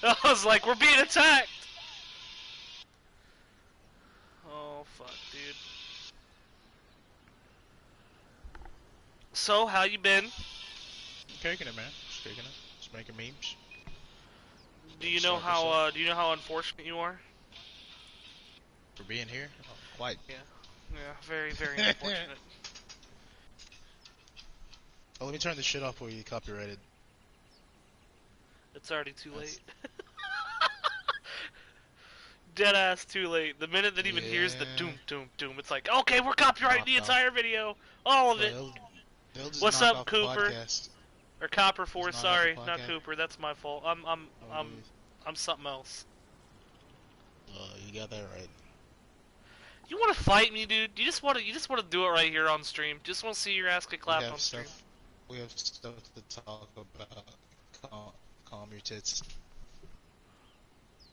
I was like, we're being attacked! Oh, fuck, dude. So, how you been? Kicking it, man. Just kicking it. Just making memes. Do Ready you to know start this up. do you know how unfortunate you are? For being here? Oh, quite. Yeah. Yeah, very, very unfortunate. Oh, let me turn this shit off before you get copyrighted. It's already too late. That's... Dead ass too late. The minute that even hears the Yeah. doom, doom, doom, it's like, okay, we're copyrighting the Knocked off. entire video. All of Bro, it. they'll just What's knock up, off the Cooper? podcast. Or Copper Just Force, knock off the sorry, not podcast. Cooper, that's my fault. Oh, I'm something else. you got that right. You wanna fight me, dude? You just wanna do it right here on stream. Just wanna see your ass get We clapped have on stream. stuff. We have stuff to talk about. Calm your tits.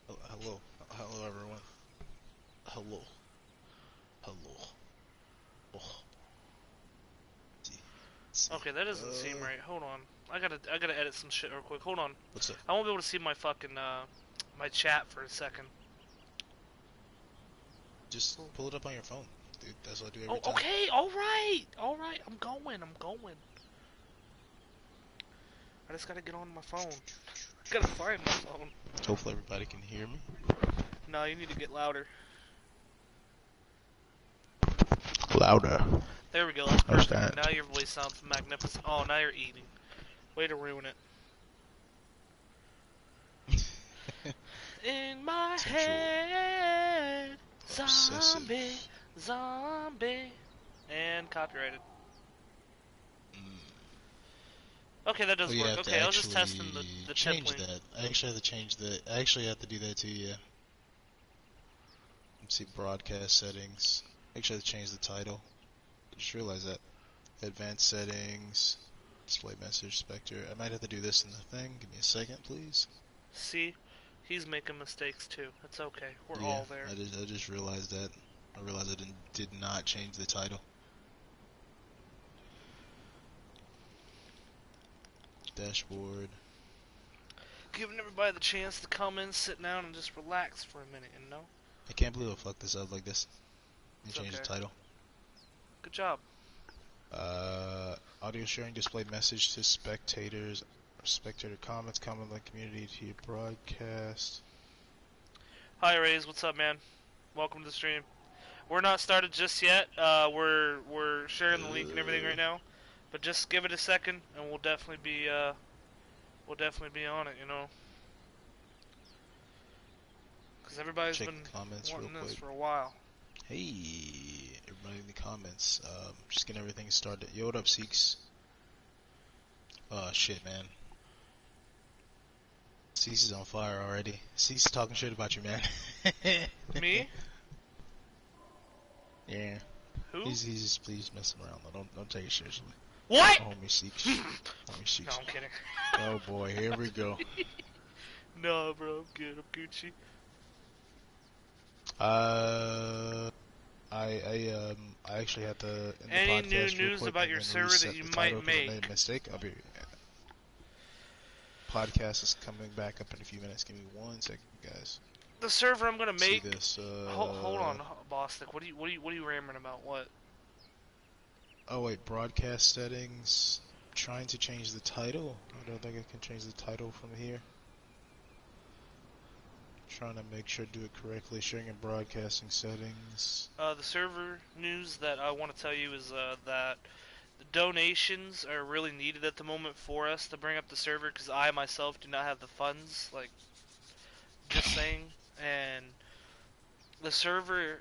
Hello. Hello, everyone. Hello. Hello. Oh. See. Okay, that doesn't seem right. Hold on. I gotta edit some shit real quick. Hold on. What's up? I won't be able to see my fucking my chat for a second. Just pull it up on your phone, dude. That's what I do every time. Okay, alright. I'm going. I just gotta get on my phone. Gotta find my phone. Hopefully everybody can hear me. No, you need to get louder. Louder. There we go, that's How's perfect. that? Now your voice sounds magnificent. Oh, now you're eating. Way to ruin it. In my head, zombie, zombie, and copyrighted. Okay, that does work. Okay, I was just testing the change template. that. I actually have to change that. I actually have to do that too. Yeah. Let's see, broadcast settings. Actually, have to change the title. I just realized that. Advanced settings. Display message specter. I might have to do this in the thing. Give me a second, please. See, he's making mistakes too. It's okay. We're all there. I just realized that. I realized I did not change the title. Dashboard. Giving everybody the chance to come in, sit down, and just relax for a minute, you know? I can't believe I fucked this up like this. Let me change the title. Good job. Audio sharing display message to spectators. Spectator comments, comment like community to your broadcast. Hi Rays, what's up, man? Welcome to the stream. We're not started just yet. We're sharing the link and everything right now, but just give it a second, and we'll definitely be on it, you know. Because everybody's been wanting this for a while. Hey, everybody in the comments. Just getting everything started. Yo, what up, Seeks? Oh shit, man. Cease is on fire already. Cease is talking shit about you, man. Me? Yeah. Who? He's just messing around. Don't take it seriously. What? Homie Cease. Homie Cease. No, I'm kidding. Oh boy, here we go. No, bro, I'm good. I'm Gucci. I actually had to. Any new news about your server that you might make? I made a mistake. I'll be. Podcast is coming back up in a few minutes. Give me 1 second, guys. The server I'm gonna make. See this. Hold on, Bostic. What are you rambling about? What? Oh wait, broadcast settings. Trying to change the title. I don't think I can change the title from here. Trying to make sure I do it correctly. Sharing and broadcasting settings. The server news that I want to tell you is that the donations are really needed at the moment for us to bring up the server, because I myself do not have the funds, like, just saying. And the server,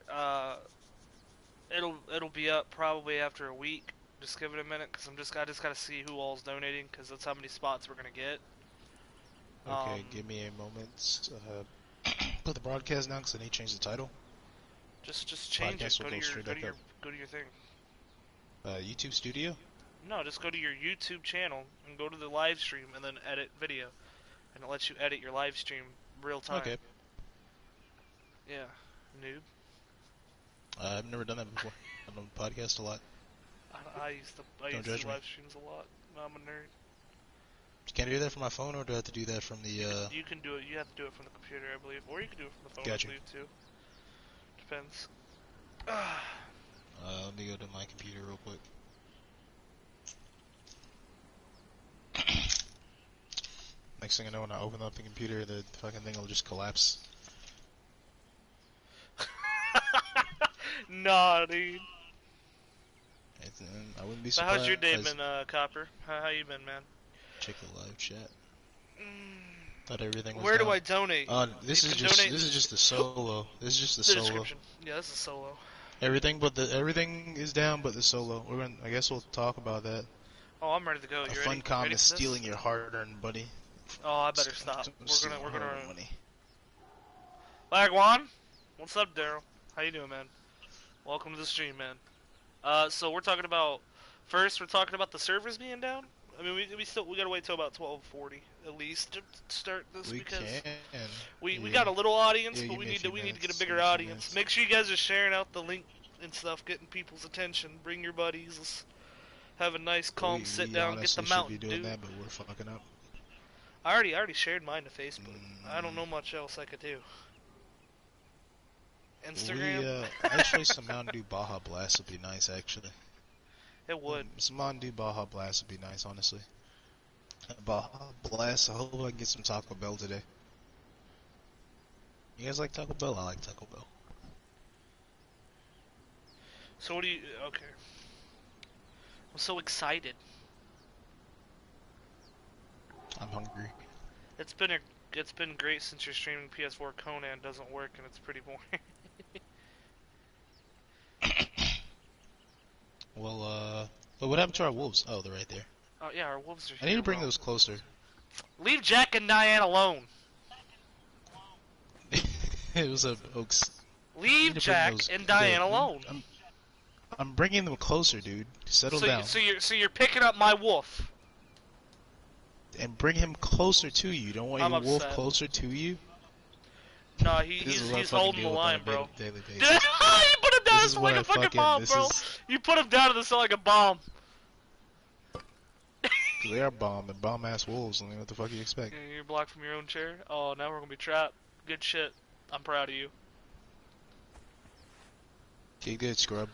it'll be up probably after a week. Just give it a minute, because I just gotta see who all's donating, because that's how many spots we're gonna get. Okay, give me a moment. Put the broadcast down, because I need to change the title. Just change it. Go to your thing. YouTube Studio? No, just go to your YouTube channel and go to the live stream and then edit video, and it lets you edit your live stream real time. Okay. Yeah, noob. I've never done that before. I've done podcast a lot. I used to live streams a lot. I'm a nerd. Can I do that from my phone, or do I have to do that from the? You can do it. You have to do it from the computer, I believe, or you can do it from the phone, I Gotcha. believe too. Depends. Let me go to my computer real quick. Next thing I know, when I open up the computer, the fucking thing will just collapse. Nah, dude. I wouldn't be So surprised. how's your day been, Copper? How you been, man? Check the live chat. Thought everything was Where down. do I donate? This is just the solo. This is just the solo. Description. Yeah, this is solo. Everything is down but the solo. I guess we'll talk about that. Oh, I'm ready to go. A You fun ready? com Ready is for this? stealing your hard-earned money. Oh, I better stop. We're gonna. money. Lagwan, what's up, Daryl? How you doing, man? Welcome to the stream, man. So we're talking about. First, we're talking about the servers being down. I mean, we gotta wait till about 12:40 at least to start this because we got a little audience, but we need to get a bigger audience. Make sure you guys are sharing out the link and stuff, getting people's attention. Bring your buddies. Let's have a nice, calm sit down, get the Mountain Dew. Should be doing that, but we're fucking up. I already shared mine to Facebook. I don't know much else I could do. Instagram. Actually, some Mountain Dew Baja Blast would be nice. Actually, it would. Some Mountain Dew Baja Blast would be nice, honestly. Baja Blast. I hope I can get some Taco Bell today. You guys like Taco Bell? I like Taco Bell. So what do you? Okay. I'm so excited. I'm hungry. It's been great since you're streaming PS4. Conan doesn't work and it's pretty boring. Well, what happened to our wolves? Oh, they're right there. Oh yeah, our wolves are here. I need to bring those closer. Leave Jack and Diane alone. It was a Oaks. Leave Jack and Diane alone. I'm bringing them closer, dude. Settle down. So you're picking up my wolf. And bring him closer to you. Don't want your wolf closer to you. No, he's holding the line, bro. You put him down to like a fucking bomb, bro. You put him down to this like a bomb. They are bomb ass wolves. I mean, what the fuck do you expect? You're blocked from your own chair. Oh, now we're gonna be trapped. Good shit. I'm proud of you. Get good, scrub.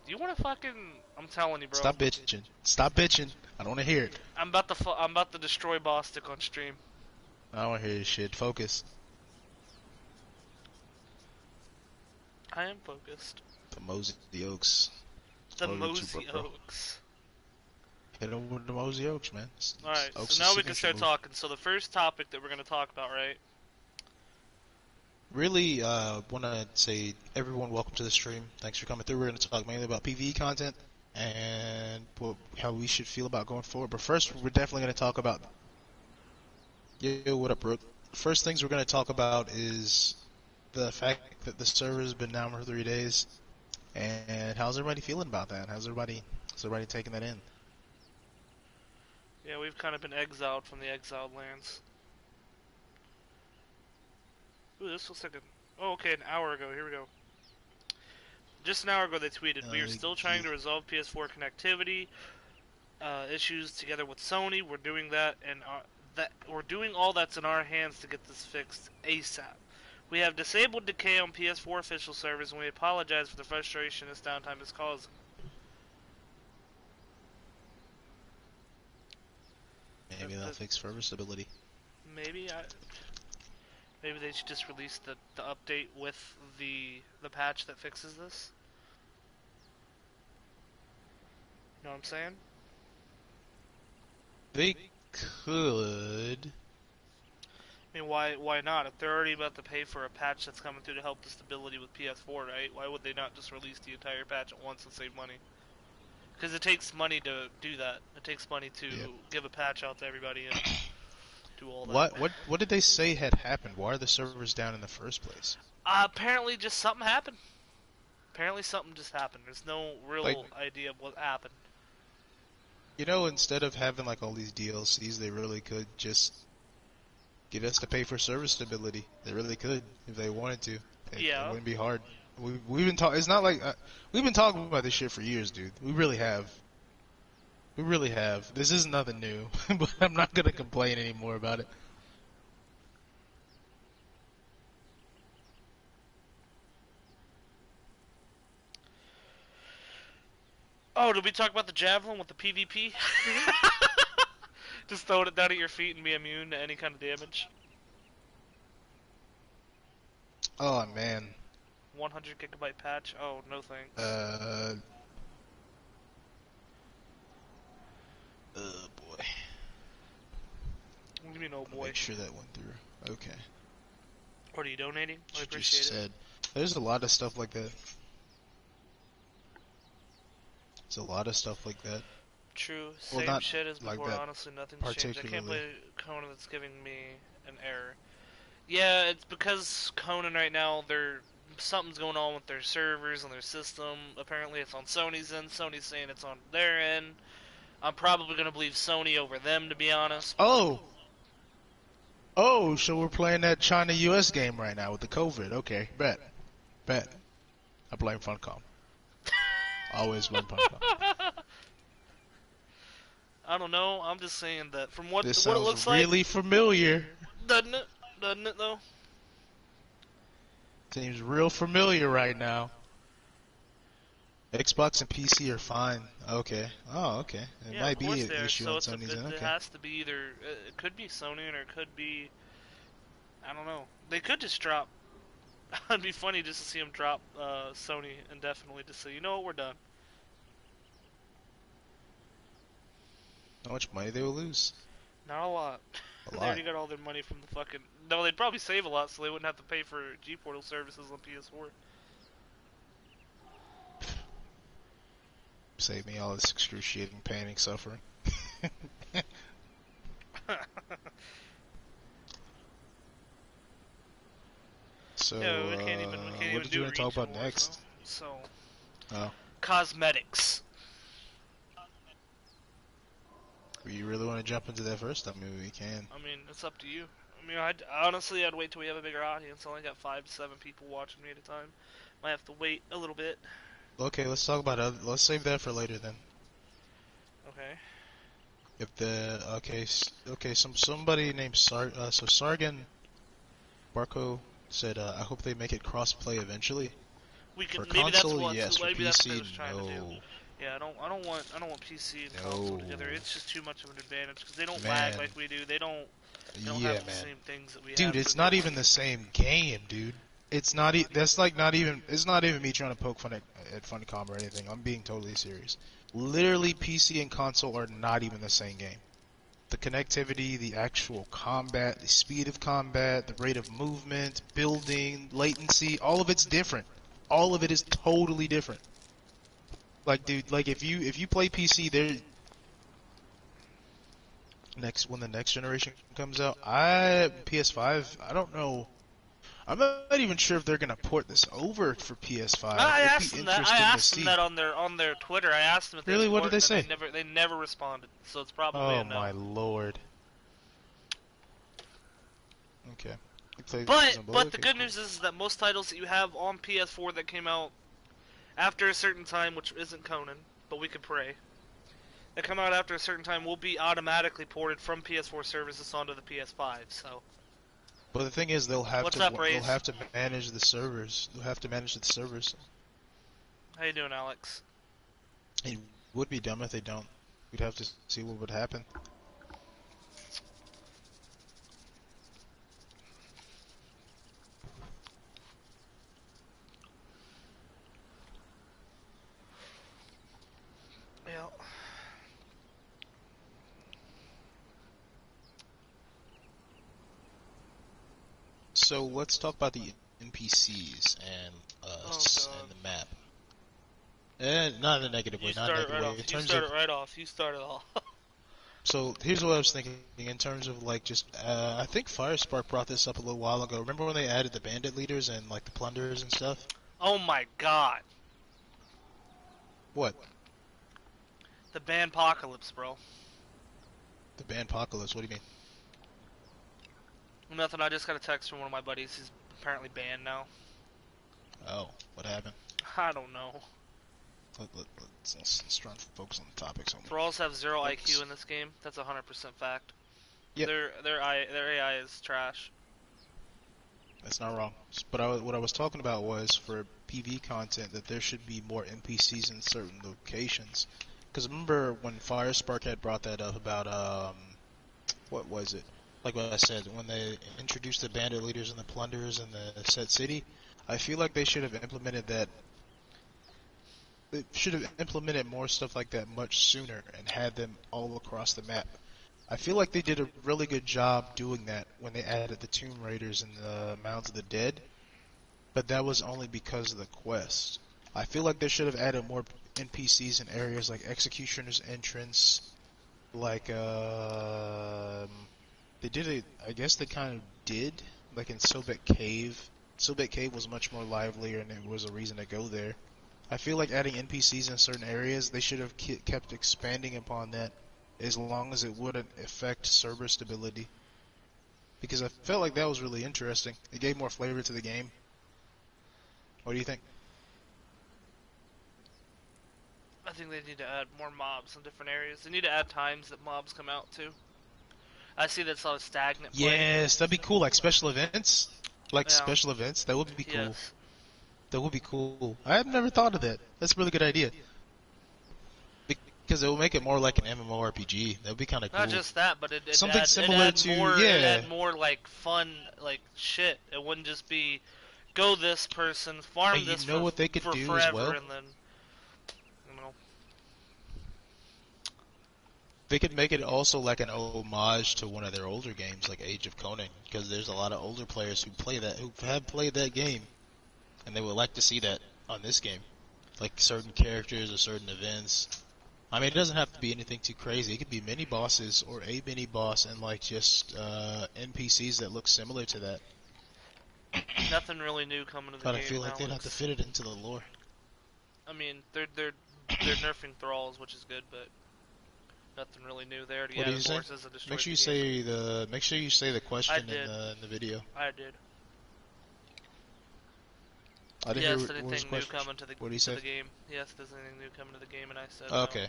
Do you want to fucking? I'm telling you, bro. Stop bitching. Stop bitching. I don't want to hear it. I'm about to destroy Bostic on stream. I don't want to hear this shit. Focus. I am focused. The Mosey Oaks. The Mosey Oaks. Hit him with the Mosey Oaks, man. Alright, so now we can start talking. So the first topic that we're going to talk about, right? Really, want to say, everyone, welcome to the stream. Thanks for coming through. We're going to talk mainly about PvE content and how we should feel about going forward. But first, we're definitely going to talk about... Yo, what up, Brooke? First things we're going to talk about is the fact that the server's been down for 3 days. And how's everybody feeling about that? How's everybody taking that in? Yeah, we've kind of been exiled from the exiled lands. Ooh, this looks like oh, okay, an hour ago. Here we go. Just an hour ago they tweeted, we are still trying to resolve PS4 connectivity issues together with Sony. We're doing that, and we're doing all that's in our hands to get this fixed ASAP. We have disabled decay on PS4 official servers, and we apologize for the frustration this downtime is causing. Maybe that'll fix server stability. Maybe they should just release the update with the patch that fixes this. You know what I'm saying? They could. I mean, why not? If they're already about to pay for a patch that's coming through to help the stability with PS4, right? Why would they not just release the entire patch at once and save money? Because it takes money to do that. It takes money to give a patch out to everybody and do all that. What did they say had happened? Why are the servers down in the first place? Apparently just something happened. Apparently something just happened. There's no real idea of what happened. You know, instead of having like all these DLCs, they really could just get us to pay for server stability. They really could if they wanted to. It wouldn't be hard. We've been talking. It's not like we've been talking about this shit for years, dude. We really have. We really have. This is nothing new, but I'm not gonna complain anymore about it. Oh, did we talk about the javelin with the PvP? Just throwing it down at your feet and be immune to any kind of damage. Oh man. 100 gigabyte patch. Oh, no thanks. Uh. Oh boy. What do you mean, oh boy? Make sure that went through. Okay. What are you donating? I You appreciate just it. said. There's a lot of stuff like that. There's a lot of stuff like that. True. Well, Same not shit as like before. that Honestly, nothing's changed. I can't particularly. play Conan. That's giving me an error. Yeah, it's because Conan right now, something's going on with their servers and their system. Apparently, it's on Sony's end. Sony's saying it's on their end. I'm probably gonna believe Sony over them, to be honest. Oh! Oh, so we're playing that China-US game right now with the COVID. Okay, bet. Bet. I blame Funcom. Always blame Funcom. I don't know. I'm just saying that from what This it sounds looks like, really familiar. doesn't it? Doesn't it though? Seems real familiar right now. Xbox and PC are fine. Okay. Oh, okay. It Yeah, of might be course an they are. issue So on it's Sony's end. it Okay. has to be either it could be Sony or it could be, I don't know. They could just drop. It'd be funny just to see them drop Sony indefinitely. Just say, you know what, we're done. How much money they will lose? Not a lot. A They lot. already got all their money from the fucking. No, they'd probably save a lot, so they wouldn't have to pay for G Portal services on PS4. Save me all this excruciating pain and suffering. So, Yeah, we can't even what did you do want to talk Reach about anymore, next? so Oh, cosmetics. you really want to jump into that first? I mean, we can. I mean, it's up to you. I mean, honestly, I'd wait till we have a bigger audience. I only got 5 to 7 people watching me at a time. Might have to wait a little bit. Okay, let's talk about other. Let's save that for later then. Okay. If the okay, somebody named Sargon Barco said, I hope they make it cross-play eventually. We For could maybe that's console, what yes. For maybe that's what they PC, was trying to do. no. Yeah, I don't want PC and console No. together. It's just too much of an advantage because they don't Man. lag like we do. They don't Yeah, have the man. same things that we have. Dude, it's not even the same game, dude. It's not. That's like not even. It's not even me trying to poke fun at Funcom or anything. I'm being totally serious. Literally, PC and console are not even the same game. The connectivity, the actual combat, the speed of combat, the rate of movement, building, latency, all of it's different. All of it is totally different. Like, dude, like if you play PC, there when the next generation comes out, PS5, I don't know. I'm not even sure if they're gonna port this over for PS5. I It'd asked be them that. I interesting to asked them see. that on their Twitter. I asked them if they Really, what support did they it, say? and they never responded. So it's probably Oh a no. my lord. Okay. But the good news is that most titles that you have on PS4 that came out after a certain time, which isn't Conan, but we could pray, that come out after a certain time will be automatically ported from PS4 services onto the PS5. So But the thing is, they'll what's up, they'll Raze? have to manage the servers. They'll have to manage the servers. How you doing, Alex? It would be dumb if they don't. We'd have to see what would happen. Yeah. So let's talk about the NPCs and and the map. And not in a negative way, You not in a started negative right way. off. In You terms of started right off. You started off. so here's what I was thinking in terms of like just I think Firespark brought this up a little while ago. Remember when they added the bandit leaders and like the plunderers and stuff? Oh my god. What? The Banpocalypse, bro. The Banpocalypse, what do you mean? Nothing, I just got a text from one of my buddies. He's apparently banned now. Oh, what happened? I don't know. Let's try and focus on the topics only. Thralls have zero IQ Focus. in this game. That's 100% fact. Yep, Their AI is trash. that's not wrong. But what I was talking about was for PvE content that there should be more NPCs in certain locations. Because remember when Firespark had brought that up about what was it? Like what I said, when they introduced the bandit leaders and the plunderers in the set city, I feel like they should have implemented that. They should have implemented more stuff like that much sooner and had them all across the map. I feel like they did a really good job doing that when they added the Tomb Raiders and the Mounds of the Dead, but that was only because of the quest. I feel like they should have added more NPCs in areas like Executioner's Entrance, like they did it. I guess they kind of did, like in Sobek Cave. Sobek Cave was much more livelier, and it was a reason to go there. I feel like adding NPCs in certain areas, they should have kept expanding upon that as long as it wouldn't affect server stability. Because I felt like that was really interesting. It gave more flavor to the game. What do you think? I think they need to add more mobs in different areas. They need to add times that mobs come out too. I see that's a lot of stagnant play. Yes, that'd be cool. Like special events. Like Yeah. special events. That would be cool. Yes. That would be cool. I have never thought of that. That's a really good idea. Because it will make it more like an MMORPG. That would be kind of cool. Not just that, but it Something similar to more, yeah. It add more like fun like shit. It wouldn't just be go this person, farm And this you know for, what they could for do forever, as well? and then you know. They could make it also like an homage to one of their older games, like Age of Conan, because there's a lot of older players who have played that game, and they would like to see that on this game, like certain characters or certain events. I mean, it doesn't have to be anything too crazy. It could be mini bosses or a mini boss and like just NPCs that look similar to that. Nothing really new coming to the But game. I feel like they'd have Alex. to fit it into the lore. I mean, they're nerfing thralls, which is good, but nothing really new there. What do you say? Make sure you say the question in the video. I did. I didn't Yes, hear what was anything the new question. coming to the game? Yes, there's anything new coming to the game, and I said Okay.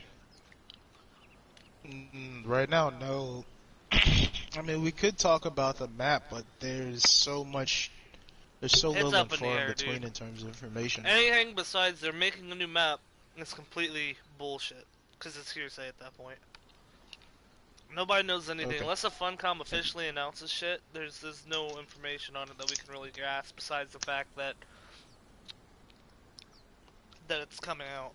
Right now, no. I mean, we could talk about the map, but there's so little up and in the far air, in between dude. in terms of information. no. Anything besides they're making a new map is completely bullshit, because it's hearsay at that point. Nobody knows anything. Okay. Unless a Funcom officially announces shit, there's no information on it that we can really grasp besides the fact that it's coming out.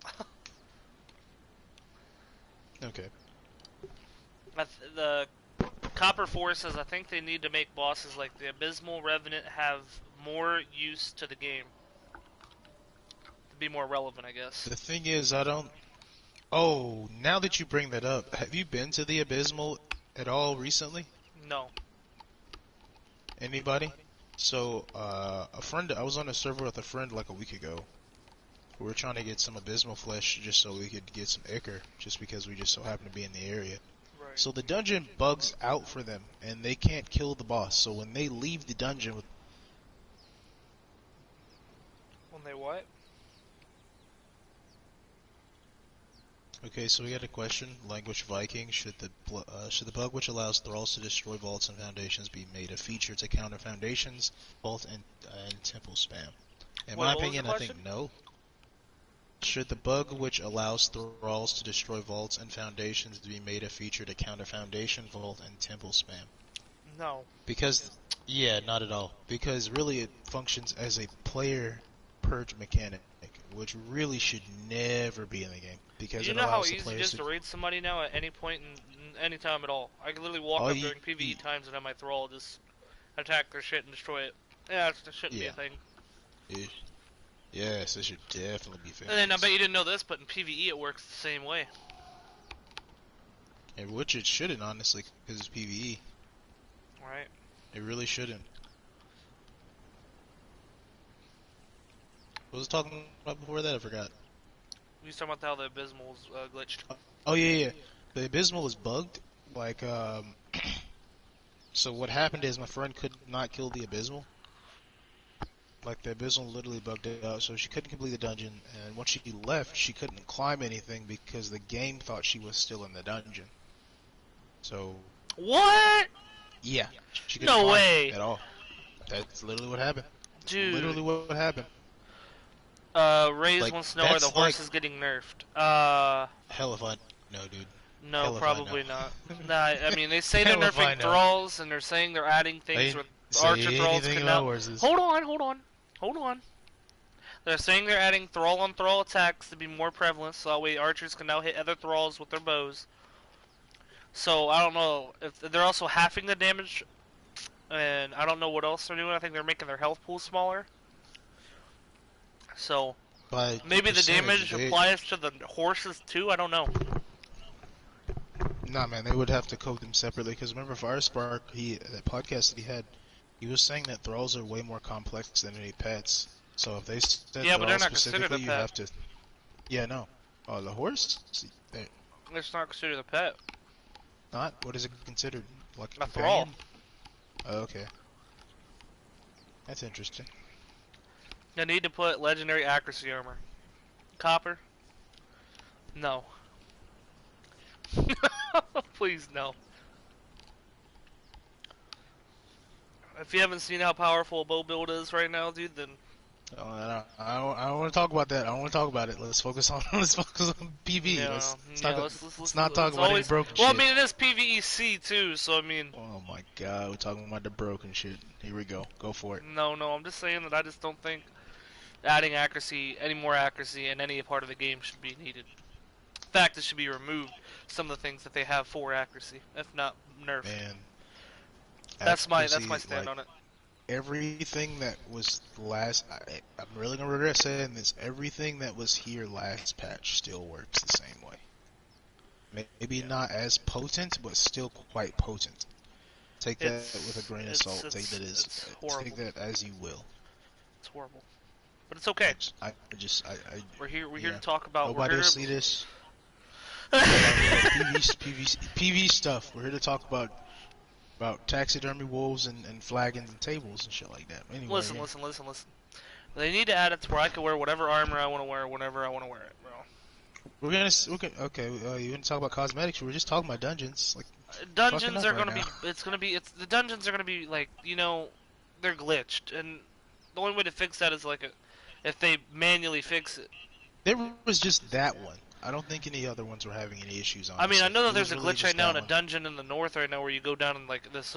Okay. The Copper Force says I think they need to make bosses like the Abysmal Revenant have more use to the game. To be more relevant, I guess. The thing is, I don't. Oh, now that you bring that up, have you been to the Abysmal at all recently? No. Anybody? So, a friend. I was on a server with a friend like a week ago. We were trying to get some Abysmal flesh just so we could get some ichor, just because we just so happen to be in the area. Right. So the dungeon bugs out for them, and they can't kill the boss. So when they leave the dungeon with When they what? Okay, so we got a question. Language Viking, should the bug which allows thralls to destroy vaults and foundations be made a feature to counter foundations, vault, and temple spam? In my opinion, I think no. Should the bug which allows thralls to destroy vaults and foundations be made a feature to counter foundation, vault, and temple spam? No. Because, yeah, not at all. Because really it functions as a player purge mechanic, which really should never be in the game. Because You it know how allows the easy it players is to raid somebody now at any point in any time at all. I can literally walk up during PvE times and have my thrall just attack their shit and destroy it. Yeah, that shouldn't be a thing. Yes, it should definitely be fixed. And then I bet you didn't know this, but in PvE it works the same way. And which it shouldn't, honestly, because it's PvE. Right. It really shouldn't. What was I talking about before that? I forgot. We was talking about how the Abysmal was glitched. Oh, yeah. The Abysmal is bugged. Like, so what happened is my friend could not kill the Abysmal. Like the Abyssal literally bugged it out, so she couldn't complete the dungeon. And once she left, she couldn't climb anything because the game thought she was still in the dungeon. So What? yeah, she couldn't No climb way, at all. That's literally what happened. That's dude. literally what happened. Raze Like wants to know why the that's like horse is getting nerfed. hell if I know, dude. No, Hell if I know. probably not. Nah, I mean, they say they're Hell if I nerfing know. thralls, and they're saying they're adding I things didn't where archer say thralls anything can about now. horses. Hold on, hold on, hold on. They're saying they're adding thrall on thrall attacks to be more prevalent, so that way archers can now hit other thralls with their bows. So I don't know if they're also halving the damage, and I don't know what else they're doing. I think they're making their health pool smaller. So By maybe the percentage, damage they applies to the horses too. I don't know. nah, man, they would have to code them separately. Because remember, Firespark, that podcast that he had, he was saying that thralls are way more complex than any pets. So if they said Yeah, but they're thralls not considered a specifically, you pet. have to. Yeah, no. Oh, the horse? They're It's not considered a pet. not. What is it considered? Like a A thrall. companion? Oh, okay. That's interesting. They need to put legendary accuracy armor. Copper? No. Please, no. If you haven't seen how powerful a bow build is right now, dude, then Oh, I don't want to talk about that. I don't want to talk about it. Let's focus on PV. yeah, Let's not talk about any always. broken Well, I shit. mean, it is PvE-C too, so I mean, Oh my god, we're talking about the broken shit. Here we go. Go for it. no, I'm just saying that I just don't think adding any more accuracy in any part of the game should be needed. In fact, it should be removed. Some of the things that they have for accuracy, if not nerfed. Man, That's my accuracy, stand on it. everything that was last. I'm really gonna regret saying this. Everything that was here last patch still works the same way. Maybe Yeah. not as potent, but still quite potent. Take that with a grain of salt. It's horrible. Take that as you will. It's horrible, but it's okay. We're here yeah. to talk about. Nobody will see this. PV stuff. We're here to talk about taxidermy wolves and flagons and tables and shit like that. Anyway, listen. They need to add it to where I can wear whatever armor I want to wear whenever I want to wear it, bro. Okay. You want to talk about cosmetics? We were just talking about dungeons. Like Dungeons are right gonna now. the dungeons are gonna be like, they're glitched, and the only way to fix that is if they manually fix it. There was just that one. I don't think any other ones were having any issues on. I mean, I know that there's a really glitch right now in a one. dungeon in the north right now where you go down in like this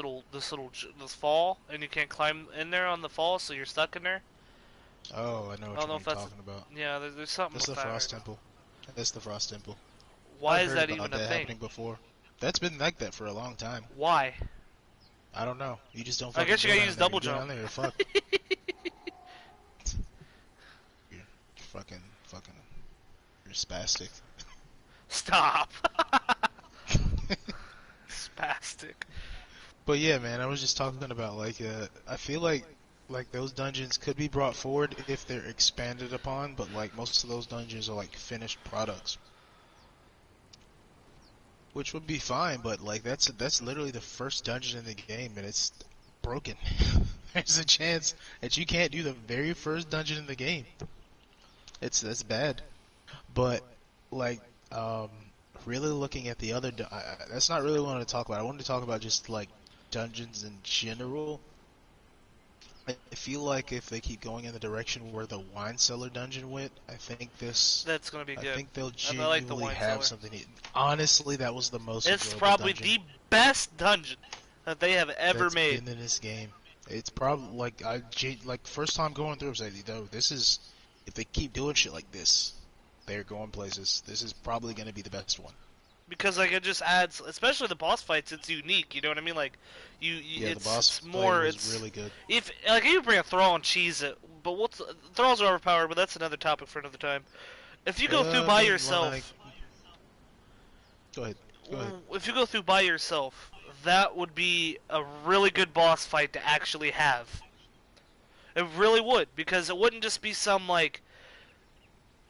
fall, and you can't climb in there on the fall, so you're stuck in there. Oh, I know what you're talking about. Yeah, there's something That's with the that Frost right now. Temple. That's the Frost Temple. Why I've is heard that about even a that thing? happening before. That's been like that for a long time. Why? I don't know. You just don't. I guess you go gotta down use there. double You go jump. down there, you're fucked. You're fucking. You're spastic. Stop. Spastic. But yeah, man, I was just talking about I feel like those dungeons could be brought forward if they're expanded upon, but like most of those dungeons are like finished products, which would be fine. But like that's literally the first dungeon in the game, and it's broken. There's a chance that you can't do the very first dungeon in the game. That's bad. But like really looking at the other, that's not really what I wanted to talk about. I wanted to talk about just like dungeons in general. I feel like if they keep going in the direction where the wine cellar dungeon went, That's gonna be good. I think they'll I like the genuinely wine have cellar. something. Honestly, that was the most. It's enjoyable probably dungeon the best dungeon that they have ever that's made. been in this game. It's probably like first time going through. I was like, "No, this is if they keep doing shit like this, they're going places. This is probably going to be the best one." Because like it just adds, especially the boss fights. It's unique. You know what I mean? Like Yeah, it's the boss it's more. fight was It's really good. if like you bring a thrall and cheese it, but thralls are overpowered. But that's another topic for another time. If you go through by yourself, go ahead. Go ahead. if you go through by yourself, that would be a really good boss fight to actually have. It really would, because it wouldn't just be some like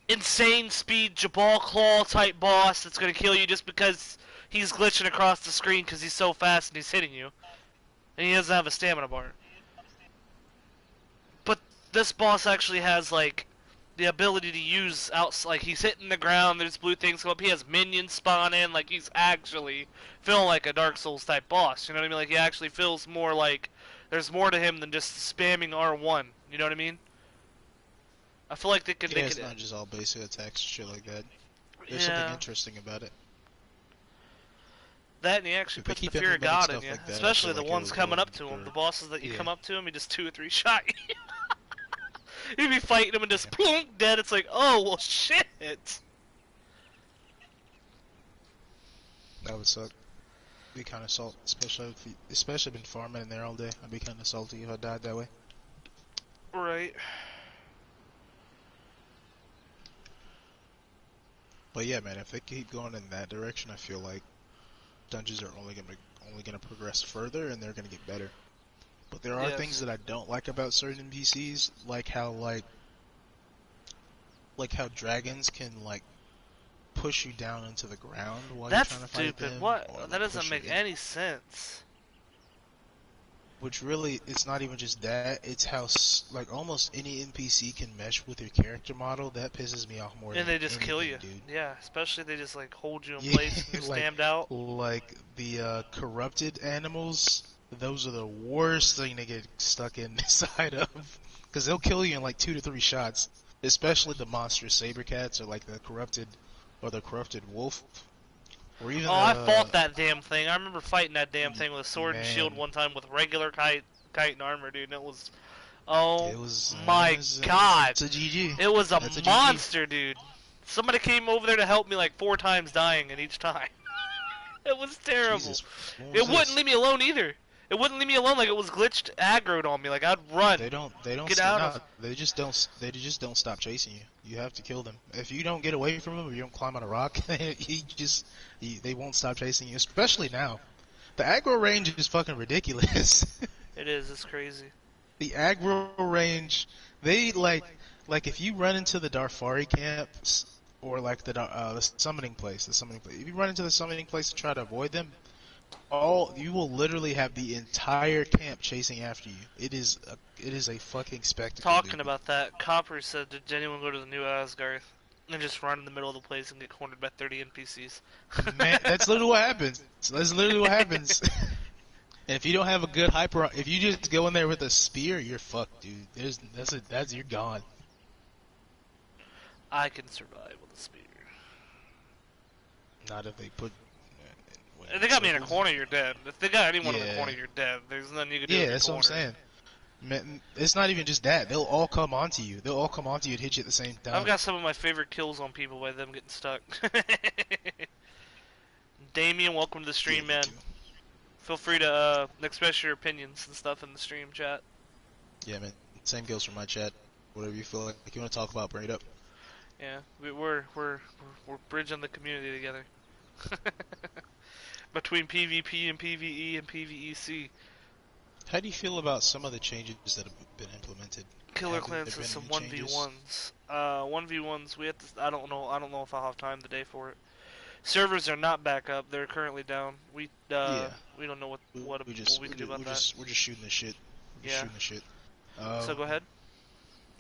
insane speed Jabal Claw type boss that's gonna kill you just because he's glitching across the screen because he's so fast and he's hitting you, and he doesn't have a stamina bar. But this boss actually has like the ability to use like he's hitting the ground. There's blue things come up. He has minions spawn in. Like he's actually feeling like a Dark Souls type boss. You know what I mean? Like he actually feels more like there's more to him than just spamming R1. You know what I mean? I feel like they could Yeah, make it's it. not just all basic attacks and shit like that. There's something Yeah. interesting about it. That and he actually If they puts the keep fear of implementing God in stuff you. like that, I Especially feel the like ones it'll go coming up in to him. The for... bosses that you Yeah. come up to him, he just 2 or 3 shot you. You'd be fighting him and just Yeah. plunk dead. It's like, oh well, shit. That would suck. Be kind of salt, especially been farming in there all day. I'd be kind of salty if I died that way. Right. But yeah, man, if they keep going in that direction, I feel like dungeons are only gonna progress further, and they're gonna get better. But there are things Yes. that I don't like about certain NPCs, like how dragons can like push you down into the ground while you're That's trying to fight stupid. them, What? or That like doesn't push you make in. any sense. Which really, it's not even just that. It's how like almost any NPC can mesh with your character model. That pisses me off more And than they just kill anything, you. dude. Yeah, especially they just like hold you in Yeah, place and you're like stamped out. like the corrupted animals. Those are the worst thing to get stuck inside of, because they'll kill you in like 2 to 3 shots. Especially the monstrous saber cats, or like the corrupted wolf, or even Oh, I fought that damn thing. I remember fighting that damn thing with a sword and shield man. one time with regular kite and armor, dude. And it was, oh It was my god, it's a GG. it was a That's a GG. monster, dude. Somebody came over there to help me like 4 times, dying, and each time it was terrible. Jesus, what It was wouldn't this? leave me alone either. It wouldn't leave me alone. Like it was glitched, aggroed on me. Like I'd run, They don't get out of. no, they just don't stop chasing you. You have to kill them. If you don't get away from them, or you don't climb on a rock, they won't stop chasing you. Especially now, the aggro range is fucking ridiculous. It is. It's crazy. The aggro range, they like if you run into the Darfari camps, or like the summoning place, if you run into the summoning place to try to avoid them, you will literally have the entire camp chasing after you. It is a fucking spectacle, Talking dude. about that, Copper said, "Did anyone go to the new Asgarth and just run in the middle of the place and get cornered by 30 NPCs?" Man, that's literally what happens. That's literally what happens. And if you don't have a good hyper, if you just go in there with a spear, you're fucked, dude. You're gone. I can survive with a spear. Not if they put. If they got me in a corner, you're dead. If they got anyone in the Yeah. corner, you're dead. There's nothing you can do. Yeah, if you're that's what I'm cornered. saying. Man, it's not even just that. They'll all come onto you. They'll all come onto you and hit you at the same time. I've got some of my favorite kills on people by them getting stuck. Damien, welcome to the stream, Yeah, man. too. Feel free to express your opinions and stuff in the stream chat. Yeah, man. Same goes for my chat. Whatever you feel like you want to talk about, bring it up. Yeah, we're bridging the community together. Between PvP and PvE and PvE-C. How do you feel about some of the changes that have been implemented? Killer Have there Clans been has some any changes? 1v1s. 1v1s, we have to, I don't know if I'll have time today for it. Servers are not back up, they're currently down. We Yeah. we don't know what we can do about we're that. just shooting the shit. We're Yeah. shooting the shit. So go ahead.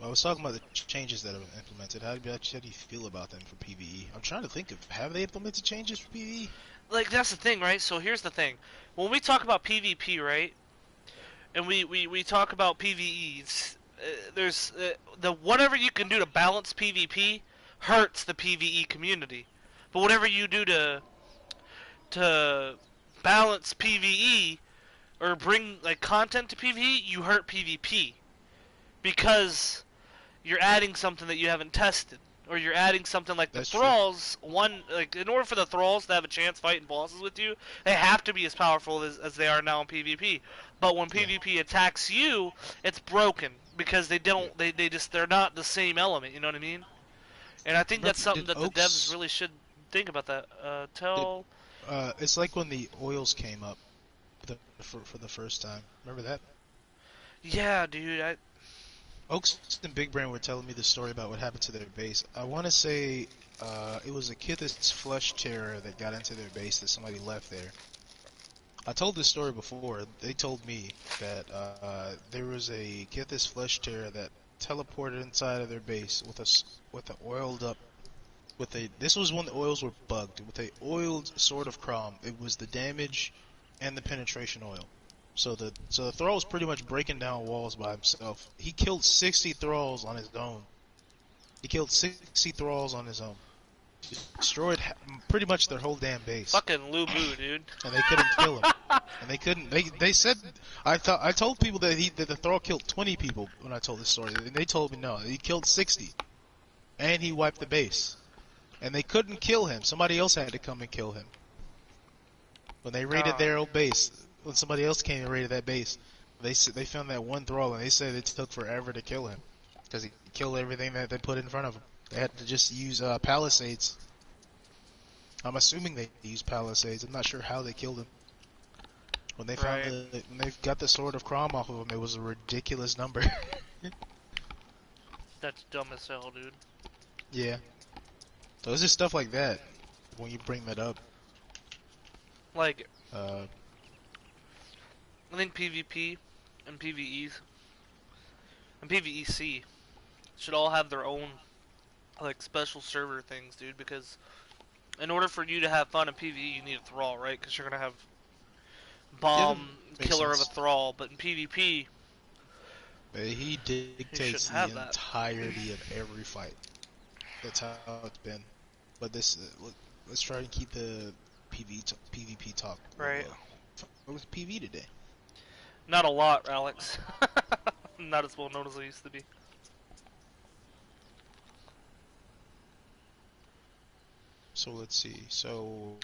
I was talking about the changes that have been implemented. How do you feel about them for PvE? I'm trying to think of, have they implemented changes for PvE? Like that's the thing, right? So here's the thing. When we talk about PvP, right? And we talk about PvEs, there's the whatever you can do to balance PvP hurts the PvE community. But whatever you do to balance PvE or bring like content to PvE, you hurt PvP because you're adding something that you haven't tested, or you're adding something like the That's true. thralls. Like in order for the thralls to have a chance fighting bosses with you, they have to be as powerful as they are now in PvP. But when Yeah. PvP attacks you, it's broken because they're not the same element. You know what I mean? And I think that's something Did that the Oaks- devs really should think about. That It's like when the oils came up for the first time. Remember that? yeah, dude. Oaks and Big Brain were telling me the story about what happened to their base. I want to say it was a Kithis Flesh Terror that got into their base that somebody left there. I told this story before. They told me that there was a Kithis Flesh Terror that teleported inside of their base with with a oiled up with a. This was when the oils were bugged with a oiled sword of Crom. It was the damage and the penetration oil. So the thrall was pretty much breaking down walls by himself. He killed 60 thralls on his own. He killed 60 thralls on his own. Destroyed pretty much their whole damn base. Fucking Lu Bu, dude. And they couldn't kill him. And they couldn't. They said I told people that the thrall killed 20 people when I told this story, and they told me no, he killed 60, and he wiped the base. And they couldn't kill him. Somebody else had to come and kill him. When they raided their old base, when somebody else came and raided that base, they found that one thrall, and they said it took forever to kill him because he killed everything that they put in front of him. They had to just use palisades. I'm assuming they used palisades. I'm not sure how they killed him. When they found when they got the sword of Crom off of him, it was a ridiculous number. That's dumb as hell, dude. Yeah. So it's just stuff like that when you bring that up. Like, I think PvP and PvEs and PvE-C should all have their own like special server things, dude. Because in order for you to have fun in PvE, you need a thrall, right? Because you're gonna have bomb killer of a thrall, but in PvP, he dictates the entirety of every fight. That's how it's been. But let's try and keep the PvP talk. Right. What was PV today? Not a lot, Alex. Not as well known as I used to be. So let's see. So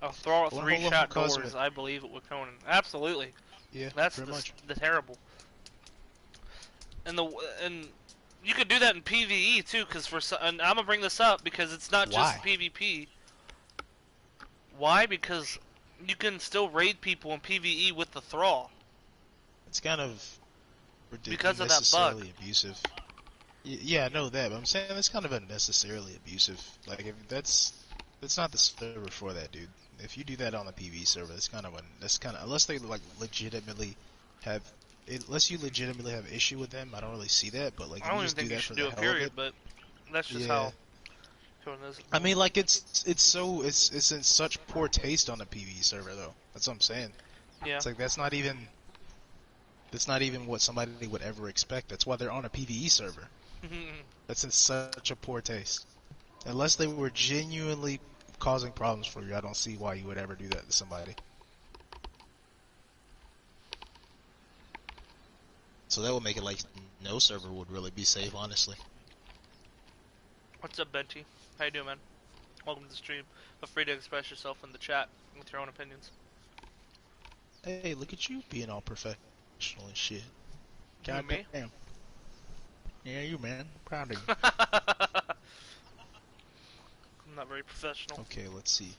a thrall 3-shot doors. I believe it with Conan. Absolutely. Yeah. That's the terrible. And you could do that in PvE too, because and I'm gonna bring this up because it's not just PvP. Why? Because you can still raid people in PvE with the thrall. It's kind of because of that bug. Abusive. Yeah, I know that, but I'm saying it's kind of unnecessarily abusive. Like, if that's not the server for that, dude. If you do that on a PvE server, that's kind of unless they like legitimately have. Unless you legitimately have issue with them, I don't really see that. But like, I don't even think you should do it. Period. But that's just how. I mean, like it's in such poor taste on a PvE server, though. That's what I'm saying. Yeah. It's like that's not even what somebody would ever expect. That's why they're on a PvE server. That's in such a poor taste. Unless they were genuinely causing problems for you, I don't see why you would ever do that to somebody. So that would make it like no server would really be safe, honestly. What's up, Benty? How you doing, man? Welcome to the stream. Feel free to express yourself in the chat with your own opinions. Hey, look at you being all professional and shit. God me? Damn. Yeah, you, man. Proud of you. I'm not very professional. Okay, let's see.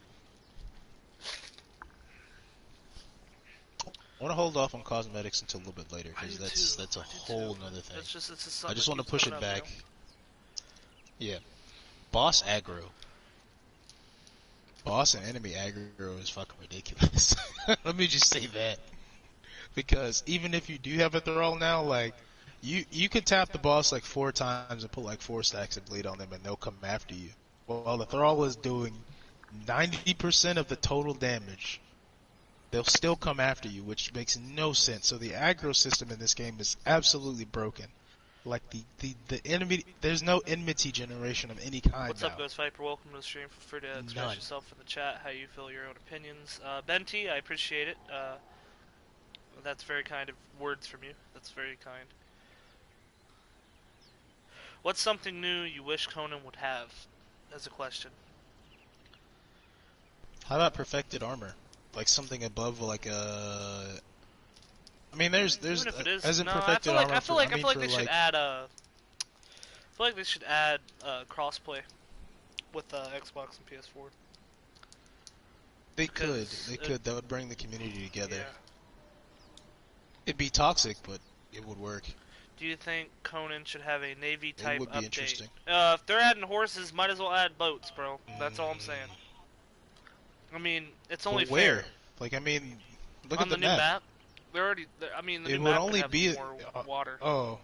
I want to hold off on cosmetics until a little bit later, because that's a whole nother thing. I just want to push it back. Yeah. Boss aggro. Boss and enemy aggro is fucking ridiculous. Let me just say that. Because even if you do have a thrall now, like, you could tap the boss like 4 times and put like 4 stacks of bleed on them and they'll come after you. While the thrall is doing 90% of the total damage, they'll still come after you, which makes no sense. So the aggro system in this game is absolutely broken. Like the enemy, there's no enmity generation of any kind. What's up, Ghost Viper? Welcome to the stream. Feel free to express yourself in the chat, how you feel, your own opinions. Benty, I appreciate it. That's very kind of words from you. That's very kind. What's something new you wish Conan would have? As a question. How about perfected armor? Like something above, like a. I mean, there's even if it is, as in no, perfected I armor. I feel like they should add I feel like they should add crossplay with Xbox and PS4. They could. That would bring the community together. Yeah. It'd be toxic, but it would work. Do you think Conan should have a Navy type it would be update? Interesting. If they're adding horses, might as well add boats, bro. That's all I'm saying. I mean, it's only where? fair. Like, I mean, look on at the new map. They're already. I mean, the new would map only have be more water. Oh,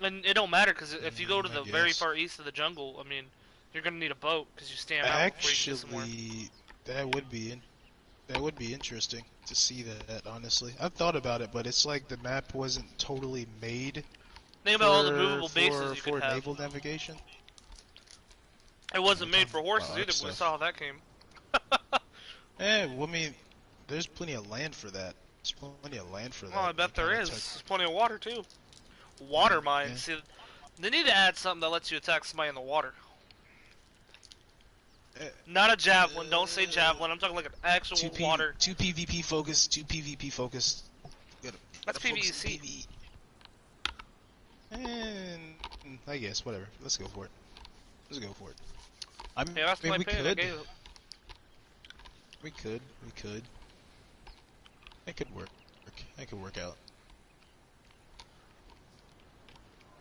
And it don't matter because if you go to I the very guess. far east of the jungle, I mean, you're gonna need a boat because you stand out before you can get somewhere. Actually, that would be that would be interesting to see that. Honestly, I've thought about it, but it's like the map wasn't totally made Think about all the movable bases you could for have. naval navigation. It And we're wasn't made talking for about horses arc either, but we stuff. saw how that came. Well, I mean, there's plenty of land for that. There's plenty of land for Well, I that. They bet there kind of is. took. There's plenty of water too. Water Yeah. mines. See, they need to add something that lets you attack somebody in the water. Uh, Not a javelin. Don't say javelin. I'm talking like an actual water. two PvP focus, two PvP focus. That's Gotta focus on PvE-C. PvE. And I guess whatever. Let's go for it. Let's go for it. I Yeah, that's mean, my opinion. I gave it. we could. It could work. It could work out.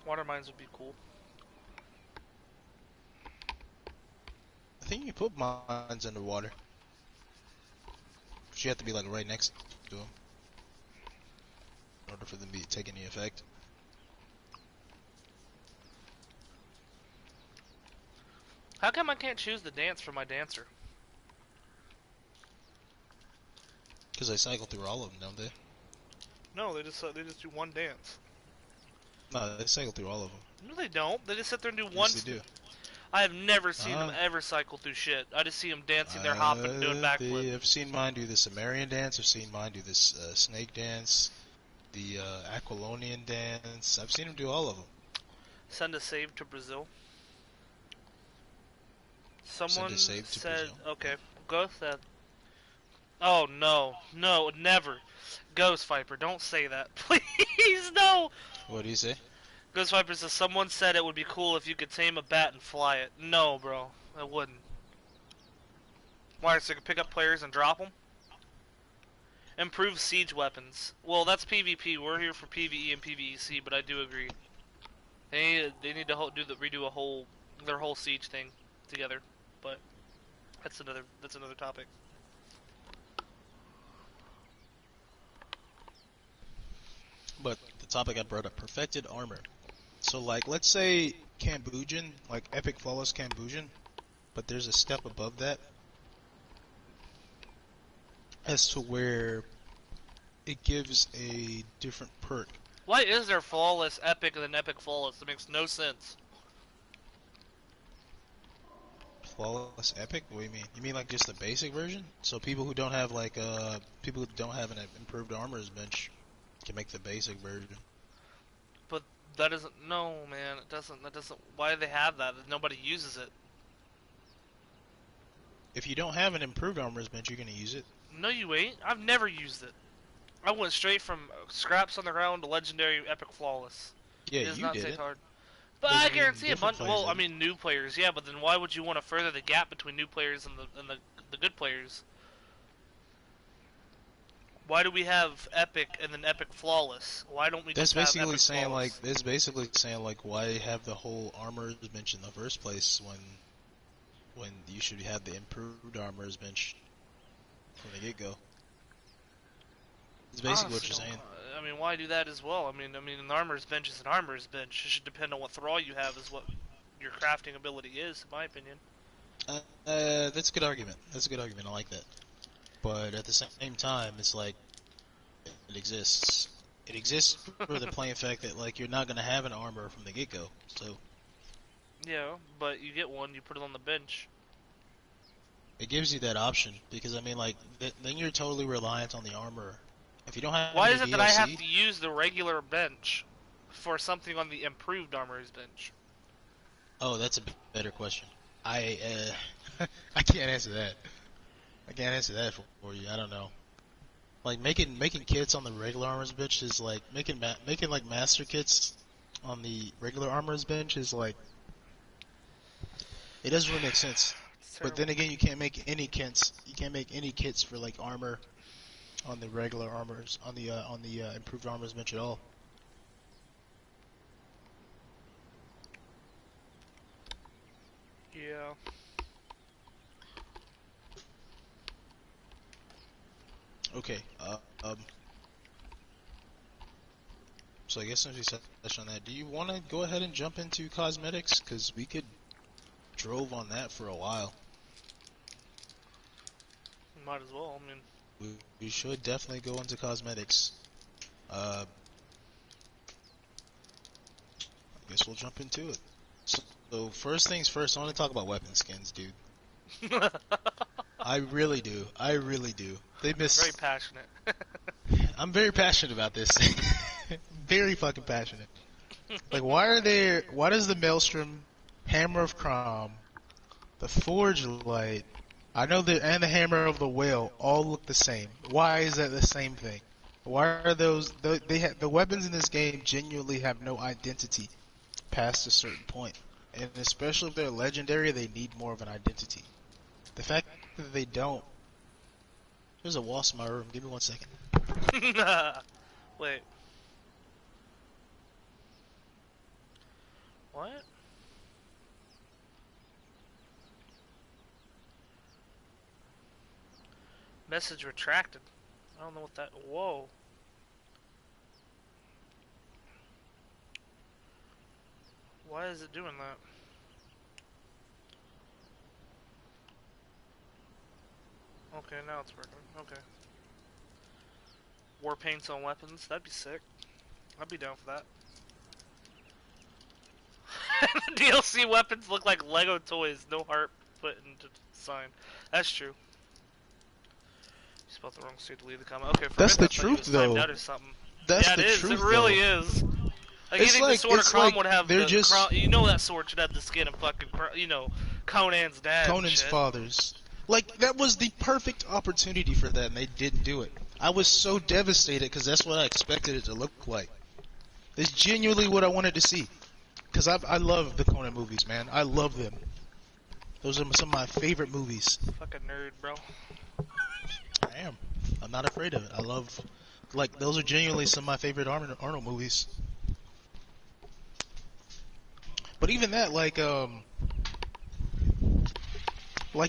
Water mines would be cool. I think you can put mines underwater. But you have to be like right next to them in order for them to take any effect. How come I can't choose the dance for my dancer? Because they cycle through all of them, don't they? No, they just do one dance. No, they cycle through all of them. No, they don't. They just sit there and do one. Yes, they do. I have never seen them ever cycle through shit. I just see them dancing, they're hopping, doing backflips. I've seen mine do the Sumerian dance. I've seen mine do this snake dance, the Aquilonian dance. I've seen them do all of them. Send a save to Brazil. Send Someone a save to said, Brazil. okay, Ghost said, oh no, no, never. Ghost Viper, don't say that. Please, no! What do you say? Ghost Viper says, someone said it would be cool if you could tame a bat and fly it. No, bro, I wouldn't. Why, so you can pick up players and drop them? Improve siege weapons. Well, that's PvP. We're here for PvE and PvE-C, but I do agree. They need to redo their whole siege thing together. But that's another topic. But the topic I brought up, perfected armor. So like, let's say Camboodian, like epic flawless Camboodian, but there's a step above that as to where it gives a different perk. Why is there flawless epic and then epic flawless? That makes no sense. Flawless epic? What do you mean? You mean like just the basic version? So people who don't have like people who don't have an improved armor's bench can make the basic version. But that doesn't. No, man, it doesn't. That doesn't. Why do they have that? Nobody uses it. If you don't have an improved armor's bench, you're gonna use it. No, you ain't. I've never used it. I went straight from scraps on the ground to legendary epic flawless. Yeah, It does you not did take it. hard. But Doesn't I mean guarantee a different bunch. players Well, I did. mean new players, yeah. But then why would you want to further the gap between new players and the good players? Why do we have epic and then epic flawless? Why don't we That's just have basically epic saying flawless? like that's basically saying like why have the whole armor's bench in the first place when you should have the improved armor's bench from the get go. It's basically what you're saying. I mean, why do that as well? I mean, an armor's bench is an armor's bench. It should depend on what thrall you have, is what your crafting ability is, in my opinion. That's a good argument. That's a good argument. I like that. But at the same time, it's like it exists. It exists for the plain fact that like you're not gonna have an armor from the get go. So Yeah, but you get one, you put it on the bench. it gives you that option because I mean like then you're totally reliant on the armor. If you don't have Why any is it DLC, that I have to use the regular bench for something on the improved armor's bench? oh, that's a better question. I I can't answer that. I can't answer that for you. I don't know. Like making kits on the regular armor's bench is like making like master kits on the regular armor's bench is like it doesn't really make sense. But then again, you can't make any kits. You can't make any kits for like armor on the regular armors on the improved armor's bench at all. Yeah. Okay. So I guess since we touched on that, do you want to go ahead and jump into cosmetics? Because we could drove on that for a while. Might as well. I mean, We should definitely go into cosmetics. I guess we'll jump into it. So first things first, I want to talk about weapon skins, dude. I really do. I really do. They miss. very passionate. I'm very passionate about this. Very fucking passionate. Like, why does the Maelstrom, Hammer of Crom, the Forge Light, and the Hammer of the Whale all look the same? Why is that the same thing? Why are those? The weapons in this game genuinely have no identity past a certain point, and especially if they're legendary, they need more of an identity. The fact that they don't. There's a wasp in my room. Give me 1 second. Wait. What? Message retracted. I don't know what that. Whoa. Why is it doing that? Okay, now it's working. Okay. War paints on weapons. That'd be sick. I'd be down for that. The DLC weapons look like Lego toys. No heart put into sign. That's true. You spelled the wrong state to leave the comment. Okay, for That's the I thought you truth, was timed though. out or something. That's yeah, the it is. truth, It really though. is. Like, It's you think like- the sword of it's Crom like would have they're the just- Crom, you know that sword should have the skin of fucking, Conan's dad. and Conan's shit. fathers. Like, that was the perfect opportunity for that, and they didn't do it. I was so devastated, because that's what I expected it to look like. It's genuinely what I wanted to see. Because I love the Conan movies, man. I love them. Those are some of my favorite movies. Fucking nerd, bro. I am. I'm not afraid of it. I love... Like, those are genuinely some of my favorite Arnold movies. But even that, like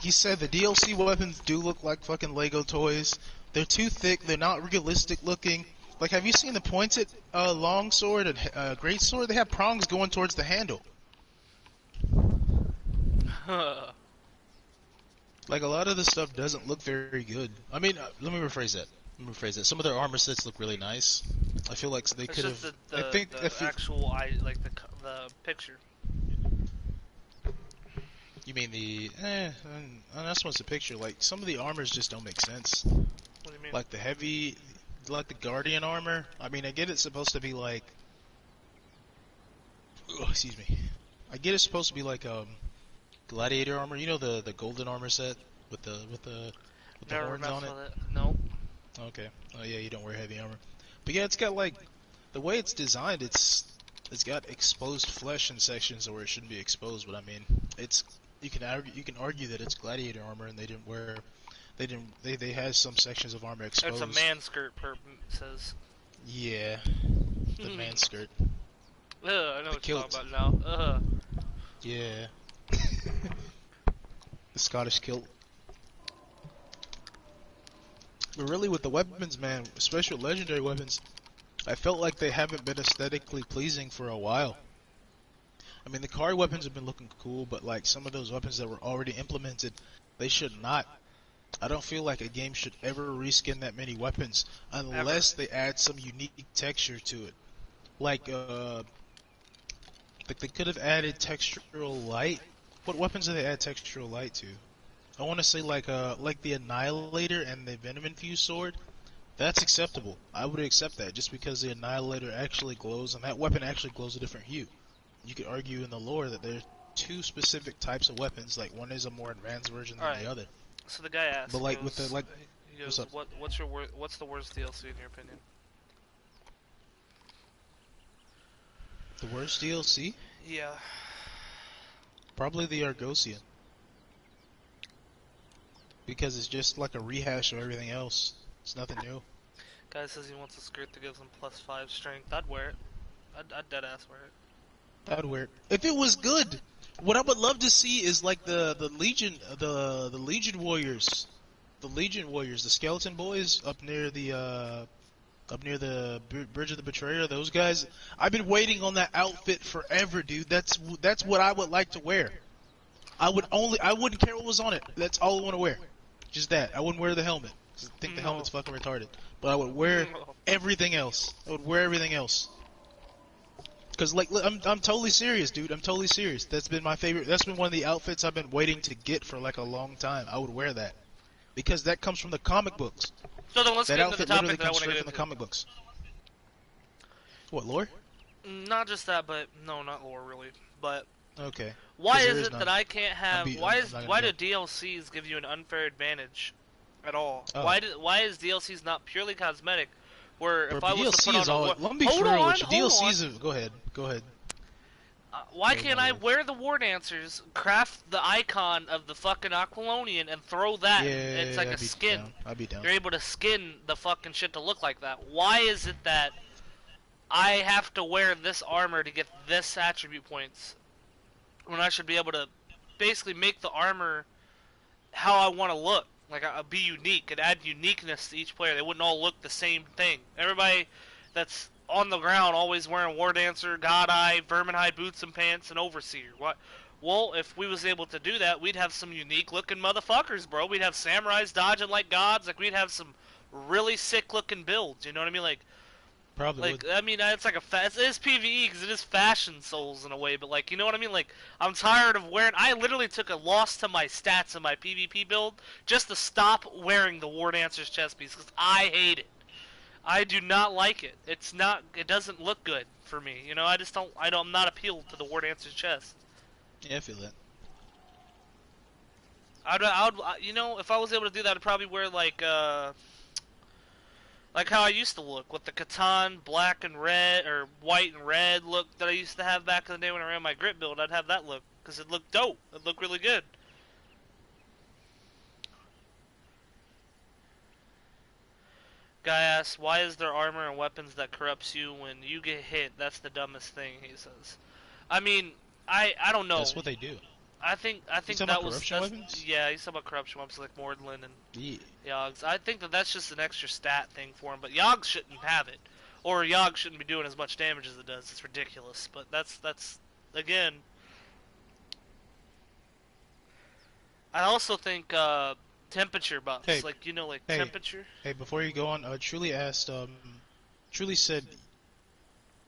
you said, the DLC weapons do look like fucking Lego toys. They're too thick, they're not realistic looking. Like, have you seen the pointed long sword and great sword? They have prongs going towards the handle. Like, a lot of the stuff doesn't look very good. I mean, let me rephrase that. Some of their armor sets look really nice. I feel like they It's could just have. the actual like the picture. You mean the? That's what's the picture. Like, some of the armors just don't make sense. What do you mean? Like the heavy, like the Guardian armor. I mean, I get it's supposed to be like. Oh, excuse me. I get it's supposed to be like gladiator armor. You know the golden armor set with the Never horns messed on it. with it. Nope. Okay. Oh yeah, you don't wear heavy armor. But yeah, it's got like the way it's designed. It's got exposed flesh in sections where it shouldn't be exposed. But I mean, you can argue that it's gladiator armor, and they had some sections of armor exposed. It's a man skirt. Says. Yeah, the man skirt. Ugh, I know what you're kilt. talking about now. Ugh. Yeah. The Scottish kilt. But really, with the weapons, man, especially legendary weapons, I felt like they haven't been aesthetically pleasing for a while. I mean, the card weapons have been looking cool, but like some of those weapons that were already implemented, they should not. I don't feel like a game should ever reskin that many weapons unless they add some unique texture to it. Like they could have added textural light. What weapons do they add textural light to? I want to say like the Annihilator and the Venom Infused Sword. That's acceptable. I would accept that just because the Annihilator actually glows and that weapon actually glows a different hue. You could argue in the lore that there's two specific types of weapons. Like one is a more advanced version than the other. So the guy asked. But like goes, with the like, he goes, what's the worst DLC in your opinion? the worst DLC? Yeah. Probably the Argosian. Because it's just like a rehash of everything else. It's nothing new. Guy says he wants a skirt that gives him +5 strength. I'd wear it. I'd dead ass wear it. I'd wear it. If it was good! What I would love to see is like the Legion Warriors. The Legion Warriors, the skeleton boys up near the up near the Bridge of the Betrayer. Those guys, I've been waiting on that outfit forever, dude. That's what I would like to wear. I wouldn't care what was on it. That's all I want to wear. Just that. I wouldn't wear the helmet, 'cause I think the No. helmet's fucking retarded. But I would wear No. everything else. I would wear everything else. Cause like I'm totally serious, dude. I'm totally serious. That's been my favorite. That's been one of the outfits I've been waiting to get for like a long time. I would wear that because that comes from the comic books. So then let's That get into the outfit literally topic that I comes want to straight get from the into. comic books. What, lore? Not just that, but no, not lore really. But Okay. why 'Cause there is is it that none. I can't have? I'm not Why gonna do get. DLCs give you an unfair advantage at all? Oh, Why is DLCs not purely cosmetic? Where bro, if I was to put DLC on is a all. Let me be hold for real on, with you. hold on. DLCs. Go ahead. Go ahead. Why Go ahead, can't my I lord. wear the war dancers, craft the icon of the fucking Aquilonian, and throw that? It's like a I'd be skin. down. I'd be down. You're able to skin the fucking shit to look like that. Why is it that I have to wear this armor to get this attribute points when I should be able to basically make the armor how I want to look? Like, I'll be unique and add uniqueness to each player. They wouldn't all look the same thing. Everybody that's on the ground always wearing War Dancer, God Eye, Verminhide boots and pants, and Overseer. What? Well, if we was able to do that, we'd have some unique looking motherfuckers, bro. We'd have samurais dodging like gods. Like, we'd have some really sick looking builds. You know what I mean? Probably would. I mean, it's like it is PvE because it is fashion souls in a way, but like, you know what I mean? Like, I'm tired of wearing. I literally took a loss to my stats in my PvP build just to stop wearing the War Dancer's chest piece because I hate it. I do not like it. It's not. It doesn't look good for me. You know, I just don't. I'm not appealed to the War Dancer's chest. Yeah, I feel that. You know, if I was able to do that, I'd probably wear like how I used to look with the Catan black and red or white and red look that I used to have back in the day when I ran my grit build. I'd have that look because it looked dope. It looked really good. Guy asks, why is there armor and weapons that corrupts you when you get hit? That's the dumbest thing, he says. I mean, I don't know. That's what they do. I think talking about that was corruption weapons? yeah. He's talking about corruption weapons like Mordlin and Yeah. Yogs. I think that's just an extra stat thing for him, but Yogs shouldn't have it, or Yogs shouldn't be doing as much damage as it does. It's ridiculous. But that's again. I also think temperature buffs, Hey, like like hey, temperature. hey! Before you go on, Truly asked. Truly said,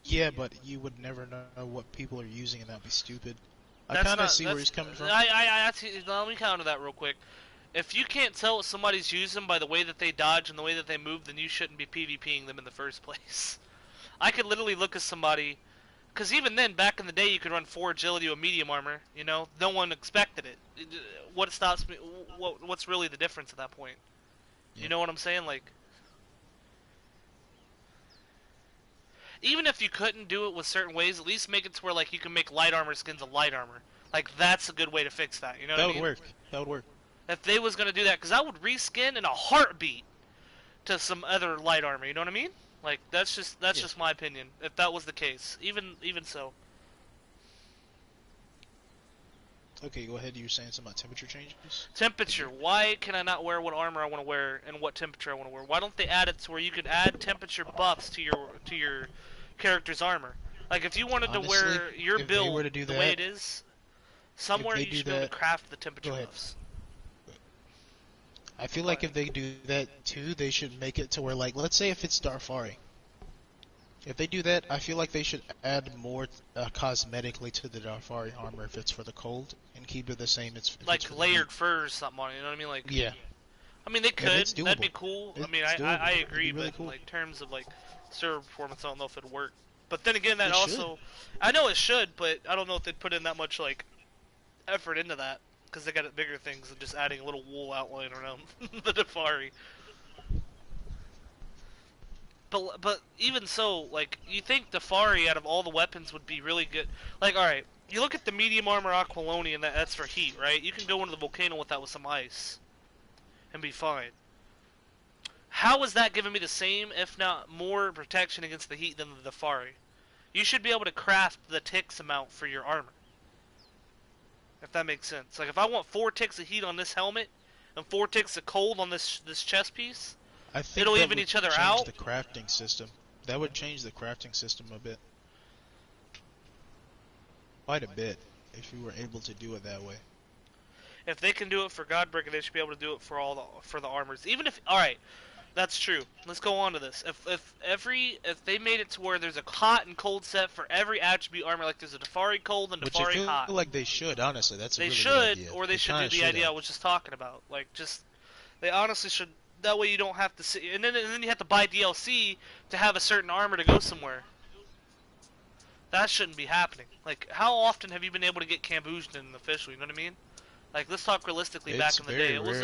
"Yeah, but you would never know what people are using, and that'd be stupid." I That's kind of not. see where That's he's coming from. let me counter that real quick. If you can't tell what somebody's using by the way that they dodge and the way that they move, then you shouldn't be PvPing them in the first place. I could literally look at somebody, because even then, back in the day, you could run 4 agility with medium armor. You know, no one expected it. What stops me? What's really the difference at that point? Yeah. You know what I'm saying? Like, even if you couldn't do it with certain ways, at least make it to where like you can make light armor skins of light armor. Like, that's a good way to fix that. You know what That I would mean? work. That would work. If they was gonna do that, because I would reskin in a heartbeat to some other light armor. You know what I mean? Like, that's Yeah. just my opinion. If that was the case, even so. Okay, go ahead. You were saying something about temperature changes. Temperature. Why can I not wear what armor I want to wear and what temperature I want to wear? Why don't they add it to where you could add temperature buffs to your character's armor? Like, if you wanted Honestly, to wear your if they were build to do the way that, it is, somewhere they you do should be able that, to craft the temperature go ahead. buffs. I feel Go like ahead. if they do that too, they should make it to where, like, let's say if it's Darfari. If they do that, I feel like they should add more cosmetically to the Darfari armor if it's for the cold, and keep it the same if it's for Like the layered heat. furs, something on it. You know what I mean? Like, Yeah, I mean, they yeah, could. that's That'd be doable. cool. I mean, It's doable. I It'd agree, be really but in cool. like terms of like server performance, I don't know if it'd work. But then again, that It should. also, I know it should, but I don't know if they'd put in that much like effort into that because they got bigger things than just adding a little wool outline around the Dafari. But even so, like, you think Dafari out of all the weapons would be really good? Like, all right, you look at the medium armor Aquilonian, that's for heat, right? You can go into the volcano with that with some ice and be fine. How is that giving me the same, if not more, protection against the heat than the Dafari? You should be able to craft the ticks amount for your armor. If that makes sense. Like, if I want 4 ticks of heat on this helmet and 4 ticks of cold on this chest piece, I think It'll that even would each other change out. the crafting system. That would change the crafting system a bit. Quite a bit, if you were able to do it that way. If they can do it for Godbreaker, they should be able to do it for the armors. Even if, all right, that's true. Let's go on to this. If they made it to where there's a hot and cold set for every attribute armor, like there's a Dafari cold and Which I Dafari feel hot. like they should, honestly. That's a They really good should, idea. or they They should do kind of the should idea I have. was just talking about. Like, just they honestly should. That way you don't have to see, and then you have to buy DLC to have a certain armor to go somewhere. That shouldn't be happening. Like, how often have you been able to get Camboosed in an official? You know what I mean? Like, let's talk realistically. It's Back in the day, very rarely.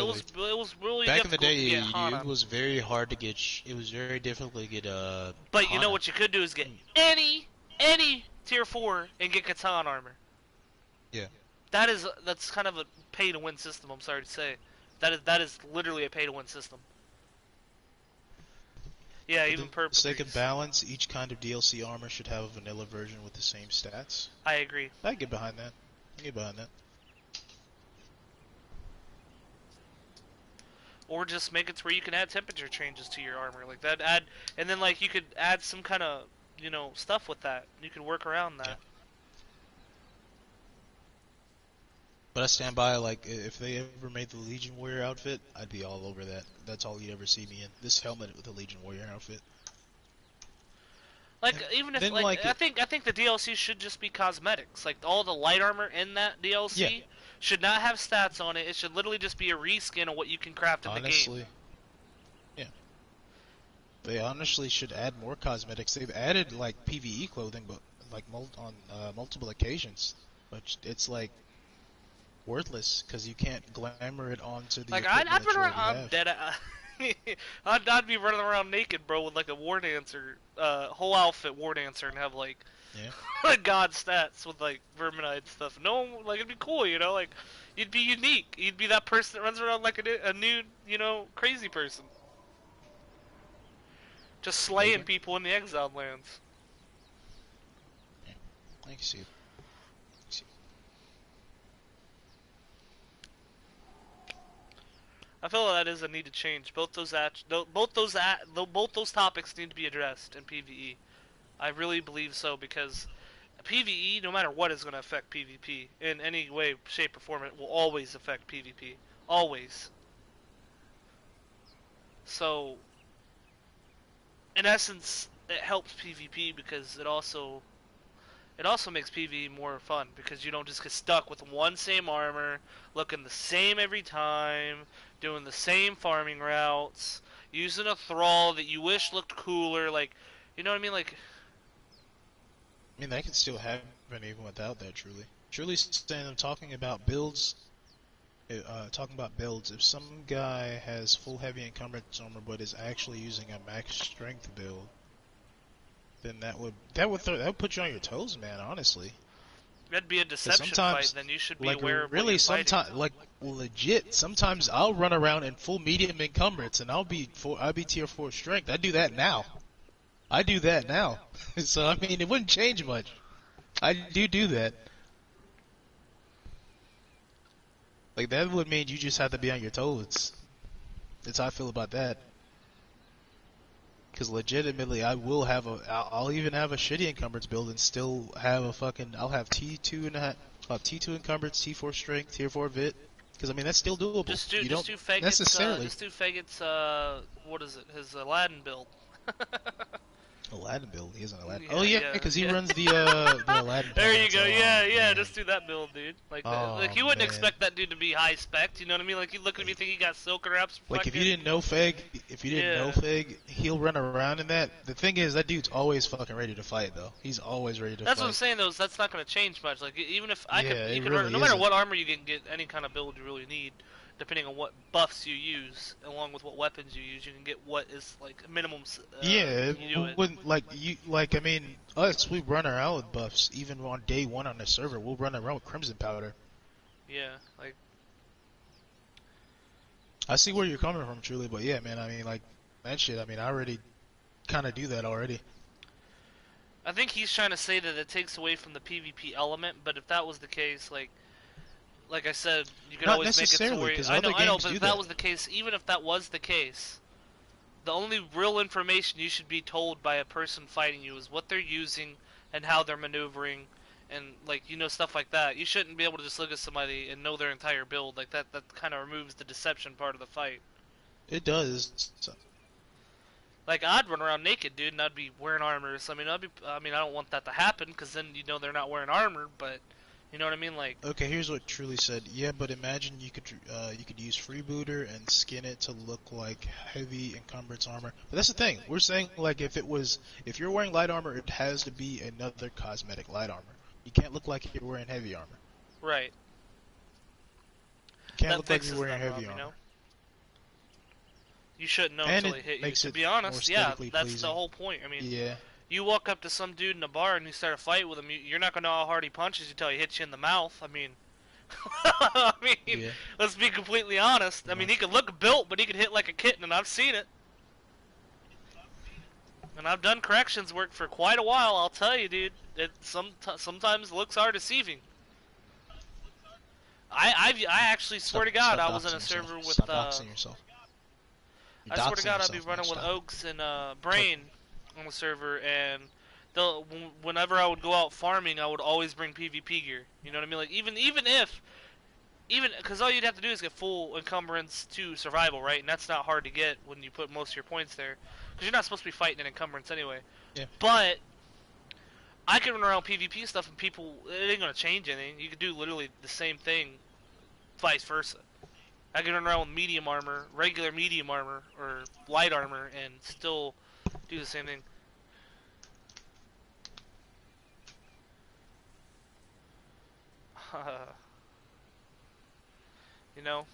it was really Back in the difficult day, to get it Hana. was very hard to get. It was very difficult to get But you know Hana. what you could do is get any tier 4 and get Catan armor. Yeah. That's kind of a pay to win system. I'm sorry to say, that is literally a pay to win system. Yeah, For even the purple. sake of balance, each kind of DLC armor should have a vanilla version with the same stats. I agree. I get behind that. I get behind that. Or just make it to where you can add temperature changes to your armor, like that. And then like you could add some kind of stuff with that. You could work around that. Yeah. But I stand by, like, if they ever made the Legion Warrior outfit, I'd be all over that. That's all you'd ever see me in. This helmet with the Legion Warrior outfit. Like, even if, then, like, I think the DLC should just be cosmetics. Like, all the light armor in that DLC should not have stats on it. It should literally just be a reskin of what you can craft in the game. Honestly, yeah. They honestly should add more cosmetics. They've added, like, PvE clothing, but, like, on multiple occasions. But it's, like, worthless, because you can't glamour it onto the Like, equipment I'd that run you around, already I'm have. dead. I'd be running around naked, bro, with like a war dancer, whole outfit war dancer, and have like, Yeah. god stats with like verminide stuff. No, like it'd be cool, like you'd be unique. You'd be that person that runs around like a nude, crazy person, just slaying Okay. people in the exiled lands. Yeah. I can see it. I feel that is a need to change. Both those topics need to be addressed in PvE. I really believe so, because PvE, no matter what, is going to affect PvP in any way, shape, or form. It will always affect PvP, always. So, in essence, it helps PvP because it also makes PvE more fun, because you don't just get stuck with one same armor, looking the same every time, doing the same farming routes, using a thrall that you wish looked cooler, like, you know what I mean? Like, I mean, that can still happen even without that, truly. Truly saying, I'm talking about builds. If some guy has full heavy encumbrance armor but is actually using a max strength build, then that would put you on your toes, man. Honestly, that'd be a deception fight. Then you should be aware of what you're fighting. Sometimes, like, legit, sometimes I'll run around in full medium encumbrance and I'll be tier 4 strength. I do that now. So I mean, it wouldn't change much. I do that. Like, that would mean you just have to be on your toes. That's how I feel about that. Because legitimately, I'll even have a shitty encumbrance build and still have I'll have T2 and T2 encumbrance, T4 strength, tier 4 vit. Because I mean, that's still doable. Just do Fagot's, what is it? His Aladdin build. Aladdin build. He has an Aladdin. Yeah, Oh yeah, yeah, because yeah. he runs the Aladdin. There you pants. go. Oh, Yeah, man. just do that build, dude. Like, Oh, like you wouldn't man. expect that dude to be high spec. You know what I mean? Like, you look at me, think he got silk wraps. Like, if you didn't know Fag, he'll run around in that. The thing is, that dude's always fucking ready to fight, though. He's always ready to fight. That's what I'm saying, though. That's not going to change much. Like, even if you it could really run, no matter isn't. what armor you can get, any kind of build you really need, depending on what buffs you use, along with what weapons you use, you can get what is like minimum. Yeah, you do it. wouldn't I mean, us, we run around with buffs. Even on day one on the server, we'll run around with Crimson Powder. Yeah, like. I see where you're coming from, truly, but yeah, man, I mean, like, that shit, I mean, I already kind of do that already. I think he's trying to say that it takes away from the PvP element, but if that was the case, like I said, you could Not always make it to necessarily, where 'cause I other know, games but do if that that. was the case, even if that was the case, The only real information you should be told by a person fighting you is what they're using and how they're maneuvering, and like stuff like that. You shouldn't be able to just look at somebody and know their entire build like that. That kind of removes the deception part of the fight. It does. Like I'd run around naked, dude, and I'd be wearing armor. So I mean, I don't want that to happen because then they're not wearing armor. But you know what I mean, like. Okay, here's what Truly said. Yeah, but imagine you could use freebooter and skin it to look like heavy encumbrance armor. But that's the thing. We're saying like if you're wearing light armor, it has to be another cosmetic light armor. You can't look like you're wearing heavy armor. Right. You can't That look like fixes you're wearing that heavy problem, armor. You shouldn't know And until it they hit you. makes To it be honest, more yeah, aesthetically that's pleasing. the whole point. I mean, Yeah. you walk up to some dude in a bar and you start a fight with him, you're not gonna know how hard he punches you until he hits you in the mouth. I mean, Yeah. let's be completely honest. I mean, he could look built, but he could hit like a kitten, and I've seen it. And I've done corrections work for quite a while. I'll tell you, dude. It sometimes looks are deceiving. I actually swear to God, I was in a server with Stop doxing yourself. You're I swear to doxing God, I'd be yourself, running man. with Stop. Oaks and Brain on the server, and whenever I would go out farming, I would always bring PvP gear. You know what I mean? Like even because all you'd have to do is get full encumbrance to survival, right? And that's not hard to get when you put most of your points there, because you're not supposed to be fighting an encumbrance anyway. Yeah. But I can run around PvP stuff, and people, it ain't gonna change anything. You could do literally the same thing, vice versa. I can run around with medium armor, regular medium armor, or light armor, and still do the same thing. You know?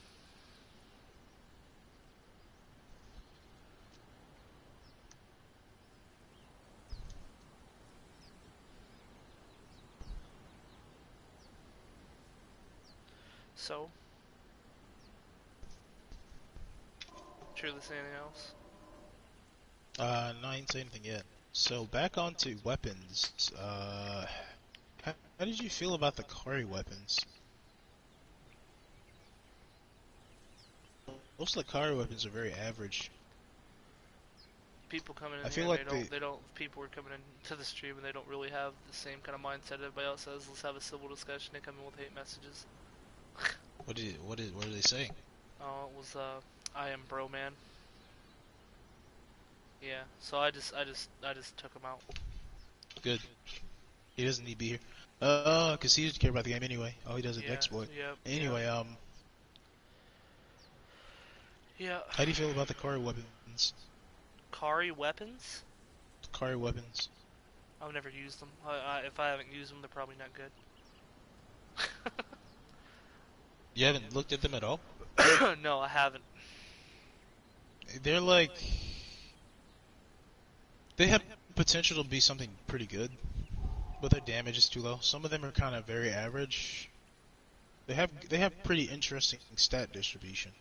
So? Truly say anything else? No, I didn't say anything yet. So back onto weapons. How did you feel about the Kari weapons? Most of the Kari weapons are very average. People coming in I here, feel like people are coming into the stream and they don't really have the same kind of mindset everybody else says. Let's have a civil discussion. They come in with hate messages. What are they saying? Oh, it was I am bro man. Yeah, so I just took him out. Good. He doesn't need to be here. Cause he doesn't care about the game anyway. All he does is exploit. Yep. Anyway, Yeah. how do you feel about the Kari weapons? Kari weapons? The Kari weapons. I've never used them. If I haven't used them, they're probably not good. You haven't looked at them at all? No, I haven't. They're like... They have potential to be something pretty good, but their damage is too low. Some of them are kind of very average. They have pretty interesting stat distribution,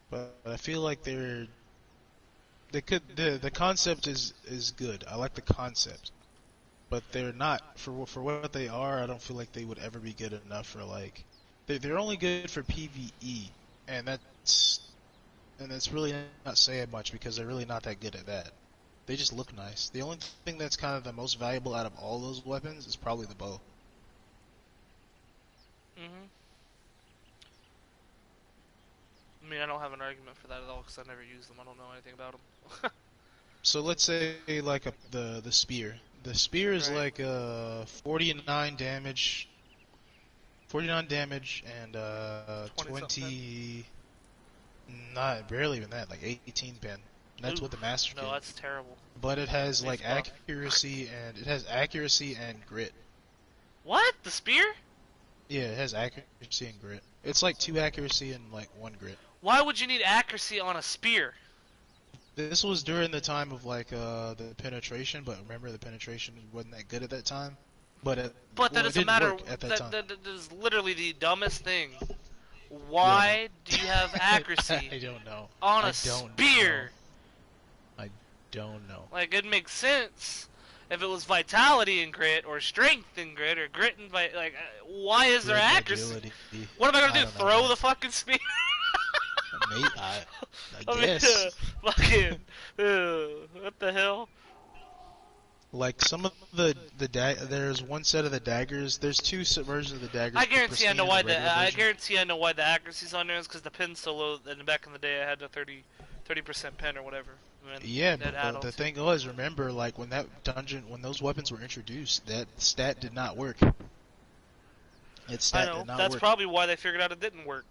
but I feel like the concept is good. I like the concept, but they're not for what they are. I don't feel like they would ever be good enough for like they're only good for PvE, and that's really not saying much because they're really not that good at that. They just look nice. The only thing that's kind of the most valuable out of all those weapons is probably the bow. Mhm. I mean, I don't have an argument for that at all because I never used them. I don't know anything about them. So let's say like the spear. The spear is Right. like 49 damage. 49 damage and 20 not barely even that, like 18 pin. That's Ooh, what the master no, can. that's terrible. But it has It's like buff. accuracy and grit. What? The spear? Yeah, it has accuracy and grit. It's like 2 accuracy and like 1 grit. Why would you need accuracy on a spear? This was during the time of like the penetration, but remember the penetration wasn't that good at that time. But But well, that it doesn't didn't matter. work at that time. That is literally the dumbest thing. Why do you have accuracy I don't know. on I a don't spear? I don't know. Like, it makes sense if it was vitality and grit, or strength and grit, or grit and why is there Grit and accuracy? agility. What am I I gonna do? don't know, Throw man. the fucking spear? Mate, I I mean, guess. fucking, what the hell? Like some of there's one set of the daggers. There's two versions of the daggers: I the guarantee I know pristine and why the regular version. the accuracy's on there is because the pin's so low. And back in the day, I had a 30% pin or whatever, and Yeah, that but add-on the too. thing was, remember, like when those weapons were introduced, that stat did not work. Its I stat know. did not That's work. probably why they figured out it didn't work.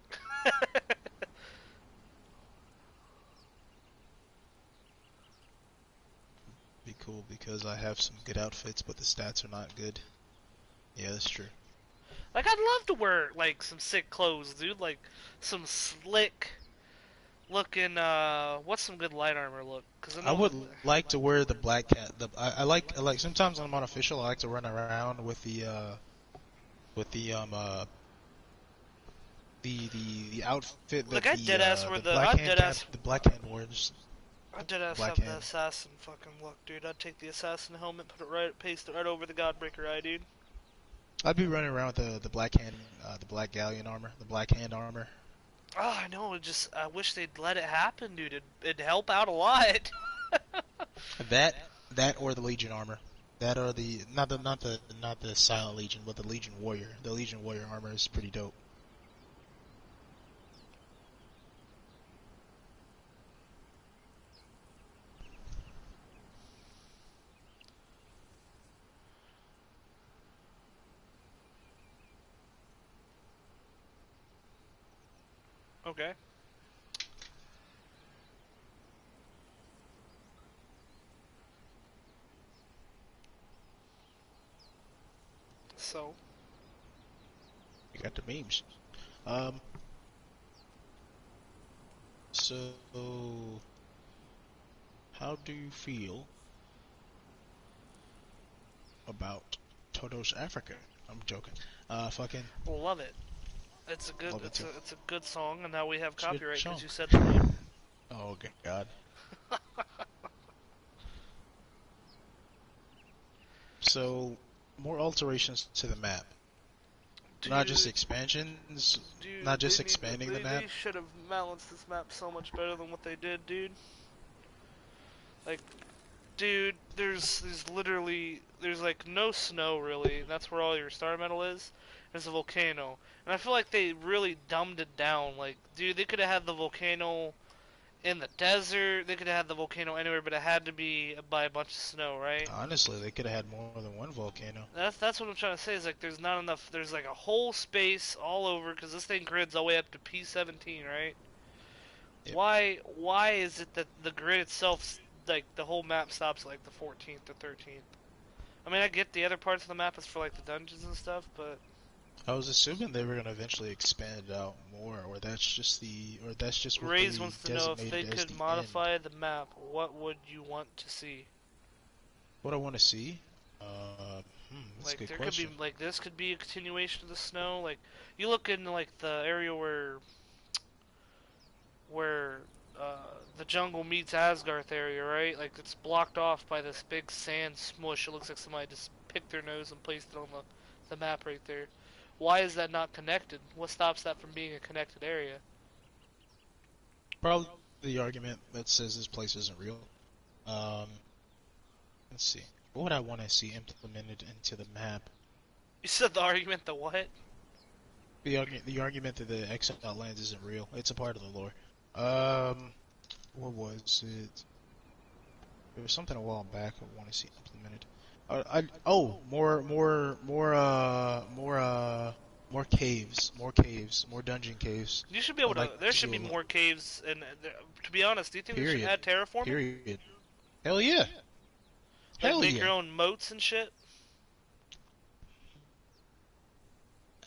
Be cool because I have some good outfits, but the stats are not good. Yeah, that's true. Like, I'd love to wear like some sick clothes, dude. Like some slick looking. What's some good light armor look? Because I I know in the would like to wear the black cat. I like sometimes when I'm unofficial. I like to run around with the outfit like that wear the the black I hand dead cap ass the black hand wears. I dead ass Black have the hand. assassin fucking look, dude. I'd take the assassin helmet, put it right, paste it right over the Godbreaker eye, dude. I'd be running around with the black hand, the black galleon armor, the black hand armor. Oh, I know. I wish they'd let it happen, dude. It'd help out a lot. That that or the Legion armor. That or the not the Silent Legion, but the Legion Warrior. The Legion Warrior armor is pretty dope. Okay. So, You got the memes. Um. So, how do you feel about Toto's Africa? I'm joking. Fucking love it. love it too. It's a good song, and now we have It's a good copyright because song. you said the name. Oh God. So, more alterations to the map. Not just Dude, expansions, not dude, just expanding the map. they should have balanced this map so much better than what they did, dude. Like, dude, there's like no snow really. That's where all your star metal is. There's a volcano, and I feel like they really dumbed it down. Like, dude, they could have had the volcano in the desert. They could have had the volcano anywhere, but it had to be by a bunch of snow, right? Honestly, they could have had more than one volcano. That's what I'm trying to say. Is like there's not enough. There's like a whole space all over because this thing grids all the way up to P17, right? Yep. Why is it that the grid itself, like the whole map stops at like the 14th or 13th? I mean, I get the other parts of the map is for like the dungeons and stuff, but I was assuming they were gonna eventually expand it out more, or that's just what Raze they wants to know if they designated as could the end. modify the map, what would you want to see? What I want to see, that's a Like good there could be question. like this could be a continuation of the snow. Like you look in like the area where the jungle meets Asgarth area, right? Like it's blocked off by this big sand smush. It looks like somebody just picked their nose and placed it on the map right there. Why is that not connected? What stops that from being a connected area? Probably the argument that says this place isn't real. Um, let's see. What would I want to see implemented into the map? You said the argument, the what? The argument that the Exile Lands isn't real. It's a part of the lore. Um, what was it? There was something a while back I want to see implemented. More caves, more dungeon caves. You should be I able would to. like There to should do be a lot. more caves. And to be honest, do you think they should Period. add terraforming? Period. Hell yeah. Like Hell make yeah. your own moats and shit?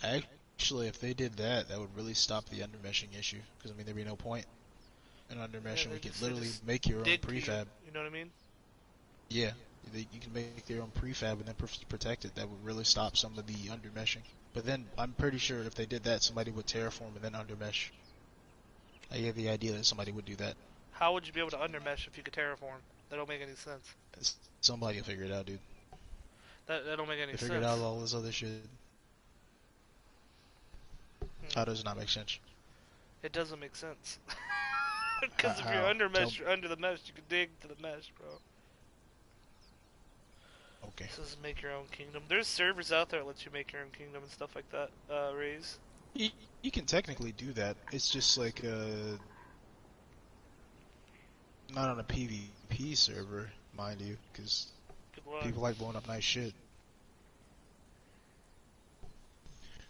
Actually, if they did that, that would really stop the undermeshing issue. Because I mean, there'd be no point in Yeah, undermeshing. We could they literally just make your own dig to you. prefab. You know what I mean? Yeah, you can make your own prefab and then protect it. That would really stop some of the undermeshing. But then I'm pretty sure if they did that, somebody would terraform and then undermesh. I get the idea that somebody would do that. How would you be able to undermesh if you could terraform? That don't make any sense. Somebody will figure it out, dude. That don't make any They figured out sense. all this other shit. Hmm. How does it not make sense? It doesn't make sense. Because if you're How? under Tell mesh, me. you're under the mesh, you can dig to the mesh, bro. Okay. This is make your own kingdom. There's servers out there that let you make your own kingdom and stuff like that, Raise. You, you can technically do that. It's just like not on a PvP server, mind you, because Good luck. people like blowing up nice shit.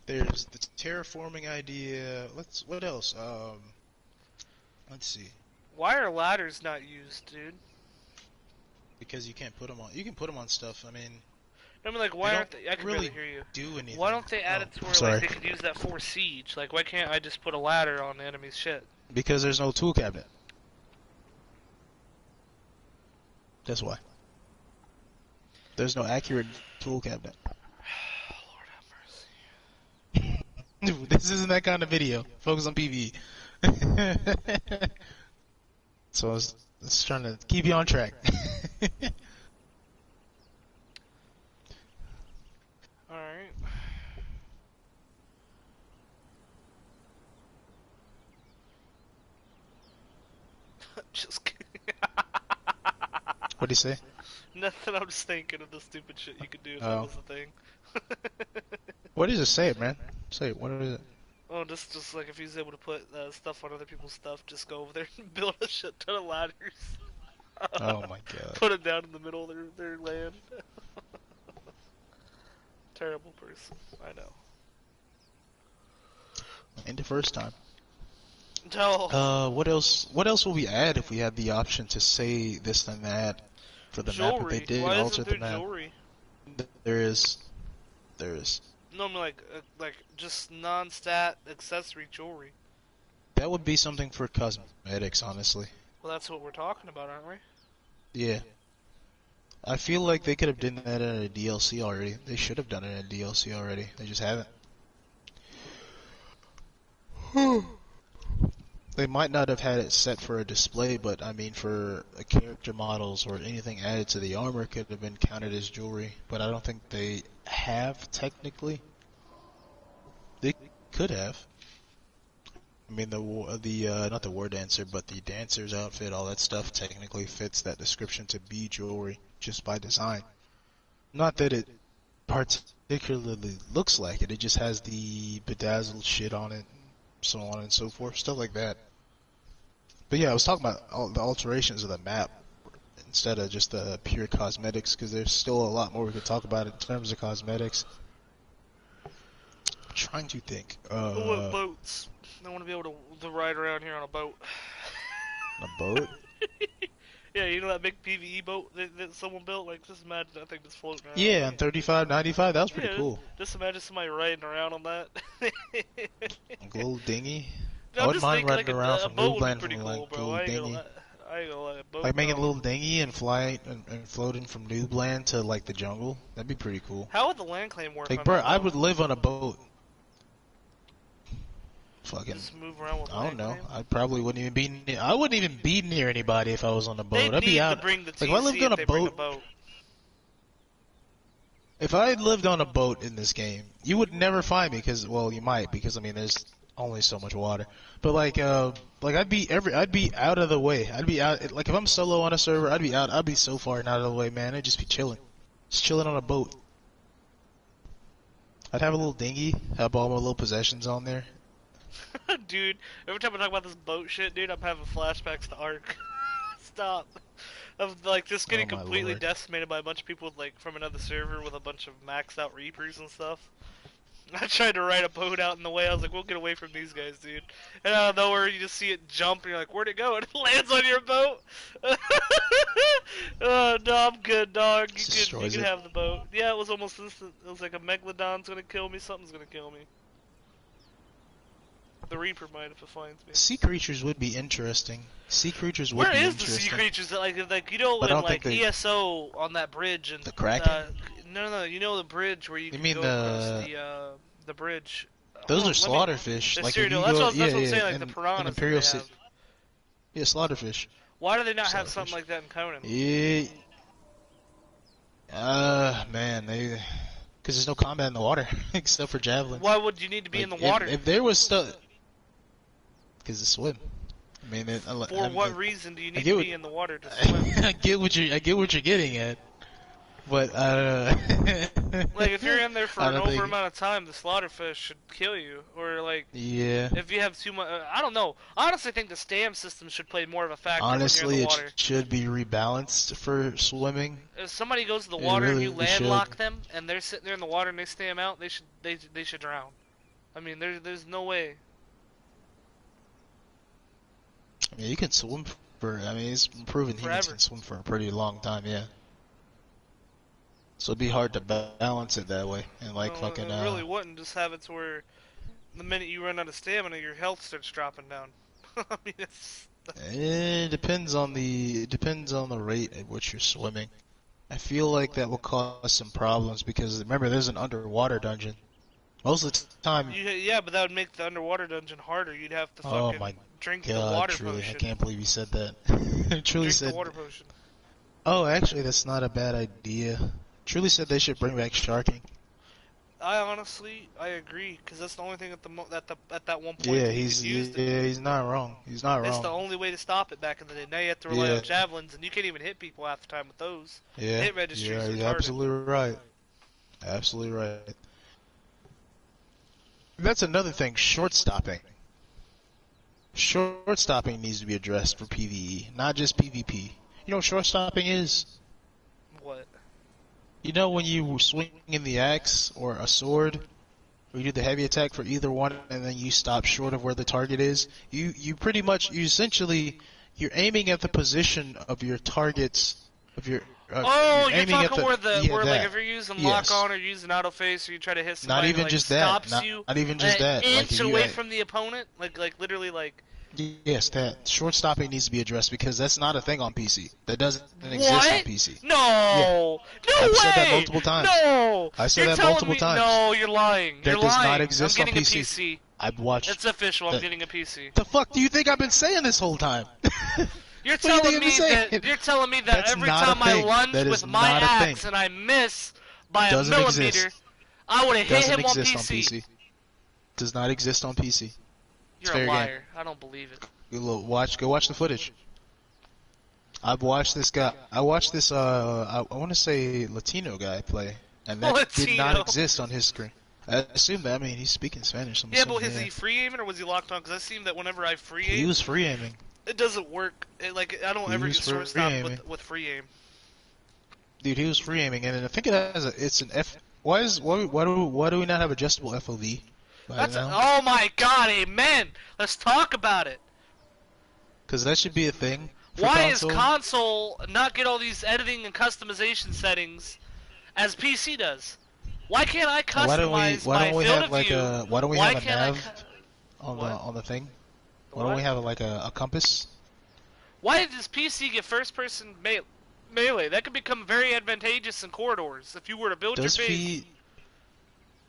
There's the terraforming idea. What else? Let's see. Why are ladders not used, dude? Because you can't put them on. You can put them on stuff. I mean, I mean, like, they why don't aren't they? I can really barely hear you. do anything. Why don't they add Oh, it to where sorry. like they could use that for siege? Like, why can't I just put a ladder on the enemy's shit? Because there's no tool cabinet. That's why. There's no accurate tool cabinet. Lord have mercy. Dude, this isn't that kind of video. Focus on PvE. So I was trying to keep you on track. Alright. Just kidding. What'd he say? Nothing, I'm just thinking of the stupid shit you could do if that Oh. was the thing. What is it? Say it, man. Say it. What is it? Oh, just like if he's able to put stuff on other people's stuff, just go over there and build a shit ton of ladders. Oh my god. Put it down in the middle of their land. Terrible person, I know. Ain't the first time. No. What else? What else will we add if we had the option to say this and that for the map? If they Jewelry. did Why alter isn't the there map, jewelry? there is. There is. No, I mean like just non-stat accessory jewelry. That would be something for cosmetics, honestly. Well, that's what we're talking about, aren't we? Yeah. I feel like they could have done that in a DLC already. They should have done it in a DLC already. They just haven't. They might not have had it set for a display, but I mean for character models or anything added to the armor could have been counted as jewelry. But I don't think they have technically. They could have. I mean the not the war dancer, but the dancer's outfit, all that stuff technically fits that description to be jewelry just by design. Not that it particularly looks like it. It just has the bedazzled shit on it, so on and so forth, stuff like that. But yeah, I was talking about all the alterations of the map instead of just the pure cosmetics, because there's still a lot more we could talk about in terms of cosmetics. I'm trying to think. What boats? I want to be able to ride around here on a boat. A boat? Yeah, you know that big PvE boat that someone built? Like, just imagine that thing just floating around. Yeah, on 3595, that was pretty Yeah, cool. Just imagine somebody riding around on that. Like a little dinghy. No, I I'm wouldn't just mind thinking riding like around a from boat would be Noobland pretty from cool, like bro. little I ain't dinghy. gonna lie, a boat. Like making a bro. little dinghy and fly and floating from Noobland to like the jungle. That'd be pretty cool. How would the land claim work? Like, on bro, that I boat? would live on a boat. Fucking, Just move around with I don't land know. claim? I probably wouldn't even be. I wouldn't even be near anybody if I was on a boat. They I'd be need out. to bring the Like, if I lived TC on if a they bring a boat, boat. if I lived on a boat in this game, you would never find me because, well, you might because I mean, there's only so much water. But like I'd be out of the way. I'd be out. Like if I'm solo on a server, I'd be out. I'd be so far and out of the way, man. I'd just be chilling, just chilling on a boat. I'd have a little dinghy, have all my little possessions on there. Dude, every time I talk about this boat shit, dude, I'm having flashbacks to Ark. Stop. Of like just getting Oh my completely lord. decimated by a bunch of people with, like from another server with a bunch of maxed out Reapers and stuff. I tried to ride a boat out in the way. I was like, we'll get away from these guys, dude. And out of nowhere, you just see it jump, and you're like, where'd it go? And it lands on your boat. Oh, no, I'm good, dog. You Destroys can it. have the boat. Yeah, it was almost instant. It was like a Megalodon's gonna kill me. Something's gonna kill me. The Reaper might if it finds me. Sea creatures would be interesting. Sea creatures would Where be is the interesting. sea creatures that like you know But I in don't think like they- ESO on that bridge and The Kraken? no, you know the bridge where you can mean go across the bridge. Those Hold are on, let me- slaughterfish. They're Like if cereal. you That's go, what I'm saying. Like in, the in piranhas that Imperial they City. have. Yeah, slaughterfish. Why do they not have Slaughterfish. something like that in Conan? Yeah. Man, because there's no combat in the water except for javelin. Why would you need to be in the water? If there was stuff, because it's swim. I mean, For what reason do you I need get to what be in the water to swim? I get what you're getting at, but Like, if you're in there for I an don't over think. amount of time, the slaughterfish should kill you. Or, like, Yeah, if you have too much... I don't know. I honestly think the stam system should play more of a factor when you're in the honestly, it water. should be rebalanced for swimming. If somebody goes to the It water and you really should. landlock them, and they're sitting there in the water and they stam out, they should drown. I mean, there's no way. I mean, you can swim for. I mean, it's proven humans Forever. can swim for a pretty long time. Yeah. So it'd be hard to balance it that way, and like No, fucking. it really wouldn't. Just have it to where the minute you run out of stamina, your health starts dropping down. I mean, It depends on the rate at which you're swimming. I feel like that will cause some problems because remember, there's an underwater dungeon. Most of the time. yeah, but that would make the underwater dungeon harder. You'd have to Oh fucking my drink the God, water truly, potion. I can't believe you said that. Truly Drink said. the water potion. Oh, actually, that's not a bad idea. Truly said they should bring back sharking. I agree, because that's the only thing at that one point Yeah, that he's you could use he's not wrong. He's not It's wrong. the only way to stop it back in the day. Now you have to rely Yeah. on javelins, and you can't even hit people half the time with those. Yeah, Hit registries yeah, are you're retarded. absolutely right. Absolutely right. That's another thing. Short stopping. Short stopping needs to be addressed for PvE, not just PvP. You know what short stopping is? What? You know when you swing in the axe or a sword, or you do the heavy attack for either one, and then you stop short of where the target is. You pretty much you're aiming at the position of your targets of your. Oh, you're aiming at talking where yeah, like that. if you're using Yes. lock on or using auto face or you try to hit Not somebody even like just that. stops Not, you not even just that. an Like inch if you away had- from the opponent, like literally like. Yes, that short stopping needs to be addressed because that's not a thing on PC. That doesn't exist What? on PC. No, no I've way. said that multiple times. No, I said you're that telling multiple me, times. No, you're lying. That You're does lying. not exist I'm on getting PC. a PC. I've watched. It's official. I'm that- getting a PC. The fuck do you think I've been saying this whole time? You're What do you think telling I've me been saying? that That's every not a time I thing. lunge That is with my not a axe thing. and I miss by Doesn't a millimeter, exist. I would have hit Doesn't him on exist PC. on PC. Does not exist on PC. You're fair a game. liar. I don't believe it. Go watch the footage. I've watched this guy. I watched this. I want to say Latino guy play, and that did not Latino. exist on his screen. I assume that. I mean, he's speaking Spanish. I'm Yeah, but assuming, is he free aiming or was he locked on? Because I seen that whenever I free aim, He was free aiming. it doesn't work. I don't He ever was get short free stop aiming. with free aim. Dude, he was free aiming, and I think it's an F. Why do we not have adjustable FOV? Oh my God, amen. Let's talk about it. Because that should be a thing. For Why console. is console not get all these editing and customization settings as PC does? Why can't I customize Why don't we my field have of like view? a why don't we Why have a can't I nav on What? the thing? Why What? don't we have like a compass? Why does PC get first-person melee? That could become very advantageous in corridors if you were to build Does your base.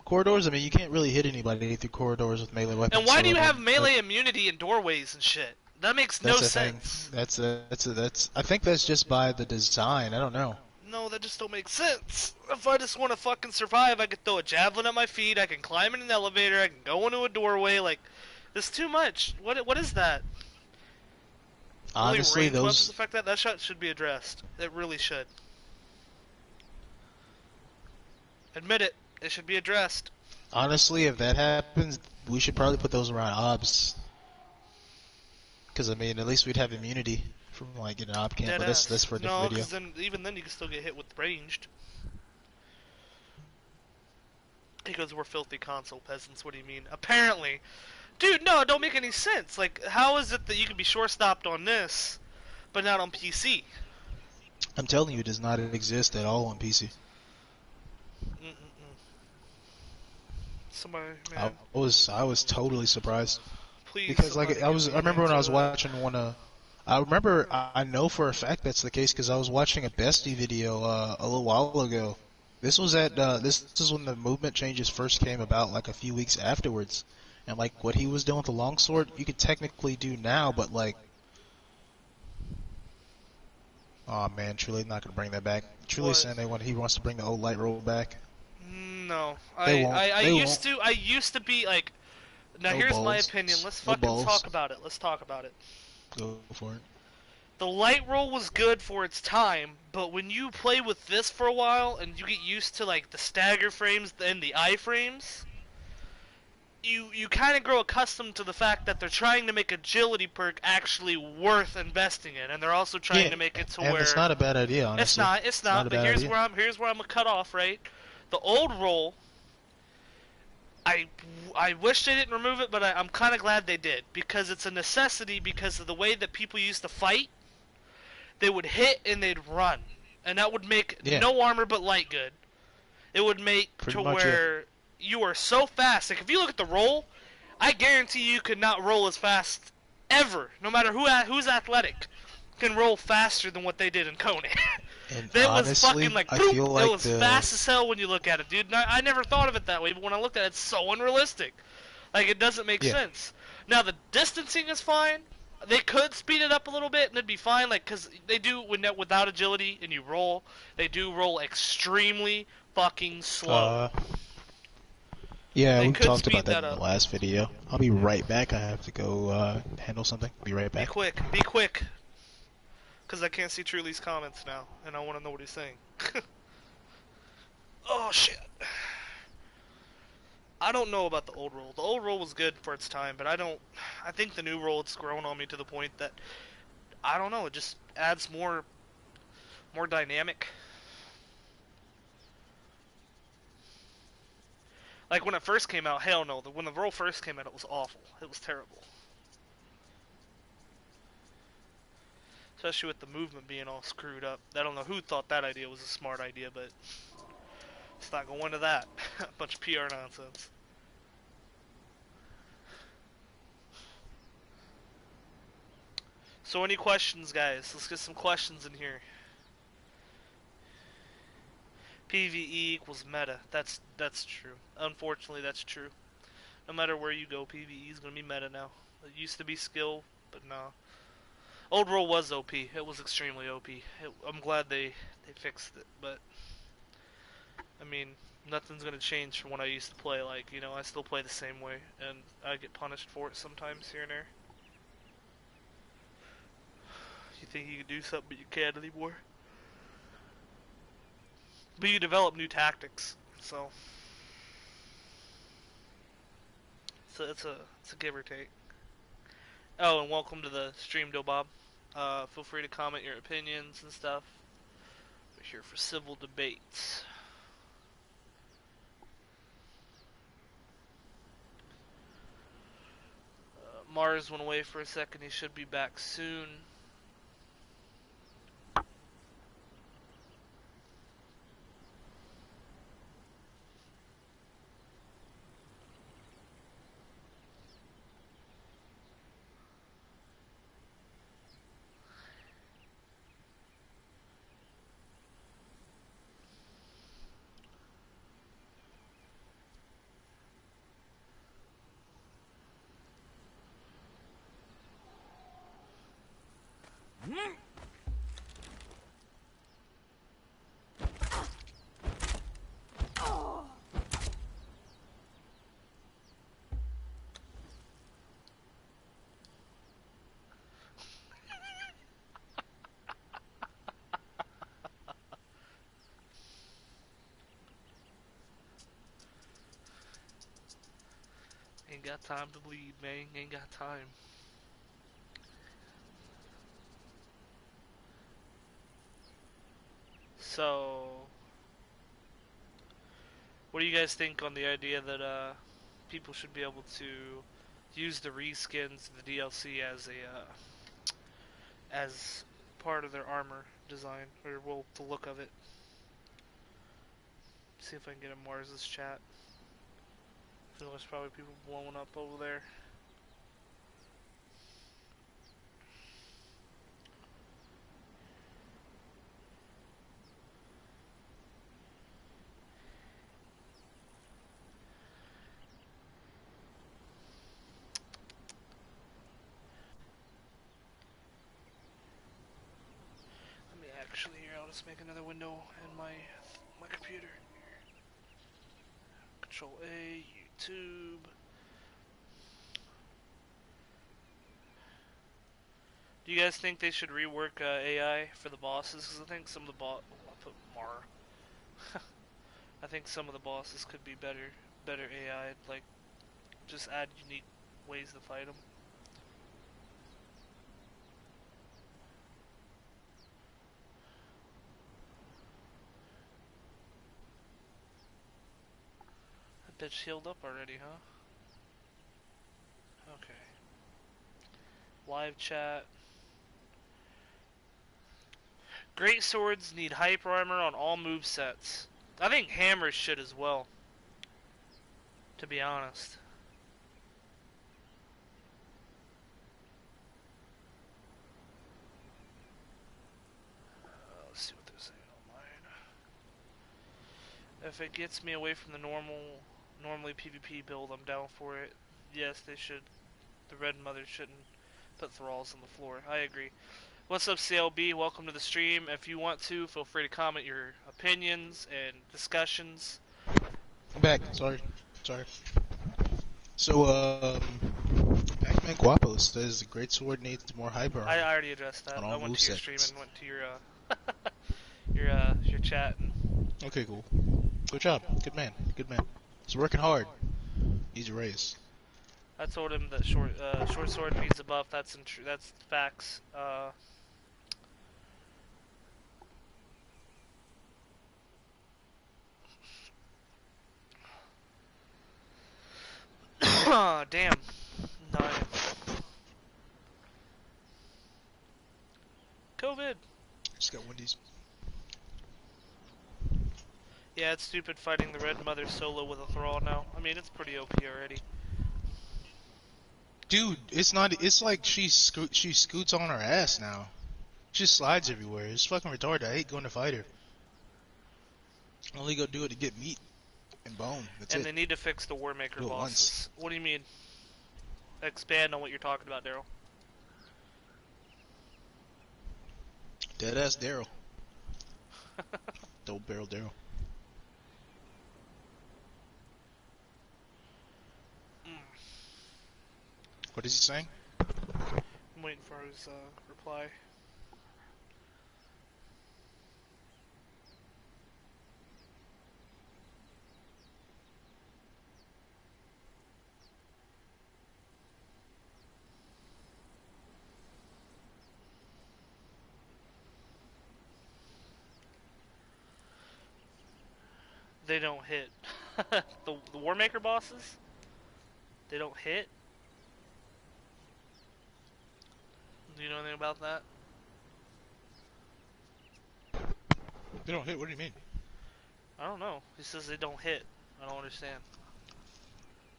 corridors? I mean, you can't really hit anybody through corridors with melee weapons. And why so do you I mean, have melee immunity in doorways and shit? That makes no That's a sense. thing. That's. I think that's just by the design. I don't know. No, that just don't make sense. If I just want to fucking survive, I could throw a javelin at my feet, I can climb in an elevator, I can go into a doorway, like, it's too much. What is that? Honestly, Only ranged weapons those. affect that shit should be addressed. It really should. Admit it. It should be addressed. Honestly, if that happens, we should probably put those around obs. Because I mean, at least we'd have immunity from like an ob camp. But that's for a different No, video. because then even then you can still get hit with ranged. He goes, "We're filthy console peasants." What do you mean? Apparently, dude, no, it don't make any sense. Like, how is it that you can be short stopped on this, but not on PC? I'm telling you, it does not exist at all on PC. Somebody, man, I was totally surprised please. because like somebody I give me remember an when I was answer to that. watching one. I remember I know for a fact that's the case because I was watching a Bestie video a little while ago. This was at this is when the movement changes first came about, like a few weeks afterwards, and like what he was doing with the longsword, you could technically do now, but like, oh man, Truly not gonna bring that back. Truly What? saying he wants to bring the old light roll back. No, They won't. I They used to. I used to be like. Now No here's my balls. opinion. Let's No fucking balls. talk about it. Let's talk about it. Go for it. The light roll was good for its time, but when you play with this for a while and you get used to like the stagger frames and the iframes, you kind of grow accustomed to the fact that they're trying to make agility perk actually worth investing in, and they're also trying Yeah, to make it to and it's where not a bad idea, it's honestly. not, it's It's not not. a But bad idea. here's where I'm gonna cut off. Right, the old roll, I I wish they didn't remove it, but I'm kind of glad they did because it's a necessity because of the way that people used to fight. They would hit and they'd run, and that would make Yeah, no armor but light good. It would make pretty to much, yeah. where you are so fast. Like if you look at the roll, I guarantee you could not roll as fast ever, no matter who's athletic, can roll faster than what they did in Conan. And That was fucking honestly, like I boop. feel It like was the fast as hell when you look at it, dude. And I never thought of it that way, but when I looked at it, it's so unrealistic. Like it doesn't make yeah, sense. Now the distancing is fine. They could speed it up a little bit and it'd be fine. Like because they do without agility and you roll, they do roll extremely fucking slow. uh, yeah, They we could talked speed about that that in the up. last video. I'll be right back. I have to go handle something. Be right Be back. quick. Be quick. Because I can't see Truly's comments now, and I want to know what he's saying. Oh shit. I don't know about the old roll. The old roll was good for its time, but I don't. I think the new roll it's grown on me to the point that I don't know. It just adds more dynamic. Like when it first came out, hell no. When the roll first came out, it was awful. It was terrible. Especially with the movement being all screwed up. I don't know who thought that idea was a smart idea, but let's not go into that. A bunch of PR nonsense. So any questions, guys? Let's get some questions in here. PvE equals meta. That's true. Unfortunately, that's true. No matter where you go, PvE is gonna be meta now. It used to be skill, but no. Old roll was OP. It was extremely OP. I'm glad they fixed it, but I mean, nothing's gonna change from when I used to play. Like I still play the same way, and I get punished for it sometimes here and there. You think you can do something, but you can't anymore. But you develop new tactics, so it's a give or take. Oh, and welcome to the stream, Bob. Feel free to comment your opinions and stuff. We're here for civil debates. Mars went away for a second. He should be back soon. Ain't got time to bleed, man. Ain't got time. So, what do you guys think on the idea that people should be able to use the reskins, the DLC as part of their armor design, or well, the look of it? See if I can get in Mars's chat. I feel there's probably people blowing up over there. Let me actually here. I'll just make another window in my computer. Control A, YouTube. Do you guys think they should rework AI for the bosses? Because I think some of the I put Mar. I think some of the bosses could be better AI. Like just add unique ways to fight them. That bitch healed up already, huh? Okay. Live chat. Great swords need hyper armor on all move sets. I think hammers should as well. To be honest. Let's see what they're saying online. If it gets me away from the normally PvP build, I'm down for it. Yes, they should. The Red Mother shouldn't put thralls on the floor. I agree. What's up, CLB? Welcome to the stream. If you want to, feel free to comment your opinions and discussions. I'm back. Sorry. So, Pac-Man Guapo says the Great Sword needs more hyper I armor already addressed that. on I all went to your stream movesets. and went to your chat. Okay, cool. Good job. Good man. He's working hard. He's a raise. I told him that short sword needs a buff. That's facts. Damn. No. COVID. Just got Wendy's. Yeah, it's stupid fighting the Red Mother solo with a thrall now. I mean, it's pretty OP already. Dude, it's not. It's like she scoots on her ass now. She just slides everywhere. It's fucking retarded. I hate going to fight her. Only go do it to get meat and bone. That's And it. they need to fix the Warmaker Do it bosses. once. What do you mean? Expand on what you're talking about, Daryl. Deadass Daryl. Double barrel Daryl. What is he saying? I'm waiting for his reply. They don't hit. the Warmaker bosses? They don't hit? Do you know anything about that? They don't hit. What do you mean? I don't know. He says they don't hit. I don't understand.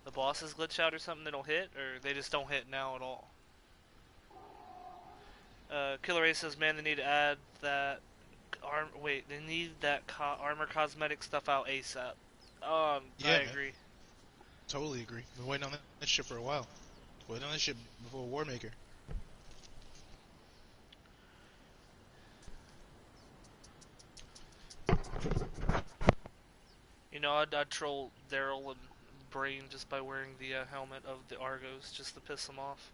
The bosses glitch out or something, they don't hit? Or they just don't hit now at all? Killer Ray says, man, they need to add that they need that armor cosmetic stuff out ASAP. Yeah, I agree. Totally agree. Been waiting on that shit for a while. Waiting on that shit before Warmaker. You know, I'd troll Daryl and Brain just by wearing the helmet of the Argos just to piss them off.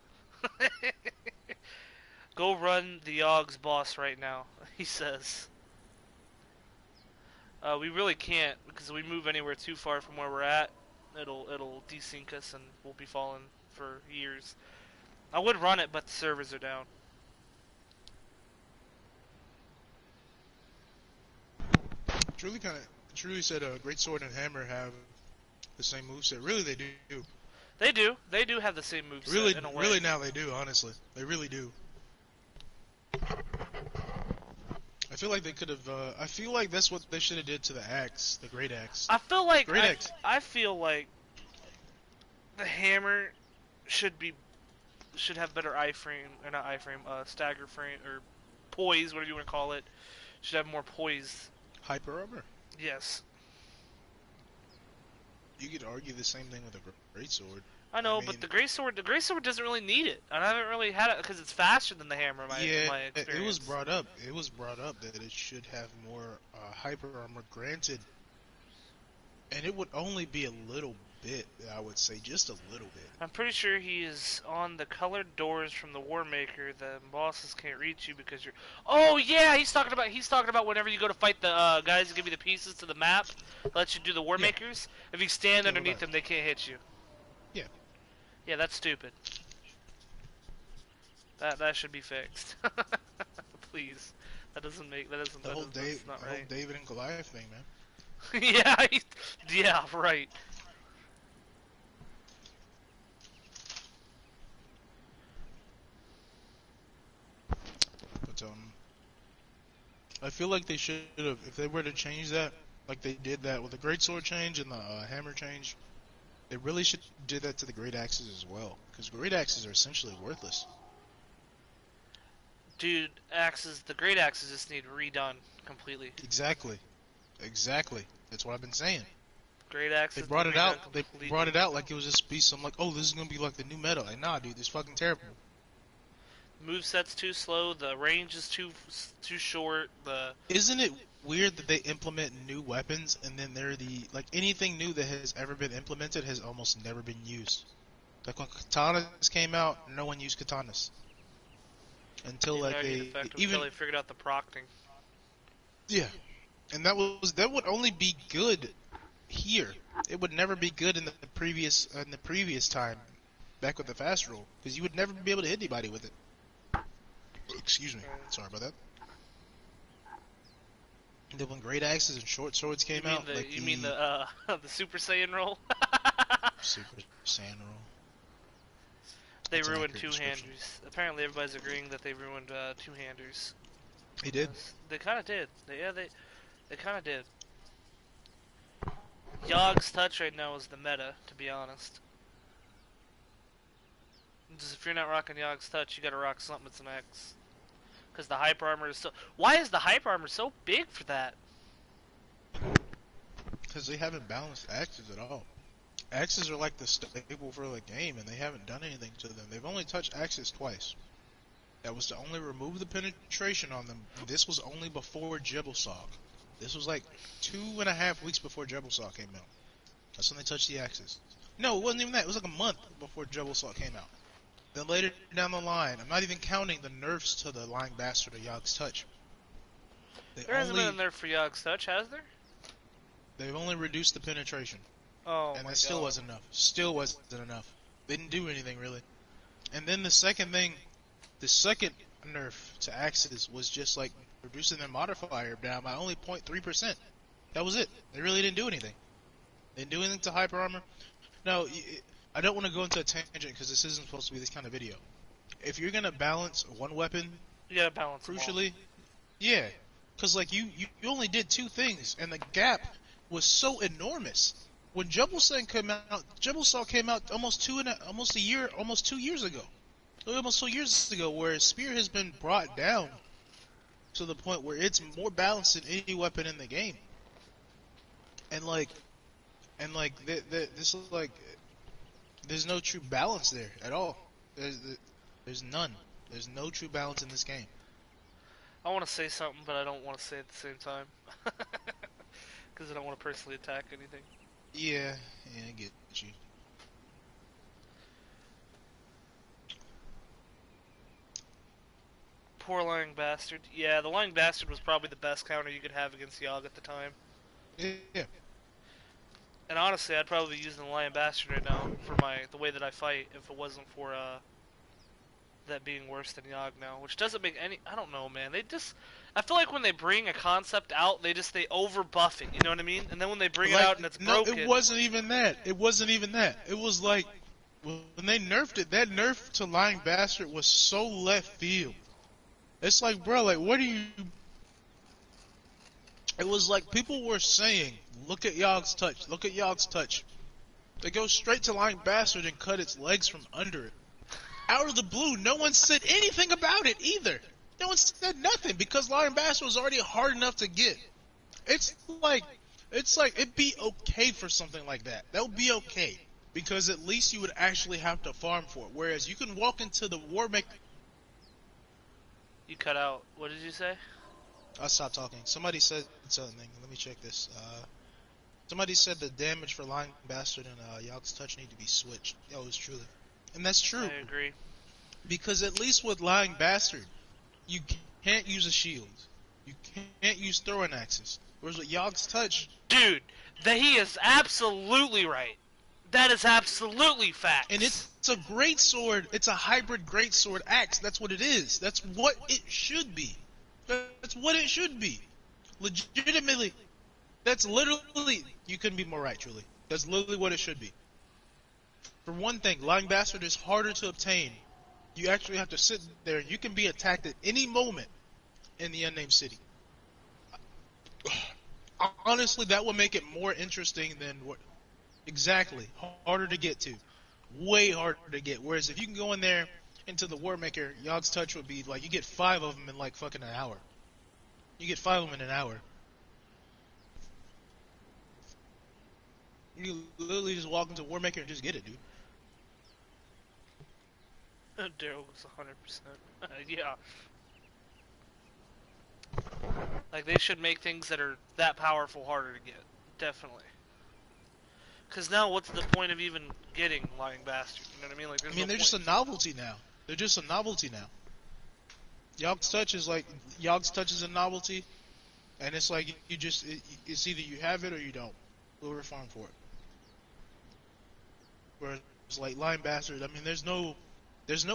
Go run the Yogg's boss right now, he says. We really can't, because if we move anywhere too far from where we're at, it'll desync us and we'll be falling for years. I would run it, but the servers are down. Truly said Great Sword and Hammer have the same moveset. Really, they do. They do. They do have the same moveset Really, in a way. really now they do, honestly. They really do. I feel like they could have, I feel like that's what they should have did to the axe, the Great Axe. I feel like Great Axe. I feel like the hammer should have better iframe, or not iframe, stagger frame, or poise, whatever you want to call it. Should have more poise. Hyper armor. Yes. You could argue the same thing with a Great Sword. I know, but the Great Sword doesn't really need it. And I haven't really had it because it's faster than the hammer. In my experience. It was brought up. It was brought up that it should have more hyper armor. Granted, and it would only be a little bit, I would say, just a little bit. I'm pretty sure he is on the colored doors from the War Maker. The bosses can't reach you because you're. Oh yeah, he's talking about whenever you go to fight the guys that give you the pieces to the map, let you do the War Yeah, Makers. If you stand yeah, what underneath about it? them, they can't hit you. Yeah, Yeah, that's stupid. That should be fixed. Please. That's not The whole right. David and Goliath thing, man. Yeah, yeah, right. But I feel like they should have, if they were to change that, like they did that with the great sword change and the hammer change. They really should do that to the great axes as well, because great axes are essentially worthless. Dude, the great axes just need redone completely. Exactly, exactly. That's what I've been saying. Great They axes need brought it out. redone They brought completely. it out like it was just be some like, oh, this is gonna be like the new meta. Like, nah, dude, this is fucking terrible. Moveset's too slow, the range is too short, the Isn't it weird that they implement new weapons and then they're the like anything new that has ever been implemented has almost never been used. Like when katanas came out, no one used katanas until you like know, get they effective until even they figured out the procting. yeah, and that would only be good here. It would never be good in the previous time back with the fast roll because you would never be able to hit anybody with it. Excuse me, sorry about that. And then when great axes and short swords You came mean out, the like you mean the the the Super Saiyan roll? Super Saiyan roll, They that's an ruined accurate description. two-handers. Apparently, everybody's agreeing that they ruined two-handers. He did. They kind of did. They kind of did. Yogg's touch right now is the meta, to be honest. Just if you're not rocking Yogg's touch, you gotta rock something that's an X. Because the hyper armor is so. Why is the hyper armor so big for that? Because they haven't balanced axes at all. Axes are like the staple for the game, and they haven't done anything to them. They've only touched axes twice. That was to only remove the penetration on them. This was only before Jebelsock. This was like 2.5 weeks before Jebelsock came out. That's when they touched the axes. No, it wasn't even that. It was like a month before Jebelsock came out. Then later down the line, I'm not even counting the nerfs to the Lying Bastard or Yogg's Touch. They There hasn't been a only nerf for Yogg's touch, has there? they've only reduced the penetration. Oh And my that still god. wasn't enough. Still wasn't enough. They didn't do anything really. And then the second nerf to axes was just like reducing their modifier down by only 0.3%. That was it. They really didn't do anything. They didn't do anything to hyper armor. No, I don't want to go into a tangent because this isn't supposed to be this kind of video. If you're gonna balance one weapon, You gotta balance them all. crucially, yeah, because like you only did two things, and the gap was so enormous. When Jebelsaw came out almost 2 years ago. Almost 2 years ago, where Spear has been brought down to the point where it's more balanced than any weapon in the game. And this is like, there's no true balance there at all. There's none. There's no true balance in this game. I want to say something, but I don't want to say it at the same time. Because I don't want to personally attack anything. Yeah, I get you. Poor Lying Bastard. Yeah, the Lying Bastard was probably the best counter you could have against Yogg at the time. Yeah. And honestly, I'd probably be using the Lion Bastard right now for the way that I fight if it wasn't for that being worse than Yogg now, which doesn't make any. I don't know, man. I feel like when they bring a concept out, they over buff it. You know what I mean? And then when they bring it out and it's broken. No, it wasn't even that. It wasn't even that. It was like when they nerfed it. That nerf to Lying Bastard was so left field. It's like, bro, like, what do you? It was like people were saying, look at Yogg's touch. Look at Yogg's touch. They go straight to Lying Bastard and cut its legs from under it. Out of the blue, no one said anything about it either. No one said nothing because Lying Bastard was already hard enough to get. It's like it'd be okay for something like that. That would be okay because at least you would actually have to farm for it. Whereas you can walk into the War Maker. You cut out. What did you say? I'll stop talking. Somebody said something. Let me check this. Somebody said the damage for Lying Bastard and Yog's Touch need to be switched. That was truly. And that's I true. agree. Because at least with Lying Bastard, you can't use a shield. You can't use throwing axes. Whereas with Yog's Touch, Dude, he is absolutely right. That is absolutely and facts. it's a great sword. It's a hybrid great sword axe. That's what it is. That's what it should be. That's what it should be. Legitimately, that's literally. You couldn't be more right, truly. That's literally what it should be. For one thing, Lying Bastard is harder to obtain. You actually have to sit there. You can be attacked at any moment in the unnamed city. Honestly, that would make it more interesting than what. Exactly. Harder to get to. Way harder to get. Whereas if you can go in there into the Warmaker, Yog's Touch would be like, you get 5 of them in like fucking an hour. You get 5 of them in an hour. You literally just walk into Warmaker and just get it, dude. Daryl was 100%. Yeah. Like, they should make things that are that powerful harder to get. Definitely. Because now, what's the point of even getting Lying Bastard? You know what I mean? Like, there's no they're point. just a novelty now. They're just a novelty now. Yog's Touch is like, Yog's Touch is a novelty, and it's like, it's either you have it or you don't. We'll farm for it. Whereas, like, Lying Bastard, I mean, there's no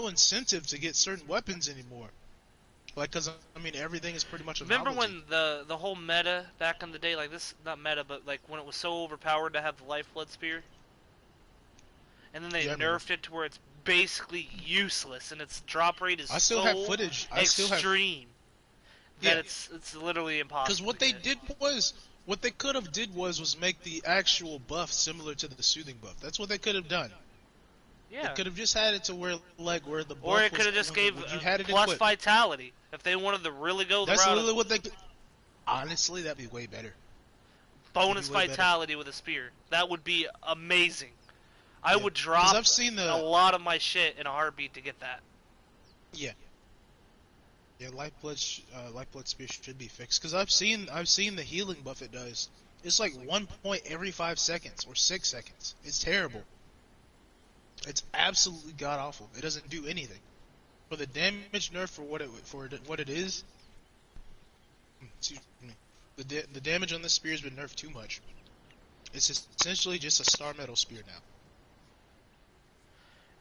incentive to get certain weapons anymore. Like, cause, I mean, everything is pretty much a Remember novelty. when the whole meta back in the day, like this, not meta, but like when it was so overpowered to have the Lifeblood Spear? And then they nerfed it to where it's basically useless, and its drop rate is I still so have footage. extreme that it's literally impossible. Because what they did was, what they could have did was make the actual buff similar to the soothing buff. That's what they could have done. Yeah. They could have just had it to where, like, where the buff or it could have just gave plus vitality if they wanted to really go the route. That's literally what they. Honestly, that'd be way better. Bonus vitality with a spear. That would be amazing. I would drop I've seen a lot of my shit in a heartbeat to get that. Yeah. Yeah, Lifeblood Spear should be fixed. Because I've seen the healing buff it does. It's like 1 point every 5 seconds or 6 seconds. It's terrible. It's absolutely god awful. It doesn't do anything. For the damage nerf for what it is. Excuse me. The damage on this spear has been nerfed too much. It's essentially just a star metal spear now.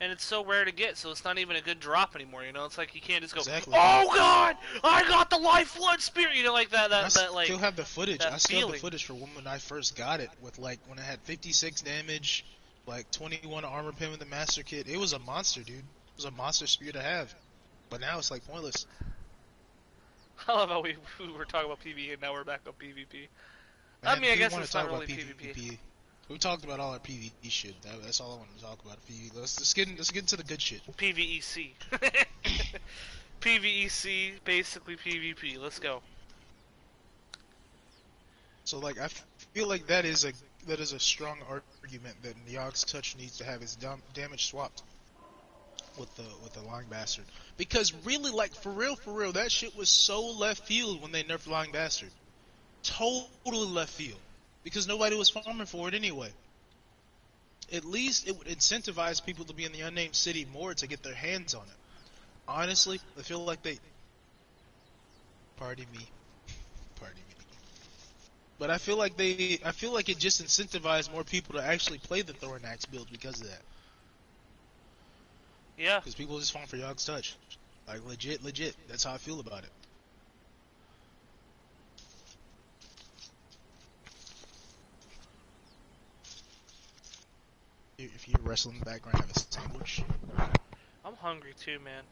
And it's so rare to get, so it's not even a good drop anymore. You know, it's like you can't just go, exactly. "Oh God, I got the Lifeblood Spear," you know, like that. I still have the footage. I still have the footage for when I first got it, with like when I had 56 damage, like 21 armor pin with the master kit. It was a monster, dude. It was a monster spear to have. But now it's like pointless. I love how we were talking about PvE and now we're back on PvP. Man, I mean, I guess it's not really PvP. We talked about all our PvE shit. That's all I wanted to talk about. PvE. Let's get into the good shit. PvE-C. PvE-C, basically PvP. Let's go. So like, I feel like that is a strong argument that Yog's Touch needs to have its damage swapped with the Lying Bastard. Because really, like, for real, that shit was so left field when they nerfed Lying Bastard. Totally left field. Because nobody was farming for it anyway. At least it would incentivize people to be in the unnamed city more to get their hands on it. Honestly, I feel like they... Pardon me. But I feel like it just incentivized more people to actually play the Thorn Axe build because of that. Yeah. Because people just farm for Yog's Touch. Like, legit. That's how I feel about it. If you're wrestling in the background, have a sandwich. I'm hungry too, man.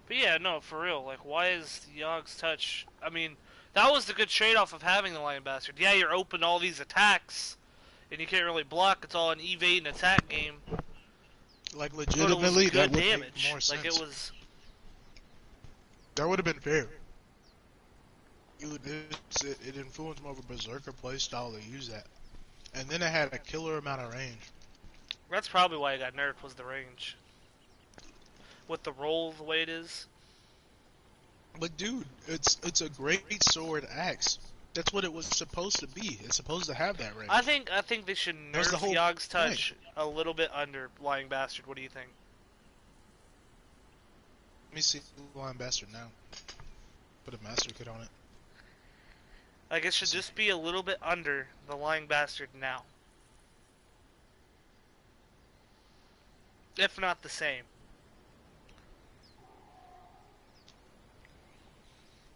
But yeah, no, for real. Like, why is Yog's Touch... I mean, that was the good trade-off of having the Lion Bastard. Yeah, you're open to all these attacks, and you can't really block. It's all an evade and attack game. Like, legitimately, that would make more sense. Like, it was... That would have been fair. It influenced more of a Berserker playstyle to use that. And then it had a killer amount of range. That's probably why it got nerfed, was the range. With the roll the way it is. But dude, it's a great sword axe. That's what it was supposed to be. It's supposed to have that range. I think they should That was the nerf whole Yog's point. touch a little bit under Lying Bastard. What do you think? Let me see Lion Bastard now. Put a master kit on it. Like it should just be a little bit under the Lying Bastard now, if not the same.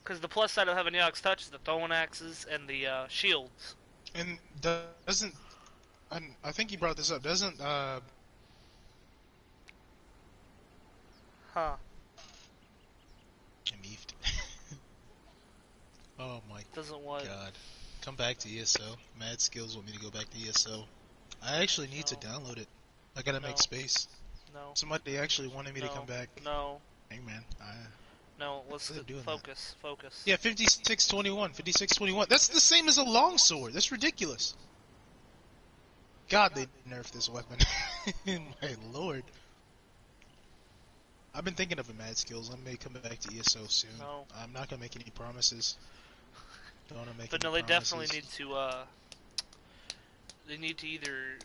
Because the plus side of having Yog's touch is the throwing axes and the shields. And doesn't I think you brought this up? Doesn't Huh. I'm eefed. Oh my Doesn't what? god. Come back to ESO. Mad Skills want me to go back to ESO. I actually need to download it. I gotta make space. No. Somebody actually wanted me to come back. No. Hey man, No, let's focus. Focus. Yeah, 5621, 5621. That's the same as a longsword. That's ridiculous. God, they nerfed this weapon. My lord. I've been thinking of a Mad Skills. I may come back to ESO soon. No. I'm not gonna make any promises. Don't wanna make But any no, they promises. definitely need to, they need to either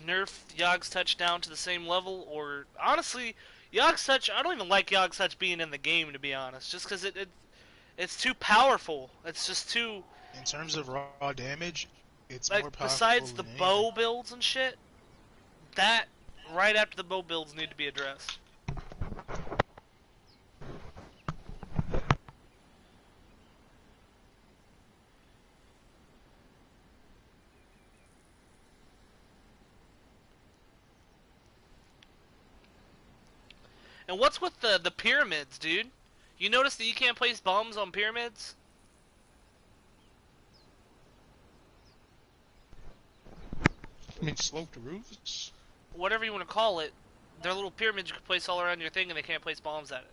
nerf Yog's touch down to the same level, or, honestly, Yog's touch, I don't even like Yog's touch being in the game, to be honest, just because it's too powerful. It's just too... In terms of raw damage, it's like, more powerful besides the than bow anything. builds and shit, that, right after the bow builds, need to be addressed. And what's with the pyramids, dude? You notice that you can't place bombs on pyramids? I mean, sloped roofs? Whatever you want to call it, they're little pyramids you can place all around your thing and they can't place bombs at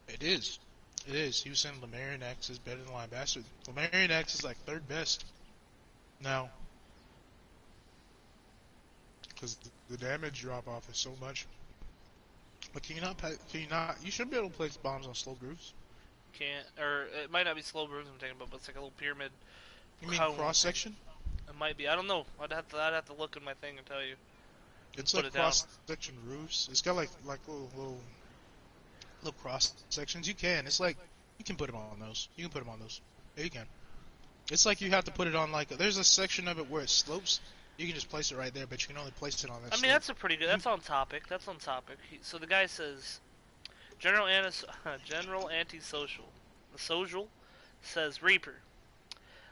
it. It is. It is. He was saying Lemurian Axe is better than Lion Bastard. Lemurian Axe is like third best. Now. Because the damage drop off is so much. But can you not, you should be able to place bombs on sloped roofs. Can't, or it might not be slow roofs I'm talking about, but it's like a little pyramid. You mean cone. cross section? It might be. I don't know. I'd have to look in my thing and tell you. It's Put like it down. cross section roofs. It's got like little cross sections. You can. It's like you can put them on those. You can put them on those. Yeah, you can. It's like you have to put it on like there's a section of it where it slopes. You can just place it right there, but you can only place it on that. I mean, that's a pretty good. That's on topic. That's on topic. So the guy says, General antisocial. The social says Reaper.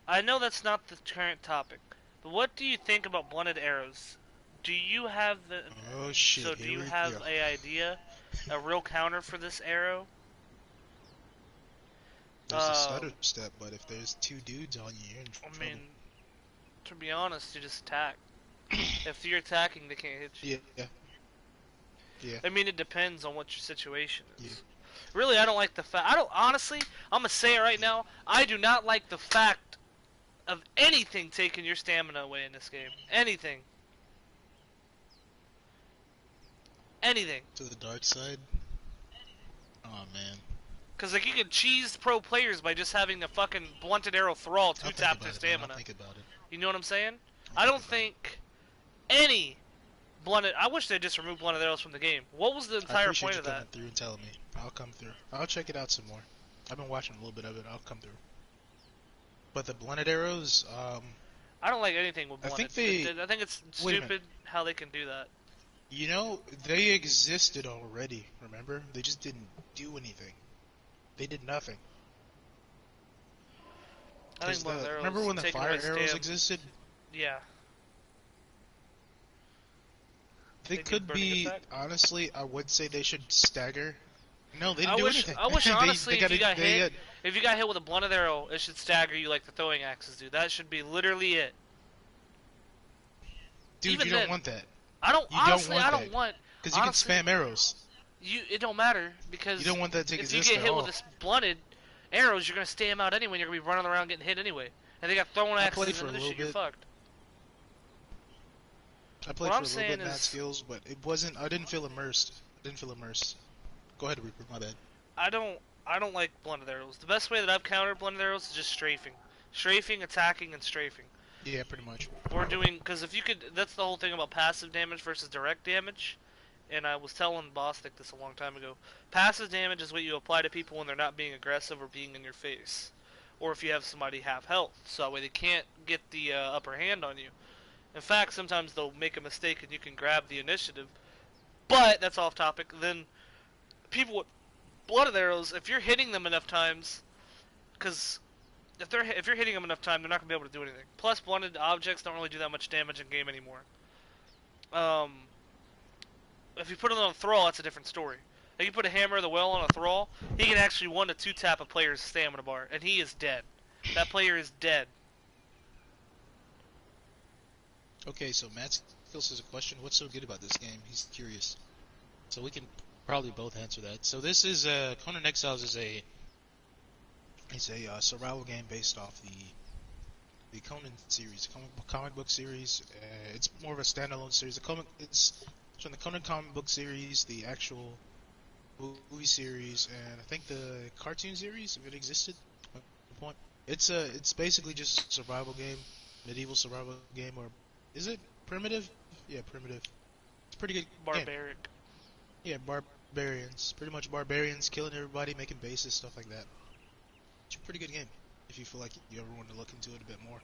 I know that's not the current topic, but what do you think about blunted arrows? Do you have the? Oh shit! So do you have a idea, a real counter for this arrow? There's a stutter step, but if there's two dudes on you, you're in trouble. I mean, to be honest, you just attack. If you're attacking, they can't hit you. Yeah. I mean, it depends on what your situation is. Yeah. Really, I don't like the fact. I don't honestly. I'm gonna say it right now. I do not like the fact of anything taking your stamina away in this game. Anything. Anything. To the dark side. Oh man. Cause like you can cheese pro players by just having a fucking blunted arrow thrall to tap their stamina. I'll think about it. You know what I'm saying? I don't think any blunted. I wish they just removed blunted arrows from the game. What was the entire point of that? I appreciate you coming through and telling me. I'll come through. I'll check it out some more. I've been watching a little bit of it. I'll come through. But the blunted arrows, I don't like anything with blunted. I think it's stupid how they can do that. You know, they existed already. Remember? They just didn't do anything. They did nothing. I think blunted arrows. Remember when the fire arrows existed? Yeah. They could be, honestly, I would say they should stagger. No, they didn't do anything. I wish, honestly, if you got hit with a blunted arrow, it should stagger you like the throwing axes do. That should be literally it. Dude, even you don't want that. I don't, honestly, I don't want... Because you can spam arrows. It don't matter, because... You don't want that to exist at all. If you get hit with this blunted arrows, you're going to stay them out anyway, and you're going to be running around getting hit anyway. And they got throwing axes and other shit, you're fucked. I played for a little bit Mad Skills, but it wasn't. I didn't feel immersed. Go ahead, Reaper. My bad. I don't. I don't like blunted arrows. The best way that I've countered blunted arrows is just strafing. Strafing, attacking, and strafing. Yeah, pretty much. Or doing, because if you could, that's the whole thing about passive damage versus direct damage. And I was telling Bostic this a long time ago. Passive damage is what you apply to people when they're not being aggressive or being in your face. Or if you have somebody half health, so that way they can't get the upper hand on you. In fact, sometimes they'll make a mistake and you can grab the initiative. But, that's off topic, then people with blooded arrows, if you're hitting them enough times, because if you're hitting them enough time, they're not going to be able to do anything. Plus, blunted objects don't really do that much damage in game anymore. If you put it on a thrall, that's a different story. If you put a hammer of the well on a thrall, he can actually 1 to 2 tap a player's stamina bar, and he is dead. That player is dead. Okay, so Matt Skills has a question. What's so good about this game? He's curious. So we can probably both answer that. So this is Conan Exiles is a survival game based off the Conan series, comic book series. It's more of a standalone series. It's from the Conan comic book series, the actual movie series, and I think the cartoon series, if it existed at one point. It's basically just a survival game, medieval survival game, or is it primitive? Yeah, primitive. It's a pretty good Barbaric. game. Yeah, barbarians. Pretty much barbarians killing everybody, making bases, stuff like that. It's a pretty good game if you feel like you ever want to look into it a bit more.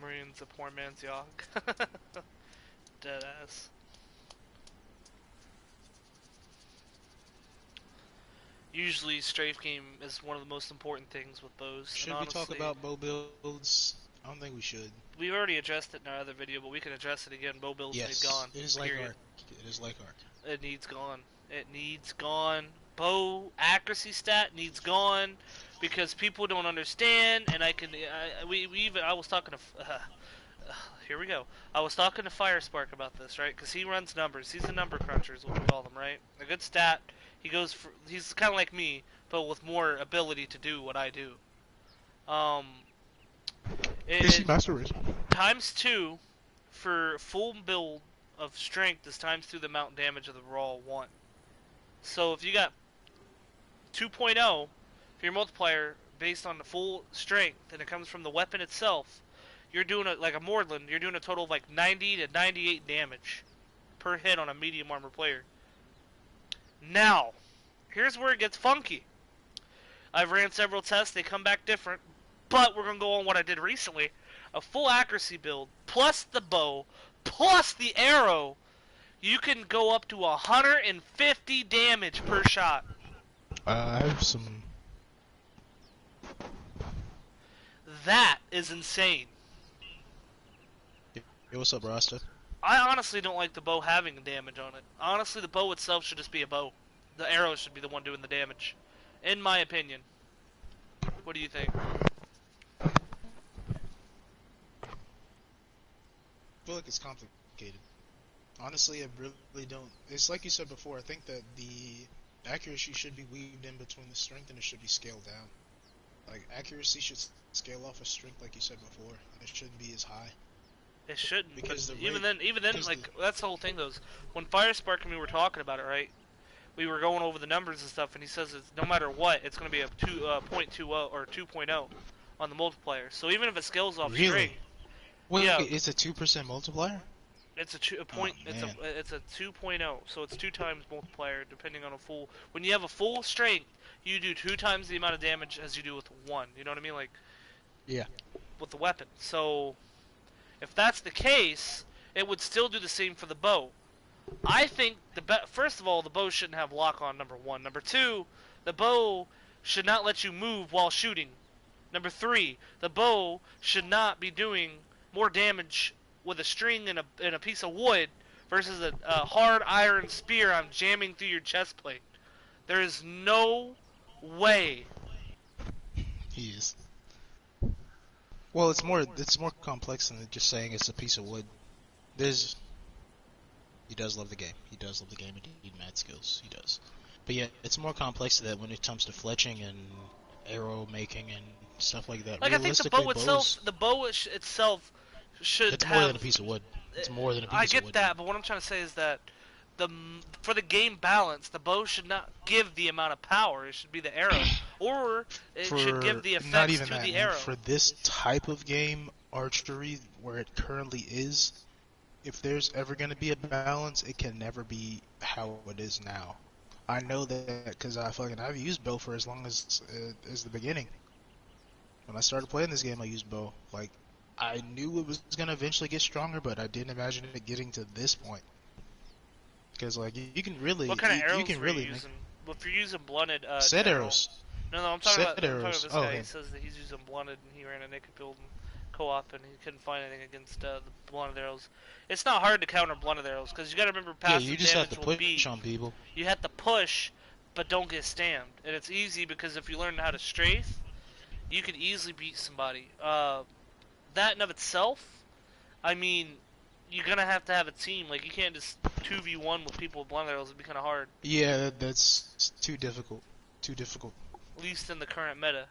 Marine's a poor man's Yogg. Deadass. Usually, strafe game is one of the most important things with bows. Should and we honestly, talk about bow builds? I don't think we should. We already addressed it in our other video, but we can address it again. Bow builds Yes, need gone. it is like period. Ark. It is like Ark. It needs gone. It needs gone. Bow accuracy stat needs gone because people don't understand. And I was talking to. Here we go. I was talking to Firespark about this, right? Because he runs numbers. He's a number cruncher, is what we call them, right? A good stat. He's kind of like me, but with more ability to do what I do. Master Race. Times 2 for full build of strength is times 2 the amount damage of the raw 1. So if you got 2.0 for your multiplier based on the full strength, and it comes from the weapon itself, you're doing like a Mordland, you're doing a total of like 90 to 98 damage per hit on a medium armor player. Now, here's where it gets funky. I've ran several tests, they come back different, but we're going to go on what I did recently. A full accuracy build, plus the bow, plus the arrow, you can go up to 150 damage per shot. I have some... That is insane. Hey, what's up, Rasta? I honestly don't like the bow having damage on it. Honestly, the bow itself should just be a bow. The arrow should be the one doing the damage. In my opinion. What do you think? I feel like it's complicated. Honestly, I really don't. It's like you said before, I think that the accuracy should be weaved in between the strength and it should be scaled down. Like, accuracy should scale off of strength like you said before, and it shouldn't be as high. It shouldn't, because but even then, like, that's the whole thing, though. When Firespark and me were talking about it, right? We were going over the numbers and stuff, and he says it's, no matter what, it's going to be a 0.20 or 2.0 on the multiplier. So even if it scales off straight, wait, yeah, it's a 2% multiplier? it's a 2.0, so it's 2 times multiplier depending on a full. When you have a full strength, you do 2 times the amount of damage as you do with 1. You know what I mean? Like, yeah, with the weapon. So if that's the case, it would still do the same for the bow. I think first of all, the bow shouldn't have lock on, number 1. Number 2, the bow should not let you move while shooting. Number 3, the bow should not be doing more damage with a string and a piece of wood versus a hard iron spear I'm jamming through your chest plate. There is no way. He is. Well, it's more complex than just saying it's a piece of wood. He does love the game. He does love the game. Indeed, mad skills. He does. But yeah, it's more complex than that when it comes to fletching and arrow making and stuff like that. Like, I think the bow itself should it's have... more than a piece of wood. It's more than a piece of wood. I get that, but what I'm trying to say is that the for the game balance, the bow should not give the amount of power. It should be the arrow, or it should give For the not effects even to that, the man. arrow. For this type of game, archery, where it currently is, if there's ever going to be a balance, it can never be how it is now. I know that because I've used bow for as long as the beginning. When I started playing this game, I used bow. Like, I knew it was gonna eventually get stronger, but I didn't imagine it getting to this point. Because like you can What really kind of you arrows can were you really make using? Well, if you're using blunted, set general. arrows. No, Set I'm talking about arrows. this Oh, guy. He okay. says that he's using blunted and he ran a naked build and co-op and he couldn't find anything against the blunted arrows. It's not hard to counter blunted arrows because you got to remember Yeah, you passive just have to damage will push beat. on people. You have to push, but don't get stammed. And it's easy because if you learn how to strafe, you can easily beat somebody. That in of itself, I mean, you're gonna have a team. Like you can't just 2v1 with people with blunted arrows. It'd be kind of hard. Yeah, that's too difficult. Too difficult. At least in the current meta.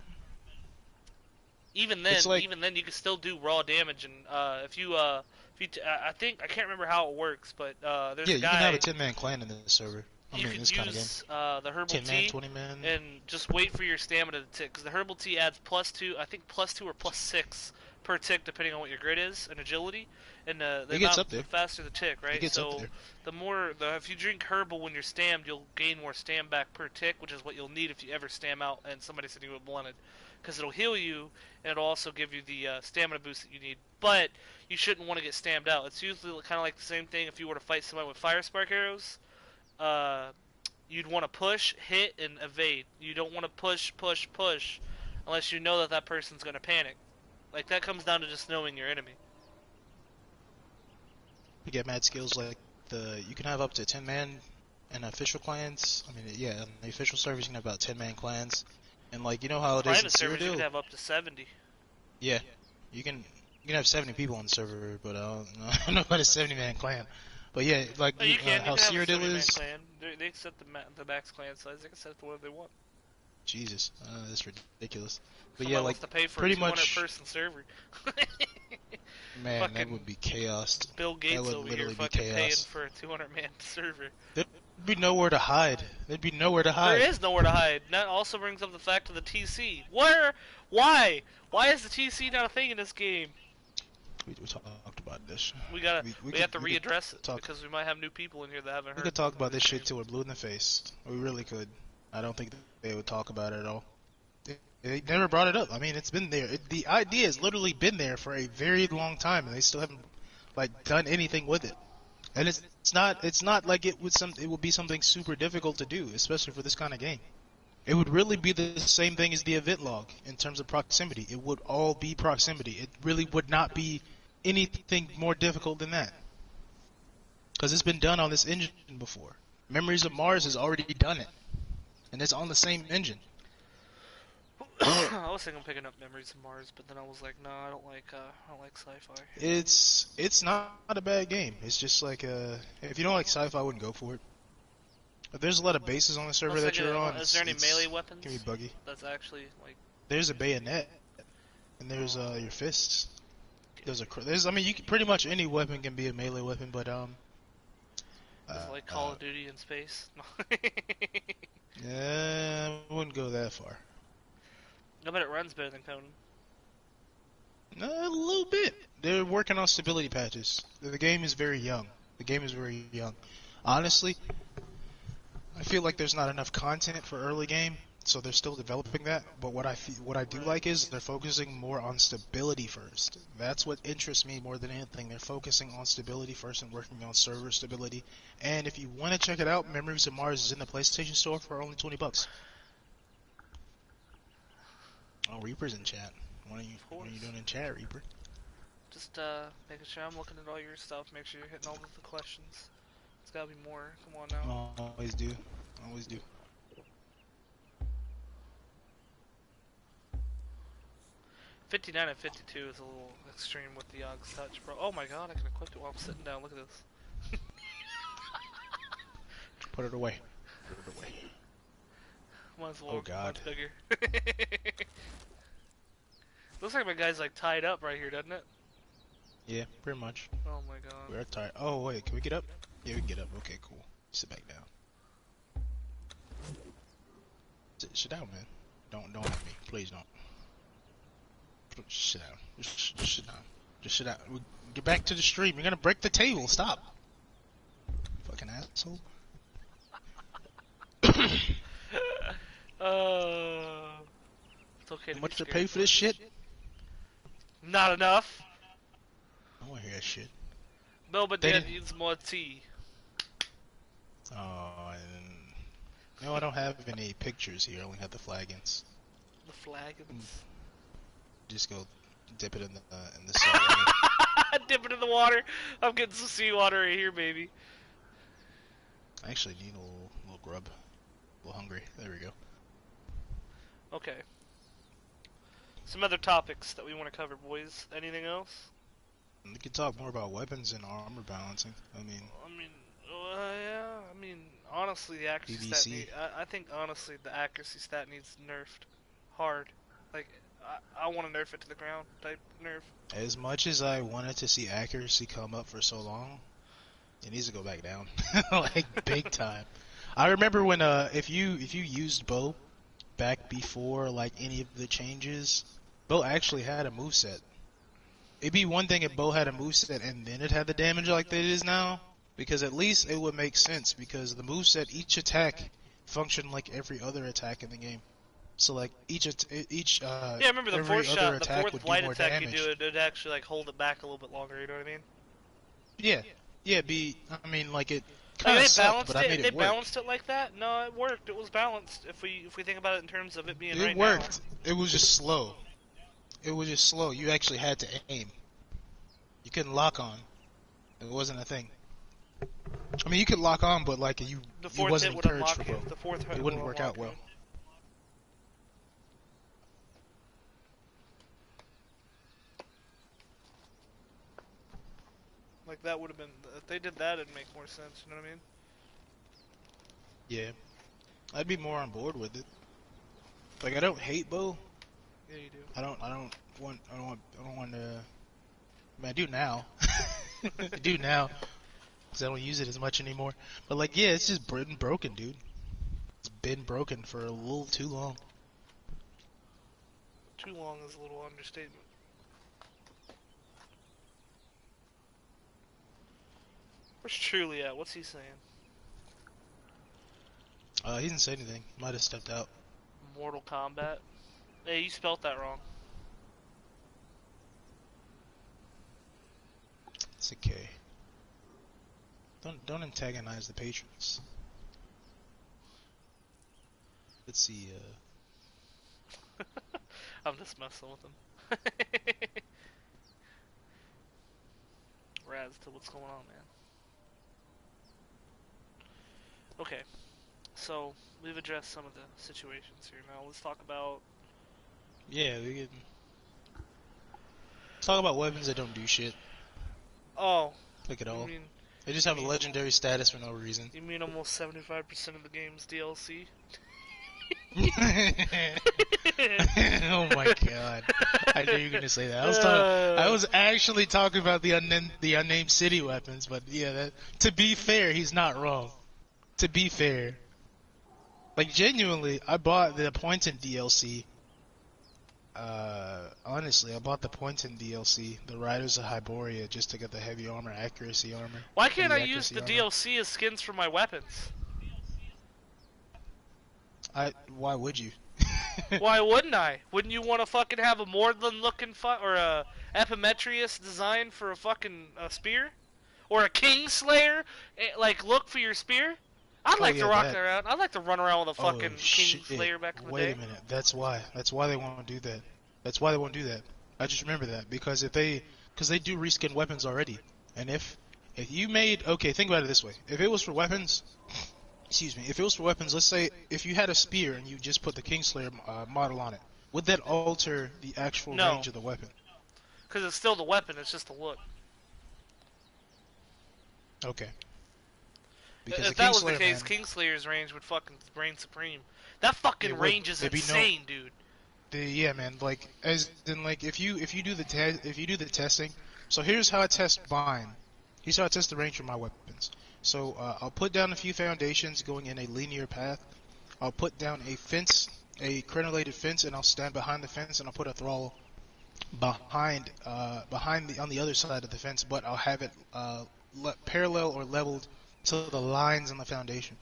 It's like Even then, you can still do raw damage. And I think I can't remember how it works, but there's yeah, a you can have a guy 10-man clan in this server. I you mean, could this kind of game. use the herbal 10-man, tea 20-man. and just wait for your stamina to tick because the herbal tea adds +2, I think +2 or +6 per tick depending on what your grid is and agility, and the It gets amount up there. the faster the tick, It right? gets up So there. if you drink herbal when you're stammed, you'll gain more stam back per tick, which is what you'll need if you ever stam out and somebody's hitting you with blunted, because it'll heal you and it'll also give you the stamina boost that you need. But you shouldn't want to get stammed out. It's usually kind of like the same thing if you were to fight somebody with fire spark arrows. Uh, You'd want to push, hit, and evade. You don't want to push, push, push, unless you know that that person's going to panic. Like, that comes down to just knowing your enemy. You get mad skills like you can have up to 10-man in official clans. I mean, yeah, in the official servers you can have about 10-man clans. And like, you know how it is in Private servers, you Cyrodiil? could have up to 70. Yeah, you can have 70 people on the server, but I don't know about a 70-man clan. But yeah, like Oh, you can. You how can have a Cyrodiil 70-man is. clan. They set the max clan size. They can set it to whatever they want. Jesus, that's ridiculous. But Somebody yeah, wants like to pay for a pretty 200-person server. man, that Fucking would be chaos. Bill That Gates would over here literally be fucking paying chaos. for a 200-man server. There'd be nowhere to hide. There'd be nowhere to hide. There is nowhere to hide. And that also brings up the fact of the TC. Where? Why? Why is the TC not a thing in this game? We talked about this. We have to we could readdress it talk. because we might have new people in here that haven't heard. We could talk about this shit till we're blue in the face. We really could. I don't think they would talk about it at all. They never brought it up. I mean, it's been there. The idea has literally been there for a very long time, and they still haven't like done anything with it. And it's not like it would be something super difficult to do, especially for this kind of game. It would really be the same thing as the event log in terms of proximity. It would all be proximity. It really would not be anything more difficult than that. Because it's been done on this engine before. Memories of Mars has already done it. And it's on the same engine. I was thinking of picking up Memories of Mars, but then I was like, no, I don't like sci-fi. It's not a bad game. It's just like if you don't like sci-fi, I wouldn't go for it. But there's a lot of bases on the server that you're on. Is there any melee weapons? It can be buggy. That's actually like. There's a bayonet, and there's your fists. I mean, pretty much any weapon can be a melee weapon, but It's like Call of Duty in space. yeah, I wouldn't go that far. I bet it runs better than Conan. A little bit. They're working on stability patches. The game is very young. Honestly, I feel like there's not enough content for early game, so they're still developing that. But what I do like is they're focusing more on stability first. That's what interests me more than anything. They're focusing on stability first and working on server stability. And if you want to check it out, Memories of Mars is in the PlayStation Store for only $20. Oh, Reaper's in chat. What are you doing in chat, Reaper? Just making sure I'm looking at all your stuff. Make sure you're hitting all of the questions. It's gotta be more. Come on now. Always do. Always do. 59 and 52 is a little extreme with the Yogg's touch, bro. Oh my god, I can equip it while I'm sitting down. Look at this. Put it away. Mine's a little, Oh god. mine's bigger. Looks like my guy's like tied up right here, doesn't it? Yeah, pretty much. Oh my god. We're tired. Oh wait, can we get up? Yeah, we can get up. Okay, cool. Sit back down. Sit down, man. Don't hit me. Please don't. Just sit down. Just sit down. Just sit down. Get back to the stream. You're gonna break the table. Stop. Fucking asshole. It's okay to How much be to pay scared. for this shit? Not enough. I wanna hear that shit. No, but They Dad didn't- needs more tea. Oh, no, I don't have any pictures here. I only have the flagons. The flagons. Just go dip it in the salt water. Dip it in the water. I'm getting some seawater right here, baby. I actually need a little grub. A little hungry. There we go. Okay. Some other topics that we want to cover, boys. Anything else? We could talk more about weapons and armor balancing. I mean, Yeah. I mean, honestly, the accuracy stat. PvE-C. I think honestly, the accuracy stat needs nerfed hard. Like, I want to nerf it to the ground type nerf. as much as I wanted to see accuracy come up for so long, it needs to go back down, like big time. I remember when if you used bow back before like any of the changes, bow actually had a moveset. It'd be one thing if bow had a moveset and then it had the damage like that it is now, because at least it would make sense, because the moveset, each attack functioned like every other attack in the game. So like each Yeah, I remember the every fourth other shot, the attack fourth would do light more attack damage. you do, it'd actually like hold it back a little bit longer. You know what I mean? Yeah, I mean, like it Like, kind they of sucked, balanced but I it. made They it work. balanced it like that. No, it worked. It was balanced. If we think about it in terms of it being It right worked. It was just slow. It was just slow. You actually had to aim. You couldn't lock on. It wasn't a thing. I mean, you could lock on, but like now. The it fourth wasn't hit would encouraged unlock for him. bow. The fourth hit It wouldn't would work out unlock well. him. Like that would have been. If they did that, it'd make more sense. You know what I mean? Yeah, I'd be more on board with it. Like I don't hate bow. Yeah, you do. I don't want to. I mean, I do now. I do now, because I don't use it as much anymore. But like, yeah, it's just been broken, dude. It's been broken for a little too long. Too long is a little understatement. Where's Truly at? What's he saying? He didn't say anything. Might have stepped out. Mortal Kombat. Hey, you spelt that wrong. It's okay. Don't antagonize the patrons. Let's see. I'm just messing with him. Raz to what's going on, man. Okay, so we've addressed some of the situations here. Now let's talk about. Yeah, we can talk about weapons that don't do shit. Oh, Like at you all. mean They just have a legendary status for no reason. you mean almost 75% of the game's DLC? Oh my god! I knew you were gonna say that. I was actually talking about the unnamed city weapons, but yeah. To be fair, he's not wrong. To be fair, like genuinely, I bought the Pointon DLC. Honestly, I bought the Pointon DLC, the Riders of Hyboria, just to get the heavy armor, accuracy armor. Why can't I Heavy use the accuracy armor. DLC as skins for my weapons? Why would you? Why wouldn't I? Wouldn't you want to fucking have a Mordlin looking or a Epimetrius design for a fucking spear? Or a Kingslayer like look for your spear? I'd like to yeah, rock that. around. I'd like to run around with a fucking shit. Kingslayer back in the Wait day. a minute. That's why they won't do that. That's why they won't do that. I just remember that because they do reskin weapons already. And if you made, okay, think about it this way. If it was for weapons, excuse me, if it was for weapons, let's say if you had a spear and you just put the Kingslayer model on it, would that alter the actual No. range of the weapon? Because it's still the weapon, it's just the look. Okay. If that was the Kingslayer, case, man, Kingslayer's range would fucking reign supreme. That fucking It would. range is There'd be no- insane, dude. Yeah, man. Like, as in, like, if you do the testing, so here's how I test mine. Here's how I test the range for my weapons. So I'll put down a few foundations going in a linear path. I'll put down a fence, a crenellated fence, and I'll stand behind the fence and I'll put a thrall behind on the other side of the fence, but I'll have it parallel or leveled to the lines on the foundation.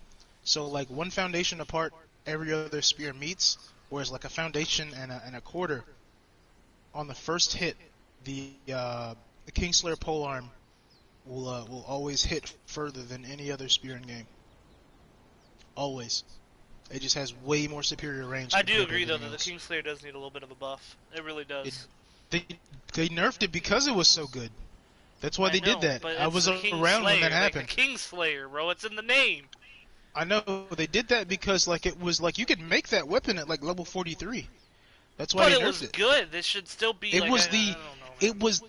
So like one foundation apart, every other spear meets, whereas like a foundation and a quarter on the first hit, the Kingslayer polearm will always hit further than any other spear in game. Always. It just has way more superior range. I do agree though that the Kingslayer does need a little bit of a buff. It really does. They nerfed it because it was so good. That's why they did that. I was around when that happened. Like the Kingslayer, bro. It's in the name. I know they did that because like it was like you could make that weapon at like level 43. That's why they nerfed it. But it was good. This should still be. It was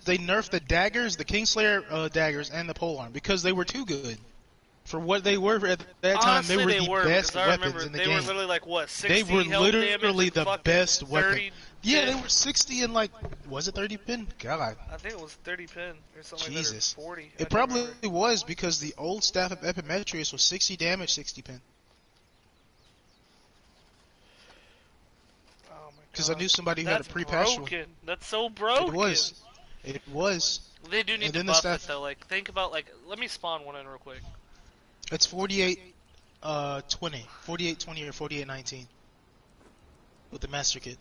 they nerfed the daggers, the Kingslayer daggers, and the polearm because they were too good. For what they were at that time, honestly, they were the best weapons in the game. They were literally like what, 60 They were literally the best weapon. Yeah, pin? they were 60 and like, was it 30 pin? God. I think it was 30 pin or something Jesus. like that, or 40. It probably was because the old staff of Epimetrius was 60 damage, 60 pin. Oh my god. Because I knew somebody who had a pre-patch one. That's so broken. It was. It was. They do need to buff it though. Like, think about like, let me spawn one in real quick. It's 48, 20, 48, 20 or 48, 19 with the master kit.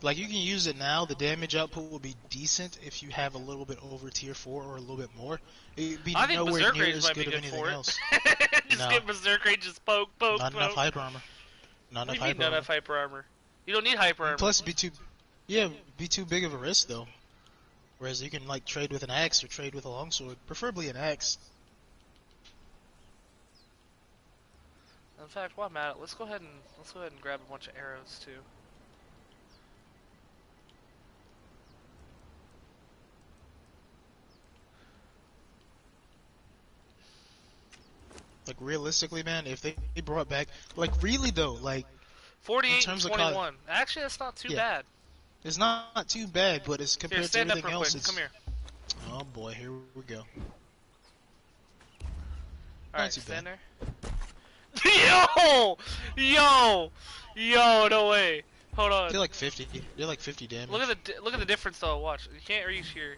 Like you can use it now. The damage output will be decent if you have a little bit over tier 4 or a little bit more. It'd be nowhere near as good of anything else. Just get Berserk Rage, just poke. Not enough hyper armor. Not enough hyper armor. Not enough hyper armor. You don't need hyper armor. Plus, be too big of a risk though. Whereas you can like trade with an axe or trade with a longsword, preferably an axe. In fact, while I'm at it, let's go ahead and grab a bunch of arrows too. Like realistically, man, if they brought back like really though, like 48 and 21. Actually, that's not too bad. It's not too bad, but it's compared to everything else. Come here. Oh boy, here we go. Alright, stand there. Yo, no way. Hold on. They're like 50. They're like 50 damage. Look at the difference though. Watch. You can't reach here.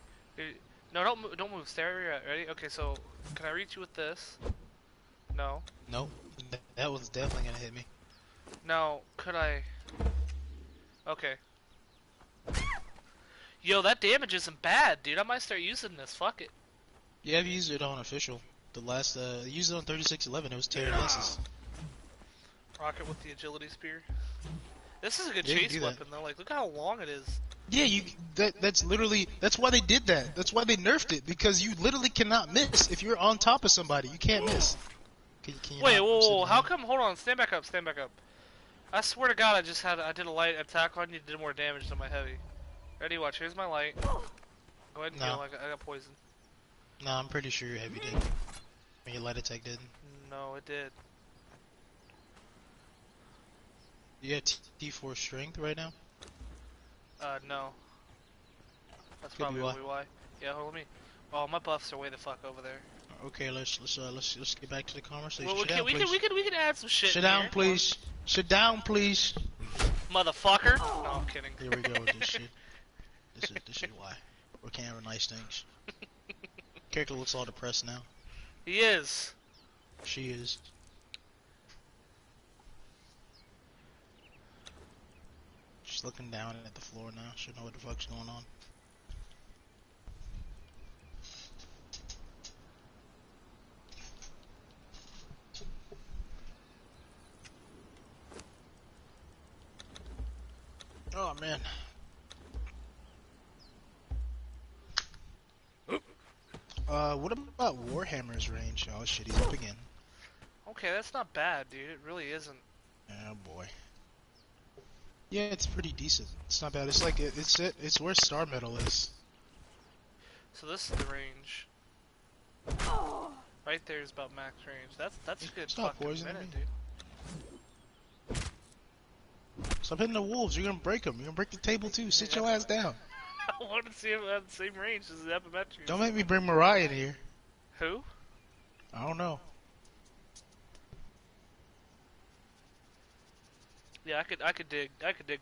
No, don't move. Stay where you're at. Ready? Okay, so can I reach you with this? No. Nope. That one's definitely gonna hit me. Now, could I? Okay. Yo, that damage isn't bad, dude. I might start using this. Fuck it. Yeah, I've used it on official. The last, used it on 3611. It was tearing asses. Rocket with the agility spear. This is a good chase weapon though. Like, look how long it is. Yeah, that's literally, that's why they did that. That's why they nerfed it, because you literally cannot miss. If you're on top of somebody, you can't miss. Can you Wait, whoa, how come, hold on, stand back up. I swear to God, I did a light attack on you, did more damage than my heavy. Ready, watch, here's my light. Go ahead and heal, I got poison. No, I'm pretty sure your heavy did. When your light attack didn't. No, it did. You got T4 strength right now? No. That's probably why. Yeah, hold on, let me. Oh, my buffs are way the fuck over there. Okay, let's get back to the conversation. Well, we can add some shit. Sit down, please. Sit down, please. Motherfucker. No, I'm kidding. Here we go with this shit. This is why we can't have nice things. Character looks all depressed now. He is. She is. She's looking down at the floor now. She don't know what the fuck's going on. Oh man. What about Warhammer's range? Oh shit, he's up again. Okay, that's not bad, dude. It really isn't. Oh boy. Yeah, it's pretty decent. It's not bad. It's like it's where Star Metal is. So this is the range. Right there is about max range. That's a good fucking minute, dude. Stop hitting the wolves. You're gonna break them. You're gonna break the table too. Sit your ass down. want to see him at the same range as the Don't Epimetrians. make me bring Mariah in here. Who? I don't know. Yeah, I could dig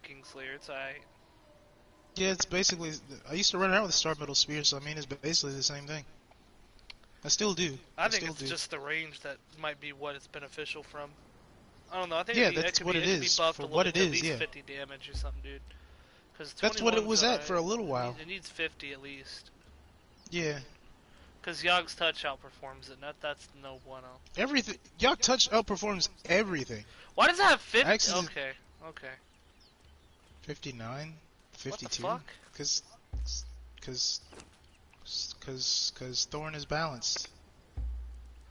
Kingslayer. It's alright. Yeah, it's basically. I used to run around with the Star Metal Spear, so I mean, it's basically the same thing. I still do. I think still it's do. just the range that might be what it's beneficial from. I don't know. I think Yeah, it that's could what be it it could be is. buffed For a little what bit it to at is, least yeah. 50 damage or something, dude. Because That's what it 21's was at alright. for a little while. It needs 50 at least. Yeah. Because Yogg's touch outperforms it. That's no bueno. Everything. Yacht Touch outperforms everything. Why does it have 50? Actually, Okay, okay. 59, What the 52. fuck? Cause Thorn is balanced.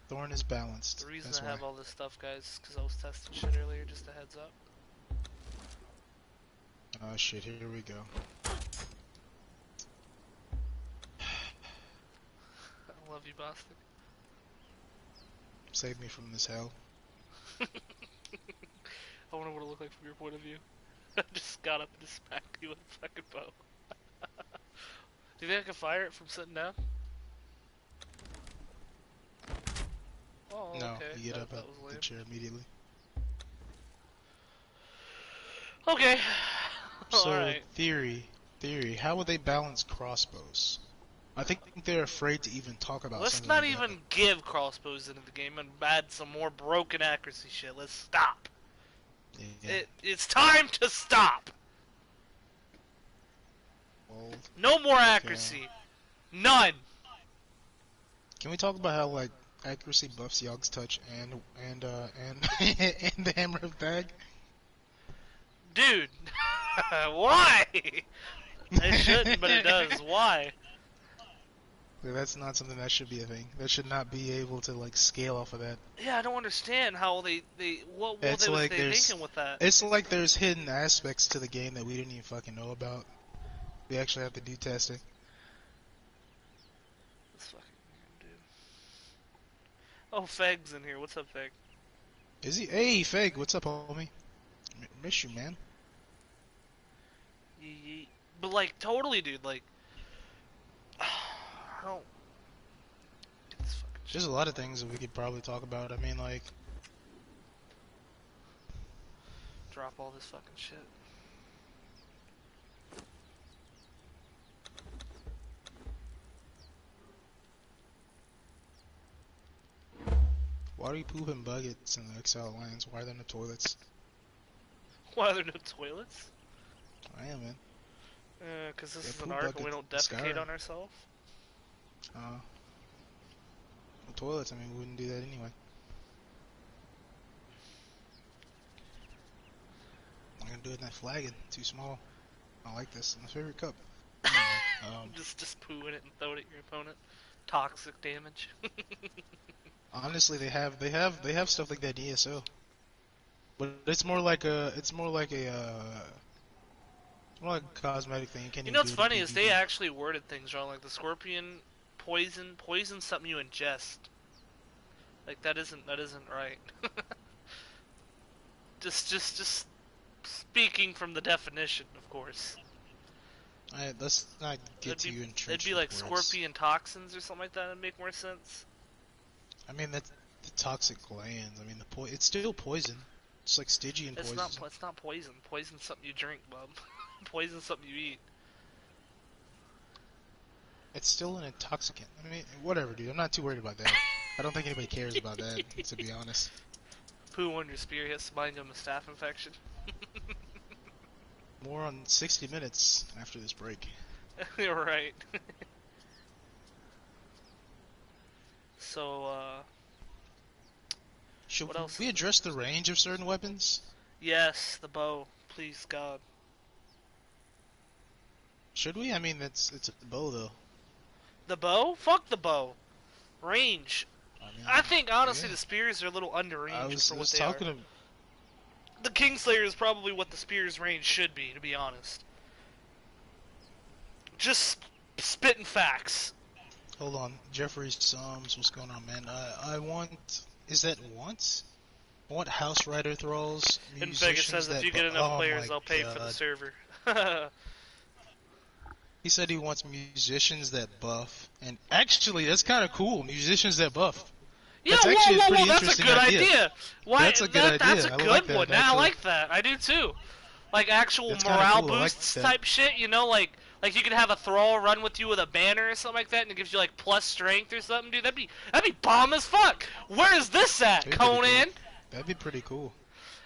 Thorn is balanced. The reason That's I why. have all this stuff, guys, is because I was testing shit earlier. Just a heads up. Oh shit! Here we go. I love you, Boston. Save me from this hell. I wonder what it looked like from your point of view. I just got up and just smacked you with a fucking bow. Do you think I can fire it from sitting down? Oh, No, okay. you get up that out was the lame. chair immediately. Okay. So, Alright. theory. How would they balance crossbows? I think they're afraid to even talk about Let's something not like even give crossbows into the game and add some more broken accuracy shit. Let's stop. that. Yeah. It's time to stop. Well, No more accuracy. None. can we talk about how like accuracy buffs Yogg's touch and and the Hammer of Thag? Dude. Why? It shouldn't, but it does. Why? Like, that's not something that should be a thing. That should not be able to like scale off of that. Yeah, I don't understand how what It's they was like they there's- thinking with that. It's like there's hidden aspects to the game that we didn't even fucking know about. We actually have to do testing. This fucking dude. Oh, Feg's in here. What's up, Feg? Is he? Hey, Feg, what's up, homie? Miss you, man. Yeet. But like, totally, dude. Like, I don't get this fucking shit. There's a lot of things that we could probably talk about. I mean, like, Drop all this fucking shit. why are you pooping buckets in the Exile Alliance? Why are there no toilets? Why are there no toilets? I am, man. Cause this Yeah, is an poop arc and bucket we don't Skyrim. defecate on ourselves. No toilets, I mean, we wouldn't do that anyway. I'm gonna do it in that flagon. Too small. I like this. My favorite cup. Anyway, Just poo in it and throw it at your opponent. Toxic damage. honestly, they have stuff like that in ESO, but it's more like a cosmetic thing. You can't You even know what's do it in funny is they PvP. actually worded things wrong. Like the scorpion poison something you ingest. Like that isn't right. just speaking from the definition, of course. Alright, let's not get too entrenched. It'd be like with words. scorpion toxins or something like that. It'd make more sense. I mean, that's the toxic glands. I mean, it's still poison. It's like Stygian It's poison. not poison. Poison's something you drink, bub. Poison's something you eat. It's still an intoxicant. I mean, whatever, dude. I'm not too worried about that. I don't think anybody cares about that, to be honest. Poo on your spear hits bind him a staph infection. More on 60 minutes after this break. You're right. So, Should what else? we address the range of certain weapons? yes, the bow. Please, God. Should we? I mean, it's a bow, though. The bow? Fuck the bow. Range. I mean, I think, honestly, yeah. the spears are a little underrange I was for what was they talking are. to... The Kingslayer is probably what the spear's range should be, to be honest. Just spitting facts. Hold on. Jeffrey Sums, what's going on, man? I want... Is that once? I want House Rider Thralls, And Vegas says if you get enough oh players, my I'll pay for the God. server. He said he wants musicians that buff, and actually, that's kind of cool. Musicians that buff. Yeah, That's whoa, actually a whoa, whoa, pretty that's a interesting good idea. idea. Why? That's a good That's idea. a I like good one. that Now I actually. like that. I do too. Like actual That's kind of morale cool. I like boosts that. type shit. You know, like you could have a thrall run with you with a banner or something like that, and it gives you like plus strength or something, dude. That'd be bomb as fuck. Where is this at, That'd be pretty cool. Conan? That'd be pretty cool.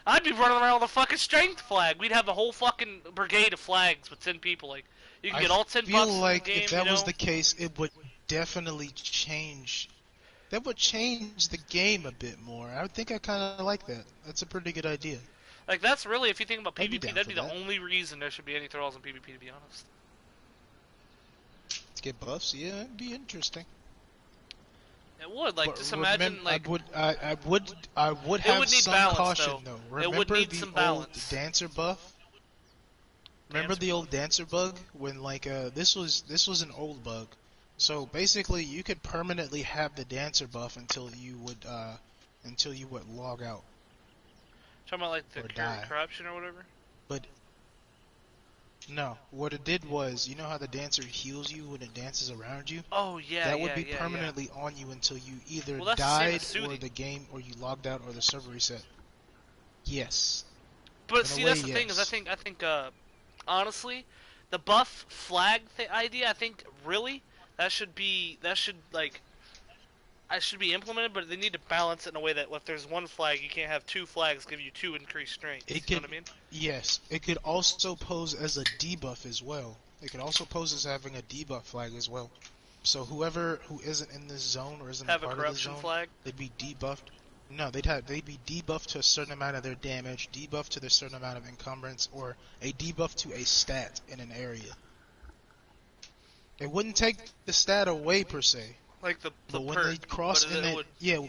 I'd be running around with a fucking strength flag. We'd have a whole fucking brigade of flags with 10 people. Like, you can I get all 10 feel buffs in the like if game, you that was know? the case, it would definitely change. That would change the game a bit more. I think I kind of like that. That's a pretty good idea. Like, that's really, if you think about I'd be PvP, down that'd for be the that. only reason there should be any thralls in PvP, to be honest. To get buffs, yeah, it'd be interesting. It would, like, But just imagine, like, I would it have would need some balance, caution though. though. It would Remember need the some old balance. dancer buff? Remember Dancer the old dancer bug when like this was an old bug. So basically, you could permanently have the dancer buff until you would log out Talking about, like, the or die. corruption or whatever? But no, what it did was, you know how the dancer heals you when it dances around you? Oh, yeah, That yeah, would be yeah, permanently on you until you either Well, that's the same died as soothing. or the game or you logged out or the server reset. Yes. But, In a see, way, that's the thing, is yes. I think, honestly, the buff flag idea, I think, really, that should, like, I should be implemented, but they need to balance it in a way that if there's one flag, you can't have two flags give you two increased strength. It You know could, what I mean? yes, it could also pose as a debuff as well. It could also pose as having a debuff flag as well. So whoever who isn't in this zone or isn't a Have a part of this corruption zone, flag. they'd be debuffed. No, they'd be debuffed to a certain amount of their damage, debuffed to a certain amount of encumbrance, or a debuff to a stat in an area. It wouldn't take the stat away per se, Like the but when perk. they cross But in it it, would... yeah,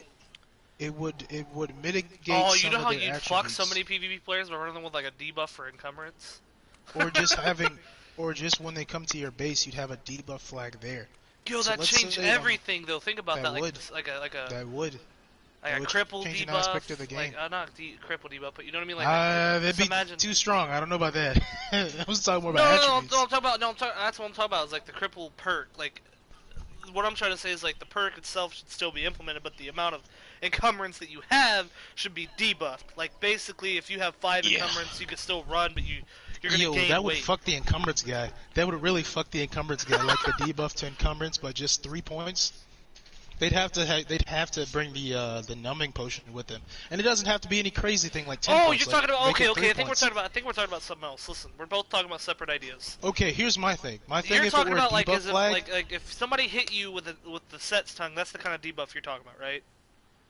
it would mitigate Oh, you some know of how their you'd fuck so attributes. many PvP players by running them with like a debuff for encumbrance? Or just having, or just when they come to your base, you'd have a debuff flag there. Yo, So that let's changed say, everything though. Think about that that, like would. That would. like That a would cripple change an debuff. aspect of the game. Like not cripple debuff, but you know what I mean? Like That'd just be imagine. too strong. I don't know about that. I was talking more No, about no, no, attributes. no, I'm talking about. No, that's what I'm talking about. Is like the cripple perk. Like what I'm trying to say is like the perk itself should still be implemented, but the amount of encumbrance that you have should be debuffed. Like basically, if you have 5 Yeah. encumbrance, you can still run, but you're gonna Yo, gain that would weight. fuck the encumbrance guy. That would really fuck the encumbrance guy. Like the debuff to encumbrance by just 3 points. They'd have to bring the numbing potion with them, and it doesn't have to be any crazy thing like 10 Oh, points. you're Like, talking about make it okay. 3 I think points. I think we're talking about something else. Listen, we're both talking about separate ideas. Okay, here's my thing. My thing, You're if it talking were a about like debuff as if flag, like if somebody hit you with the set's tongue, that's the kind of debuff you're talking about, right?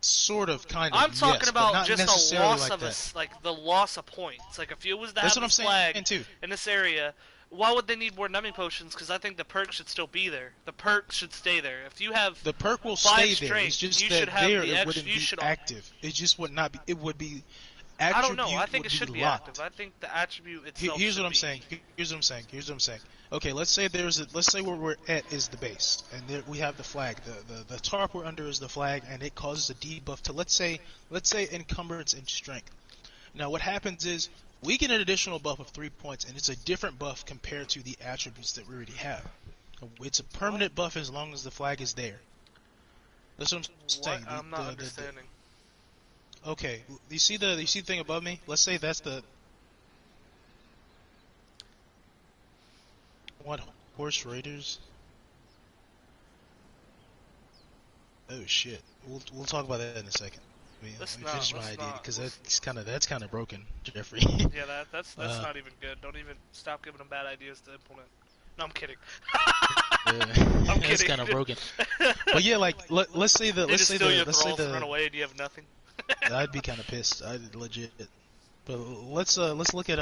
sort of, kind of. I'm talking yes, but about not just a necessarily loss like of that. like the loss of points. Like if it was to That's have what I'm this saying flag too. in this area, why would they need more numbing potions? Because I think the perk should still be there. The perk should stay there. If you have The perk will 5 stay there. strength, It's just you that should have there the it extra. wouldn't You be should. active. It just would not be. It would be. I don't know. I Attribute think would it should be locked. active. I think the attribute itself. Here's should what I'm be. saying. Here's what I'm saying. Here's what I'm saying. Okay, let's say let's say where we're at is the base, and there we have the flag. The tarp we're under is the flag, and it causes a debuff to let's say encumbrance and strength. Now what happens is we get an additional buff of 3 points, and it's a different buff compared to the attributes that we already have. It's a permanent buff as long as the flag is there. That's what I'm saying. I'm not understanding. Okay, you see the thing above me? Let's say that's the what horse raiders? Oh shit. We'll talk about that in a second. Let me finish my idea because that's kind of broken, Jeffrey. Yeah, that's not even good. Don't even stop giving them bad ideas to implement. No, I'm kidding. I'm kidding. That's kind of broken. But yeah, like let's say They let's just say steal your let's say thralls and run away and you have nothing. I'd be kind of pissed. I'd legit. But let's look at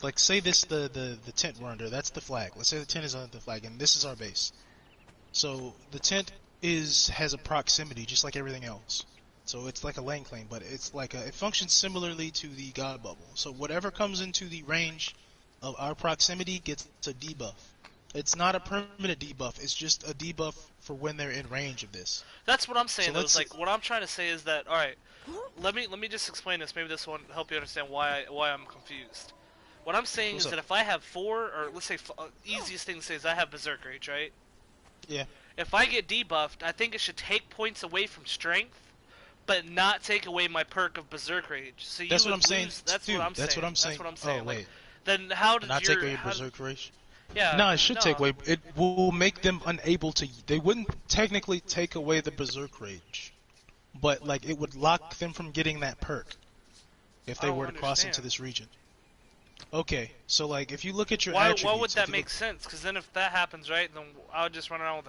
like say the tent we're under. That's the flag. Let's say the tent is under the flag, and this is our base. So the tent has a proximity just like everything else. So it's like a lane claim, but it's like it functions similarly to the god bubble. So whatever comes into the range of our proximity gets a debuff. It's not a permanent debuff. It's just a debuff for when they're in range of this. That's what I'm saying. So Though. It's like what I'm trying to say is that all right. Let me just explain this. Maybe this will help you understand why I'm confused. What I'm saying What's is up? that if I have 4, or let's say, easiest thing to say is I have Berserk Rage, right? Yeah. If I get debuffed, I think it should take points away from Strength, but not take away my perk of Berserk Rage. So you That's what I'm would saying lose. That's what too. I'm That's saying. what I'm That's saying. what I'm Oh saying. Like, wait, then how and did not take your away berserk rage. yeah, No, it should take no. away. It will make them unable to. They wouldn't technically take away the berserk rage, but like it would lock them from getting that perk if I they don't were to cross into understand. this region. Okay, so like if you look at your Why would attributes, if that you look, make sense? Because then if that happens, right, then I would just run around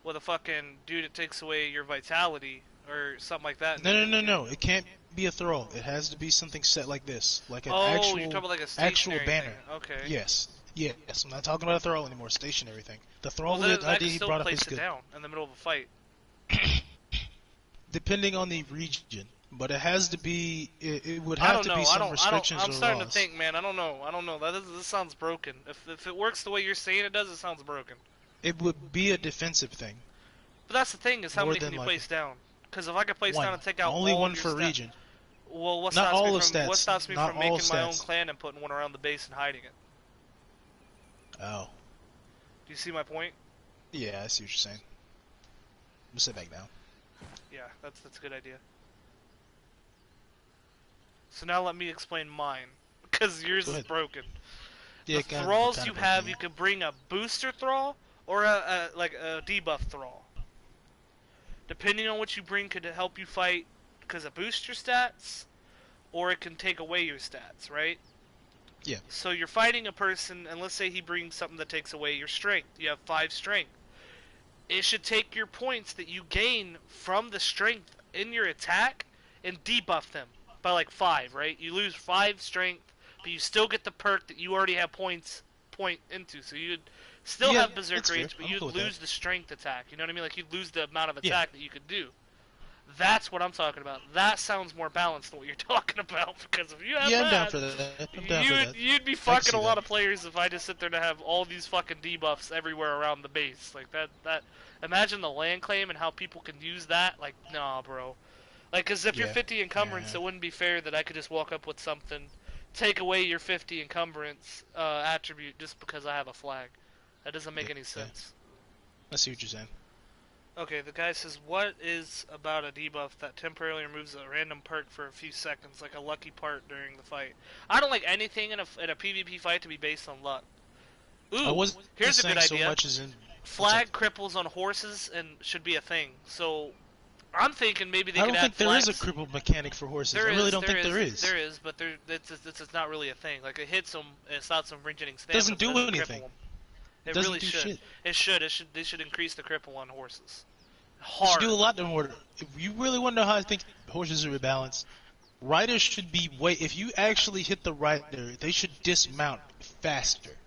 with a fucking dude that takes away your vitality or something like that in no, the no, in the no, game. no, it can't be a thrall. It has to be something set like this, like an Oh, you're talking about like a actual stationary thing. banner. Okay. Yes, yes. I'm not talking about a thrall anymore. Stationary thing. The Well, thrall then I idea could he still brought up is place it good. down in the middle of a fight. Depending on the region, but it has to be. It would I have don't to be know. some restrictions I'm or starting to laws. think, man. I don't know. I don't know. This sounds broken. If it works the way you're saying it does, it sounds broken. It would be a defensive thing But that's the thing is how more many can than you likely. place down? Because if I could place One, down and take out only all one of your for stat, region. well, Not all of what stats. stops me Not from all making my own stats. clan and putting one around the base and hiding it? Oh, Do you see my point? yeah, I see what you're saying. I'm gonna sit back down. Yeah, that's a good idea. So now let me explain mine, because yours Go is ahead. broken. Yeah, The kind thralls kind you of have, broken. you could bring a booster thrall or a debuff thrall. Depending on what you bring, could help you fight because of boost your stats, or it can take away your stats, right? Yeah, So you're fighting a person, and let's say he brings something that takes away your strength. You have 5 strength. It should take your points that you gain from the strength in your attack and debuff them by like 5, right? You lose 5 strength, but you still get the perk that you already have point into. So you'd still yeah, have Berserk that's fair. Rage, but I'm you'd cool with that. lose the strength attack. You know what I mean? Like you'd lose the amount of Yeah, attack that you could do. That's what I'm talking about. That sounds more balanced than what you're talking about. Because if you have yeah, I'm down that, for that. I'm down for that. you'd be I can fucking a see lot that. of players if I just sit there to have all these fucking debuffs everywhere around the base. Like that. Imagine the land claim and how people can use that. Like, nah, bro. Like, cause if you're Yeah, 50 encumbrance, yeah, it wouldn't be fair that I could just walk up with something, take away your 50 encumbrance attribute just because I have a flag. That doesn't make yeah, any yeah. sense. I see what you're saying. Okay, the guy says, what is about a debuff that temporarily removes a random perk for a few seconds, like a lucky part during the fight? I don't like anything in a PvP fight to be based on luck. I Ooh, wasn't here's a good saying so idea. much as in. What's up? Flag cripples on horses and should be a thing. So I'm thinking maybe they I could don't add think there is a flags. crippled mechanic for horses. There I really is, don't think there is. there is, but it's not really a thing. Like it hits them, and it stops them from getting stamina. Doesn't But do doesn't anything. cripple them. It Doesn't really do should. shit. It should. It should. They should increase the cripple on horses. It should Hard. do a lot more. If you really want to know how I think horses are balanced, riders should be way. If you actually hit the rider, they should dismount faster,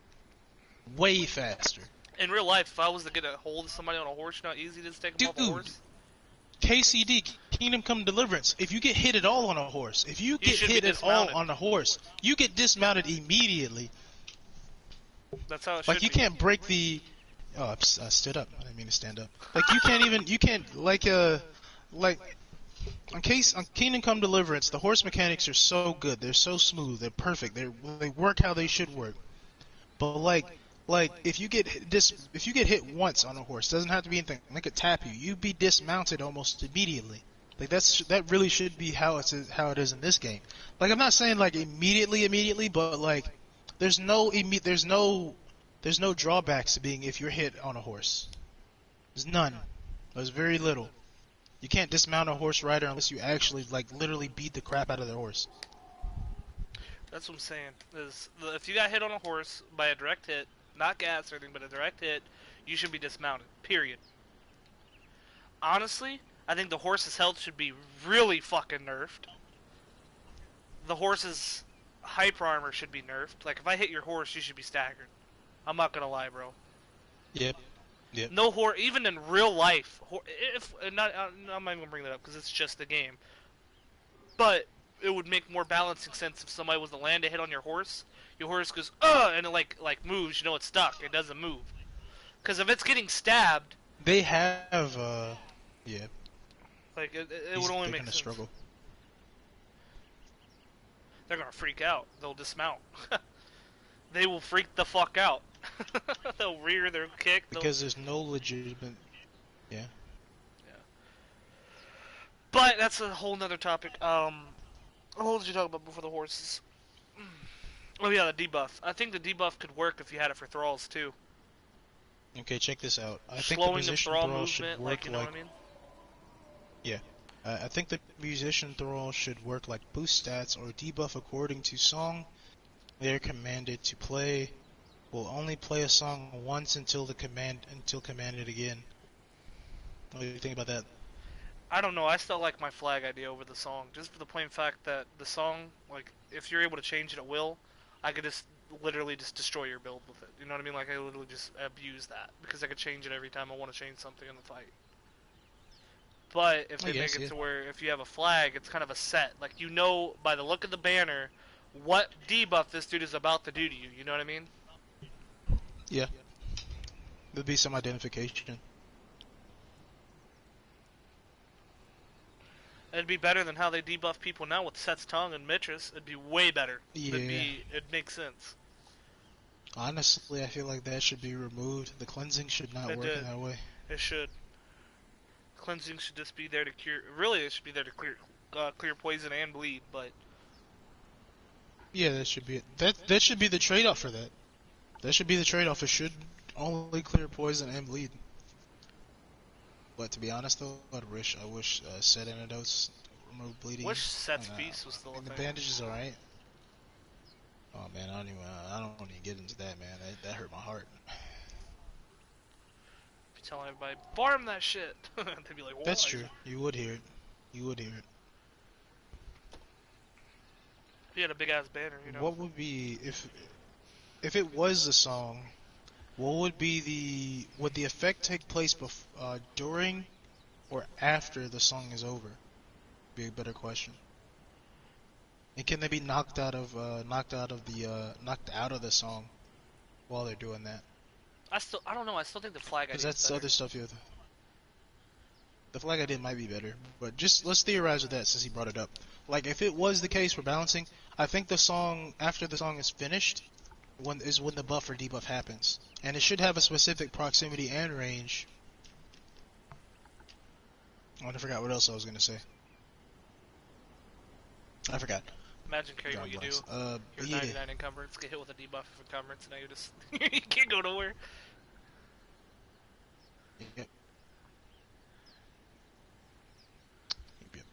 way faster. In real life, if I was to get a hold of somebody on a horse, you know how easy it is to take them off a Dude, horse? KCD, Kingdom Come Deliverance. If you get hit at all on a horse, if you get should be hit at all dismounted. on a horse, you get dismounted immediately. That's how it Like should you be. can't break the. Oh, I stood up. I didn't mean to stand up. Like you can't even. You can't like. On Kingdom Come Deliverance, the horse mechanics are so good. They're so smooth. They're perfect. They work how they should work. But like if you get if you get hit once on a horse, doesn't have to be anything. They could tap you. You'd be dismounted almost immediately. Like that really should be how it is in this game. Like I'm not saying like immediately, but like there's no drawbacks to being if you're hit on a horse. There's none. There's very little. You can't dismount a horse rider unless you actually like literally beat the crap out of their horse. That's what I'm saying. If you got hit on a horse by a direct hit, not gas or anything, but a direct hit, you should be dismounted. Period. Honestly, I think the horse's health should be really fucking nerfed. The horse's hyper armor should be nerfed. Like, if I hit your horse, you should be staggered. I'm not gonna lie, bro. Yep. Yep. No horse, even in real life. If not, I'm not even gonna bring that up because it's just a game. But it would make more balancing sense if somebody was to land a hit on your horse goes and it like moves. You know it's stuck. It doesn't move. Because if it's getting stabbed, They have yeah. like it would only They're make gonna sense. struggle. They're gonna freak out. They'll dismount. they will freak the fuck out. They'll rear, they'll kick, they'll... Because there's no legitimate. Yeah. Yeah. But that's a whole nother topic. What did you talk about before the horses? Oh yeah, the debuff. I think the debuff could work if you had it for thralls too. Okay, check this out. I think the Slowing of musician thrall thrall should movement, like, work you know what like. I mean? Yeah. I think the musician thrall should work like boost stats or debuff according to song. They're commanded to play. Will only play a song once until commanded again. What do you think about that? I don't know. I still like my flag idea over the song, just for the plain fact that the song, like, if you're able to change it at will, I could just literally just destroy your build with it. You know what I mean? Like, I literally just abuse that because I could change it every time I want to change something in the fight. But if I they make guess, it yeah. to where if you have a flag, it's kind of a set. Like, you know by the look of the banner what debuff this dude is about to do to you. You know what I mean? Yeah. There'd be some identification. It'd be better than how they debuff people now with Set's Tongue and Mitris. It'd be way better. Yeah. It makes sense. Honestly, I feel like that should be removed. The cleansing should not It work in did. that way. It should. Cleansing should just be there to cure. Really, it should be there to clear poison and bleed. But Yeah, that should be it. That should be the trade-off for that. That should be the trade-off. It should only clear poison and bleed. But to be honest though, I wish set antidotes remove bleeding. wish Set's And, Feast was still a and the thing. bandage is alright. Oh man, I don't even get into that, man. That hurt my heart. Be telling everybody, farm that shit. They'd be like, why? That's true. You would hear it. You would hear it. If you had a big ass banner, you know. What would be if it was the song? What would be would the effect take place during or after the song is over? Be a better question. And can they be knocked out of the song while they're doing that? I don't know. I still think the flag idea. Because that's is better. other stuff you have. The flag idea might be better, but just let's theorize with that since he brought it up. Like if it was the case for balancing, I think the song after the song is finished, when the buff or debuff happens, and it should have a specific proximity and range. Oh, I forgot what else I was gonna say. I forgot. Imagine carry God what you bless. do. You're Yeah. 99 encumbrance, get hit with a debuff of encumbrance, and now you just you can't go nowhere. Yep. Yep.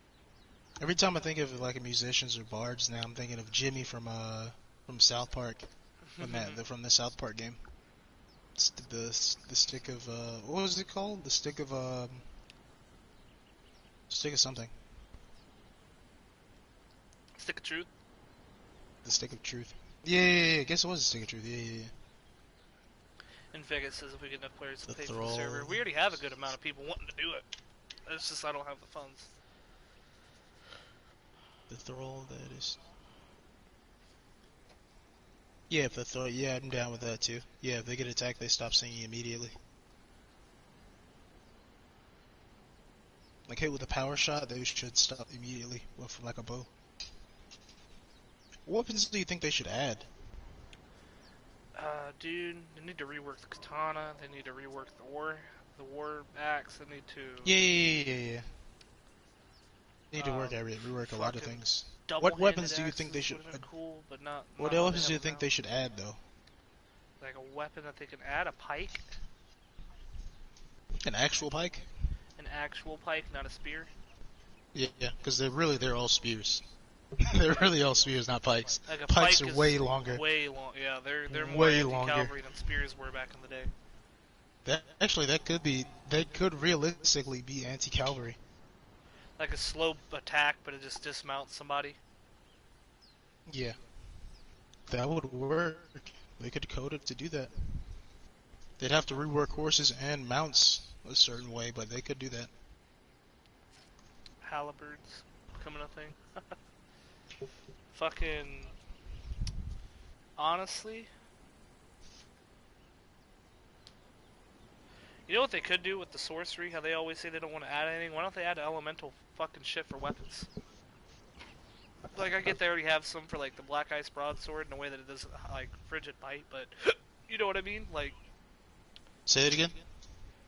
Every time I think of like musicians or bards, now I'm thinking of Jimmy from South Park, from the South Park game. The stick of what was it called? The stick of something. Stick of truth. The stick of truth. Yeah. I guess it was the stick of truth. Yeah. And Vegas says if we get enough players to The pay for the thrall. server, we already have a good amount of people wanting to do it. It's just I don't have the funds. The thrall that is. Yeah, if the thrall. Yeah, I'm down with that too. Yeah, if they get attacked, they stop singing immediately. Like hit with a power shot, they should stop immediately. Well, from like a bow. What weapons do you think they should add? Dude, they need to rework the katana. They need to rework the war axe. They need to. Yeah. Need to rework a lot of things. What weapons do you think they should? Cool, but not. What not weapons do you think they should add though? Like a weapon that they can add, a pike, An actual pike? an actual pike, not a spear. Yeah, because they're all spears. They're really all spears, not pikes. Like a Pikes pike are is way longer. Way long. Yeah, they're more Way anti-cavalry than spears were back in the day. That could realistically be anti-cavalry. Like a slow attack, but it just dismounts somebody. Yeah. That would work. They could code it to do that. They'd have to rework horses and mounts a certain way, but they could do that. Halberds becoming a thing. Fucking. Honestly. You know what they could do with the sorcery? How they always say they don't want to add anything? Why don't they add elemental fucking shit for weapons? Like, I get they already have some for, like, the Black Ice Broadsword in a way that it doesn't, like, frigid bite, but you know what I mean? Like, Say it again.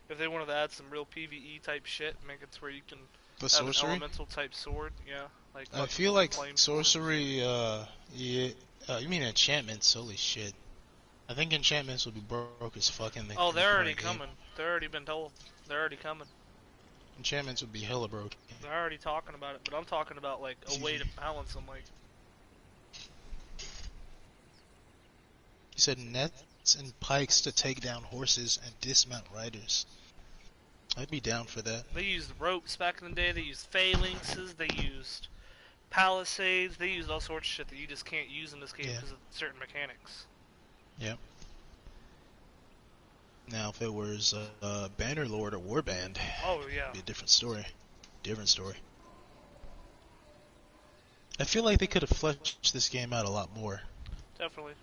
if they wanted to add some real PvE type shit, make it to where you can The have an sorcery. elemental type sword, yeah, like I fucking feel like flame sword. sorcery. Yeah. You mean enchantments? Holy shit. I think enchantments would be broke as fuck Oh, in the they're already current game. coming. They're already been told. They're already coming. Enchantments would be hella broke. They're already talking about it, but I'm talking about like a Excuse way me. to balance them. Like, You said nets and pikes to take down horses and dismount riders. I'd be down for that. they used ropes back in the day. They used phalanxes. They used palisades. They used all sorts of shit that you just can't use in this game Yeah. because of certain mechanics. Yep. Now, if it was Bannerlord or Warband, Oh yeah, it'd be a different story. Different story. I feel like they could have fleshed this game out a lot more. definitely.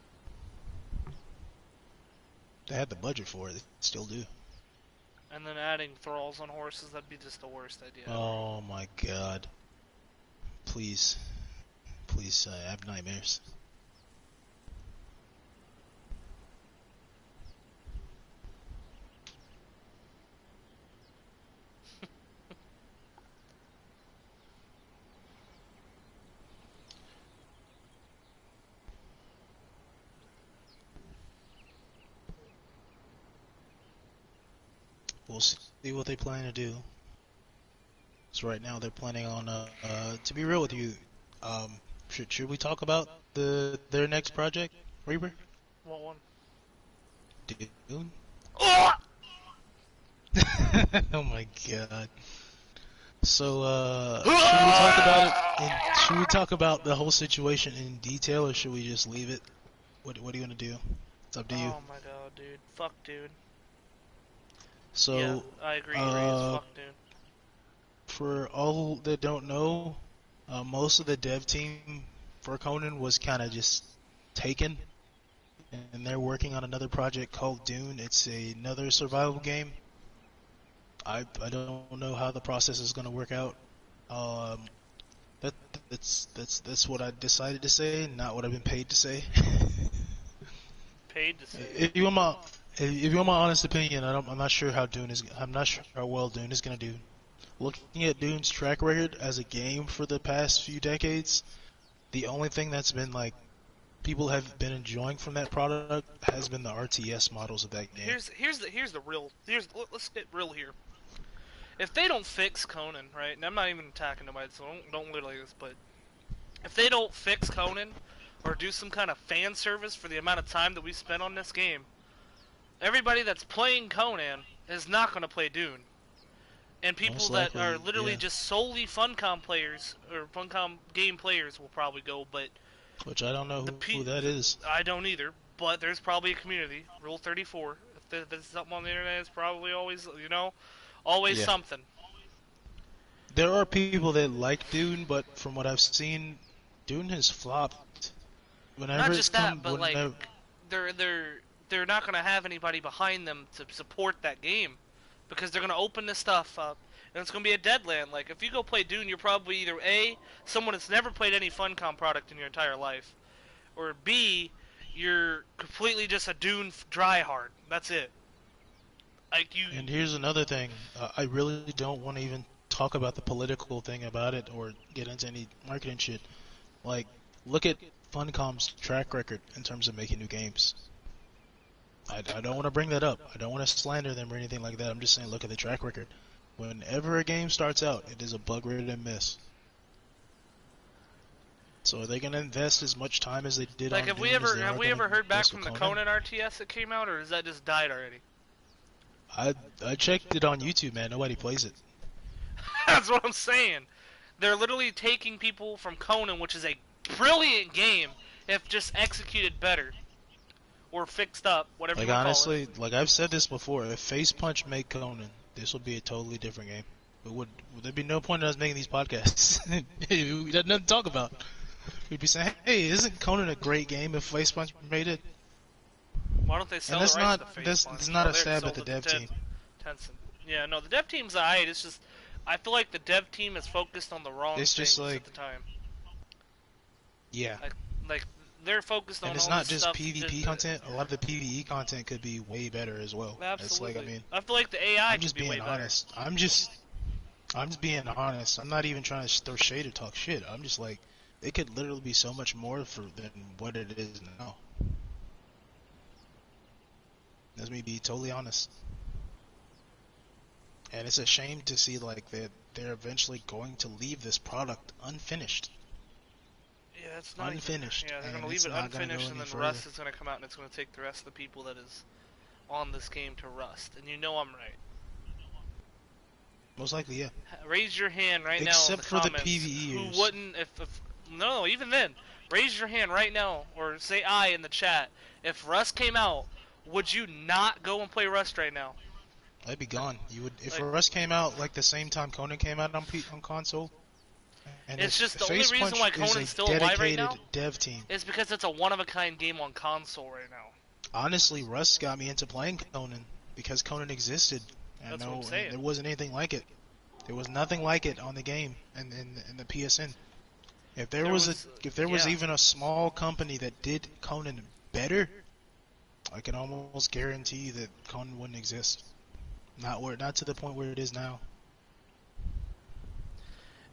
They had the budget for it. They still do. And then adding thralls on horses—that'd be just the worst idea. Oh my god. Please. Please, I have nightmares. We'll see what they plan to do. So right now they're planning on, to be real with you, should we talk about their next project, Reaper? What one? Dune? Oh! Oh my god. So, should we talk about it? Should we talk about the whole situation in detail, or should we just leave it? What are you gonna do? It's up to you. Oh my god, dude. Fuck, dude. So, Yeah, I agree. It's fuck, dude. for all that don't know, most of the dev team for Conan was kind of just taken, and they're working on another project called Dune. It's another survival game. I don't know how the process is going to work out. That's what I decided to say, not what I've been paid to say. Paid to say. If you want my honest opinion, I'm not sure how Dune is. I'm not sure how well Dune is going to do. Looking at Dune's track record as a game for the past few decades, the only thing that's been like people have been enjoying from that product has been the RTS models of that game. Let's get real here. If they don't fix Conan, right? And I'm not even attacking nobody, so don't literally this, but if they don't fix Conan or do some kind of fan service for the amount of time that we spent on this game, everybody that's playing Conan is not going to play Dune. And people Most that likely, are literally yeah. just solely Funcom players or Funcom game players will probably go, but Which I don't know who that is. I don't either, but there's probably a community. Rule 34. If there's something on the internet, it's probably always, always Yeah. something. There are people that like Dune, but from what I've seen, Dune has flopped. Whenever Not it's just that, come, but whenever, like they're not gonna have anybody behind them to support that game because they're gonna open this stuff up and it's gonna be a deadland. Like if you go play Dune, you're probably either A, someone that's never played any Funcom product in your entire life, or B, you're completely just a Dune dryhard. That's it. Like you. And here's another thing. I really don't want to even talk about the political thing about it or get into any marketing shit. Like, look at Funcom's track record in terms of making new games. I don't want to bring that up. I don't want to slander them or anything like that. I'm just saying, look at the track record. Whenever a game starts out, it is a bug-ridden miss. So are they going to invest as much time as they did Like on have Dune we as ever they have are we gonna ever heard back invest from with the Conan RTS that came out, or has that just died already? I checked it on YouTube, man. Nobody plays it. That's what I'm saying. They're literally taking people from Conan, which is a brilliant game, if just executed better. Or fixed up, whatever Like you want to honestly, like I've said this before, if Face Punch made Conan, this would be a totally different game. Would there'd be no point in us making these podcasts? We had nothing to talk about. We'd be saying, "Hey, isn't Conan a great game if Face Punch made it?" call it. Why don't they sell And the that's rights not to Face that's Punch? it's not Oh, a they stab sold at the it to dev team. Tencent. Yeah, no, the dev team's alright. It's just I feel like the dev team is focused on the wrong It's things just like at the time. Yeah. Like they're focused And on it's all not this just stuff. PvP content. A lot of the PvE content could be way better as well. It's like, I Absolutely. mean, I feel like the AI I'm could just be way being better. honest. I'm just being honest. I'm not even trying to throw shade or talk shit. I'm just like, it could literally be so much more than what it is now. Let me be totally honest. And it's a shame to see like that they're eventually going to leave this product unfinished. Yeah, it's not even. Unfinished, Yeah, they're and gonna leave it's it not gonna go unfinished, and any then further. Rust is gonna come out, and it's gonna take the rest of the people that is on this game to Rust. And you know I'm right. Most likely, yeah. Raise your hand right now in the Except for the comments who PvEers. wouldn't if no, even then. Raise your hand right now or say I in the chat. If Rust came out, would you not go and play Rust right now? I'd be gone. You would if Like Rust came out like the same time Conan came out on console, and it's if just the only Face reason why Punch is a Conan's still alive right dedicated now dev team. is because it's a one of a kind game on console right now. Honestly, Rust got me into playing Conan because Conan existed. And That's what I'm no, saying. there wasn't anything like it. There was nothing like it on the game and in the PSN. If there was Yeah. even a small company that did Conan better, I can almost guarantee that Conan wouldn't exist. Not to the point where it is now.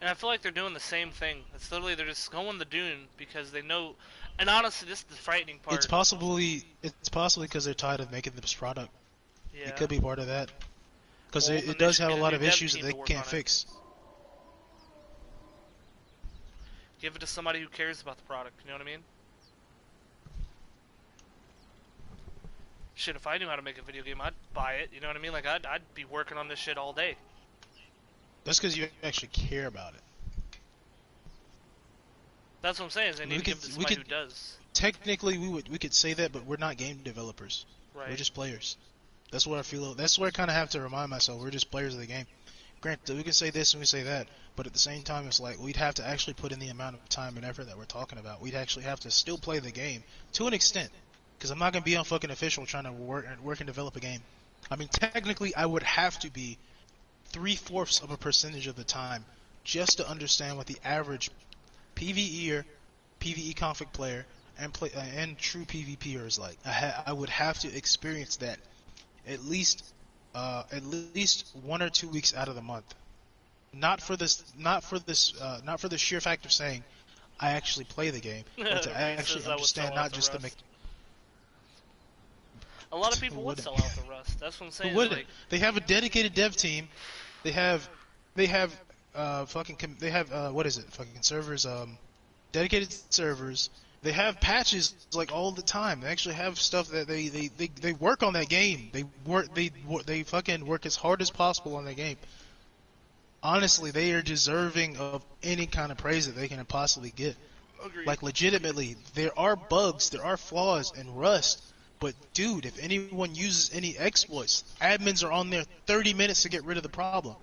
And I feel like they're doing the same thing. It's literally they're just going the Dune because they know. And honestly, this is the frightening part. It's possibly because they're tired of making this product. Yeah. It could be part of that. Because Well, it then does should have a get lot new of dev issues that team they to work can't on it. fix. Give it to somebody who cares about the product. You know what I mean? Shit, if I knew how to make a video game, I'd buy it. You know what I mean? Like I'd be working on this shit all day. That's because you actually care about it. That's what I'm saying. Is they need to give it to somebody who could does. technically we could say that, but we're not game developers. Right. We're just players. That's what I feel. That's where I kind of have to remind myself. We're just players of the game. Granted, we can say this and we say that, but at the same time, it's like we'd have to actually put in the amount of time and effort that we're talking about. We'd actually have to still play the game to an extent, because I'm not gonna be on fucking official trying to work and develop a game. I mean, technically, I would have to be 3/4 of a percentage of the time just to understand what the average PvEer, PvE conflict player, and true PvPer is like. I would have to experience that at least 1 or 2 weeks out of the month. Not for the sheer fact of saying I actually play the game, but to Reese actually says I would sell understand out not the just the Rust. A lot of people would sell out the Rust. That's what I'm saying. Who wouldn't? Like, They have a dedicated dev team. They have what is it? Fucking servers. Dedicated servers. They have patches like all the time. They actually have stuff that they work on that game. They fucking work as hard as possible on that game. Honestly, they are deserving of any kind of praise that they can possibly get. agreed. Like legitimately, there are bugs, there are flaws in Rust. But dude, if anyone uses any exploits, admins are on there 30 minutes to get rid of the problem.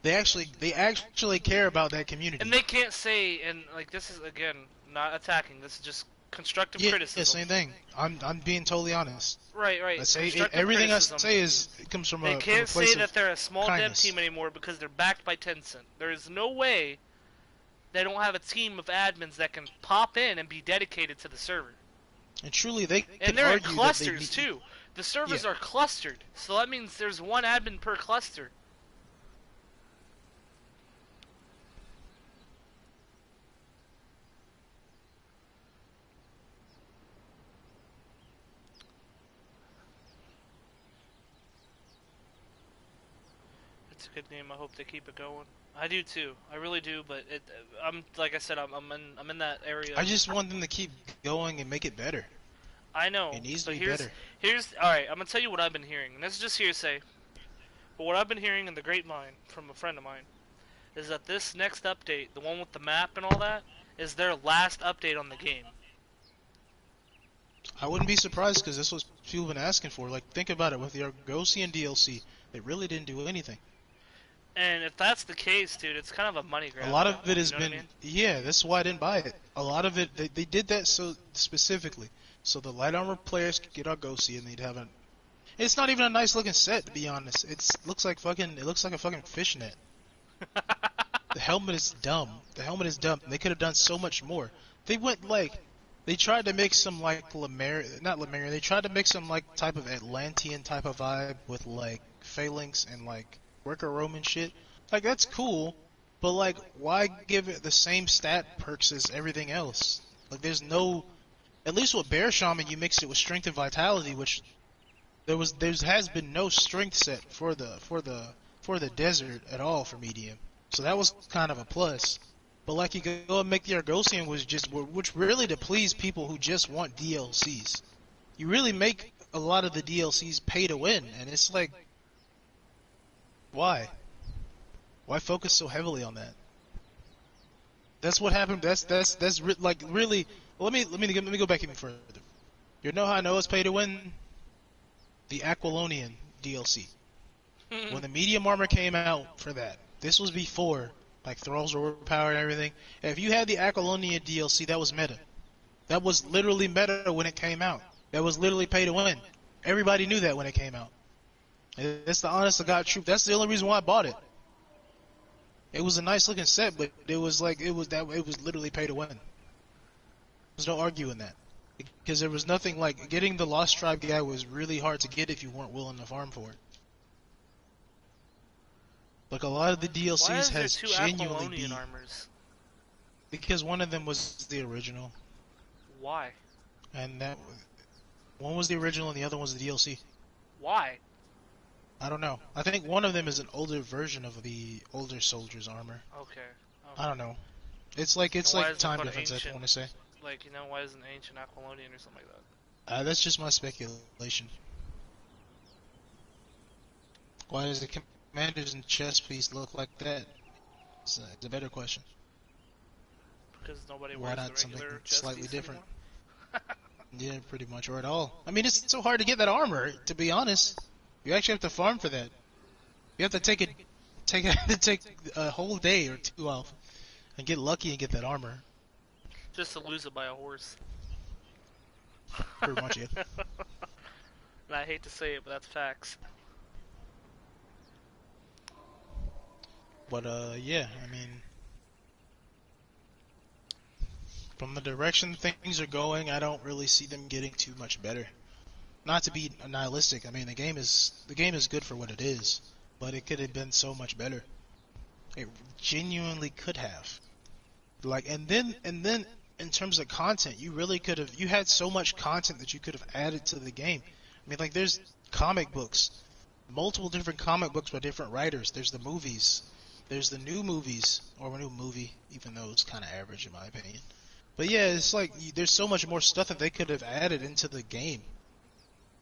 They actually care about that community. And they can't say, and like this is again not attacking. This is just constructive criticism. Yeah, same thing. I'm being totally honest. Right. I say Constructive everything criticism. I say it comes from They a can't place say that they're a small kindness. dev team anymore because they're backed by Tencent. There is no way they don't have a team of admins that can pop in and be dedicated to the server. And truly, they And could they're in argue clusters that they need, too. The servers Yeah. are clustered, so that means there's one admin per cluster. It's a good game. I hope they keep it going. I do too. I really do. But I'm like I said. I'm in that area. I just want them to keep going and make it better. I know. It needs to but be better. Here's all right. I'm gonna tell you what I've been hearing, and this is just hearsay. But what I've been hearing in the grapevine from a friend of mine is that this next update, the one with the map and all that, is their last update on the game. I wouldn't be surprised because this was people been asking for. Like, think about it with the Argosian DLC, they really didn't do anything. And if that's the case, dude, it's kind of a money grab. A lot of it has you know been, what I mean? yeah, that's why I didn't buy it. A lot of it, they did that so specifically, so the light armor players could get Argosian and they'd have a. It's not even a nice looking set, to be honest. It looks like a fucking fishnet. The helmet is dumb. The helmet is dumb. They could have done so much more. They went like, they tried to make some like not Lemurian. They tried to make some like type of Atlantean type of vibe with like phalanx and like Greco-Roman shit. Like that's cool, but like why give it the same stat perks as everything else? Like there's no, at least with Bear Shaman you mix it with strength and vitality, which there has been no strength set for the desert at all for medium. So that was kind of a plus. But like you go and make the Argosian which really to please people who just want DLCs. You really make a lot of the DLCs pay to win, and it's like, why? Why focus so heavily on that? That's what happened. Like really. Let me go back even further. You know how I know it's pay to win? The Aquilonian DLC. When the medium armor came out for that, this was before like thralls were overpowered and everything. And if you had the Aquilonian DLC, that was meta. That was literally meta when it came out. That was literally pay to win. Everybody knew that when it came out. That's the honest to God truth. That's the only reason why I bought it. It was a nice looking set, but it was literally pay to win. There's no arguing that. Because there was nothing like getting the Lost Tribe guy was really hard to get if you weren't willing to farm for it. Like a lot of the DLCs Why is there has two genuinely Aquilonian been armors? because one of them was the original, Why? and that one was the original and the other one was the DLC. Why? I don't know. I think one of them is an older version of the older soldier's armor. Okay. I don't know. It's like why is it time called difference. ancient? I want to say. Like, why is it an ancient Aquilonian or something like that? That's just my speculation. Why does the commanders and chess piece look like that? It's a better question. Because nobody Why wears not the something regular chest slightly piece different? anymore? Yeah, pretty much, or at all. I mean, it's so hard to get that armor. To be honest, you actually have to farm for that. You have to take a whole day or two off and get lucky and get that armor. Just to lose it by a horse. Pretty much, yeah. And I hate to say it, but that's facts. But yeah, I mean, from the direction things are going, I don't really see them getting too much better. Not to be nihilistic, I mean the game is good for what it is, but it could have been so much better. It genuinely could have. Like, and then in terms of content, you really could have. You had so much content that you could have added to the game. I mean, like there's comic books, multiple different comic books by different writers. There's the movies. There's the new movies, or a new movie, even though it's kind of average in my opinion. But yeah, it's like there's so much more stuff that they could have added into the game.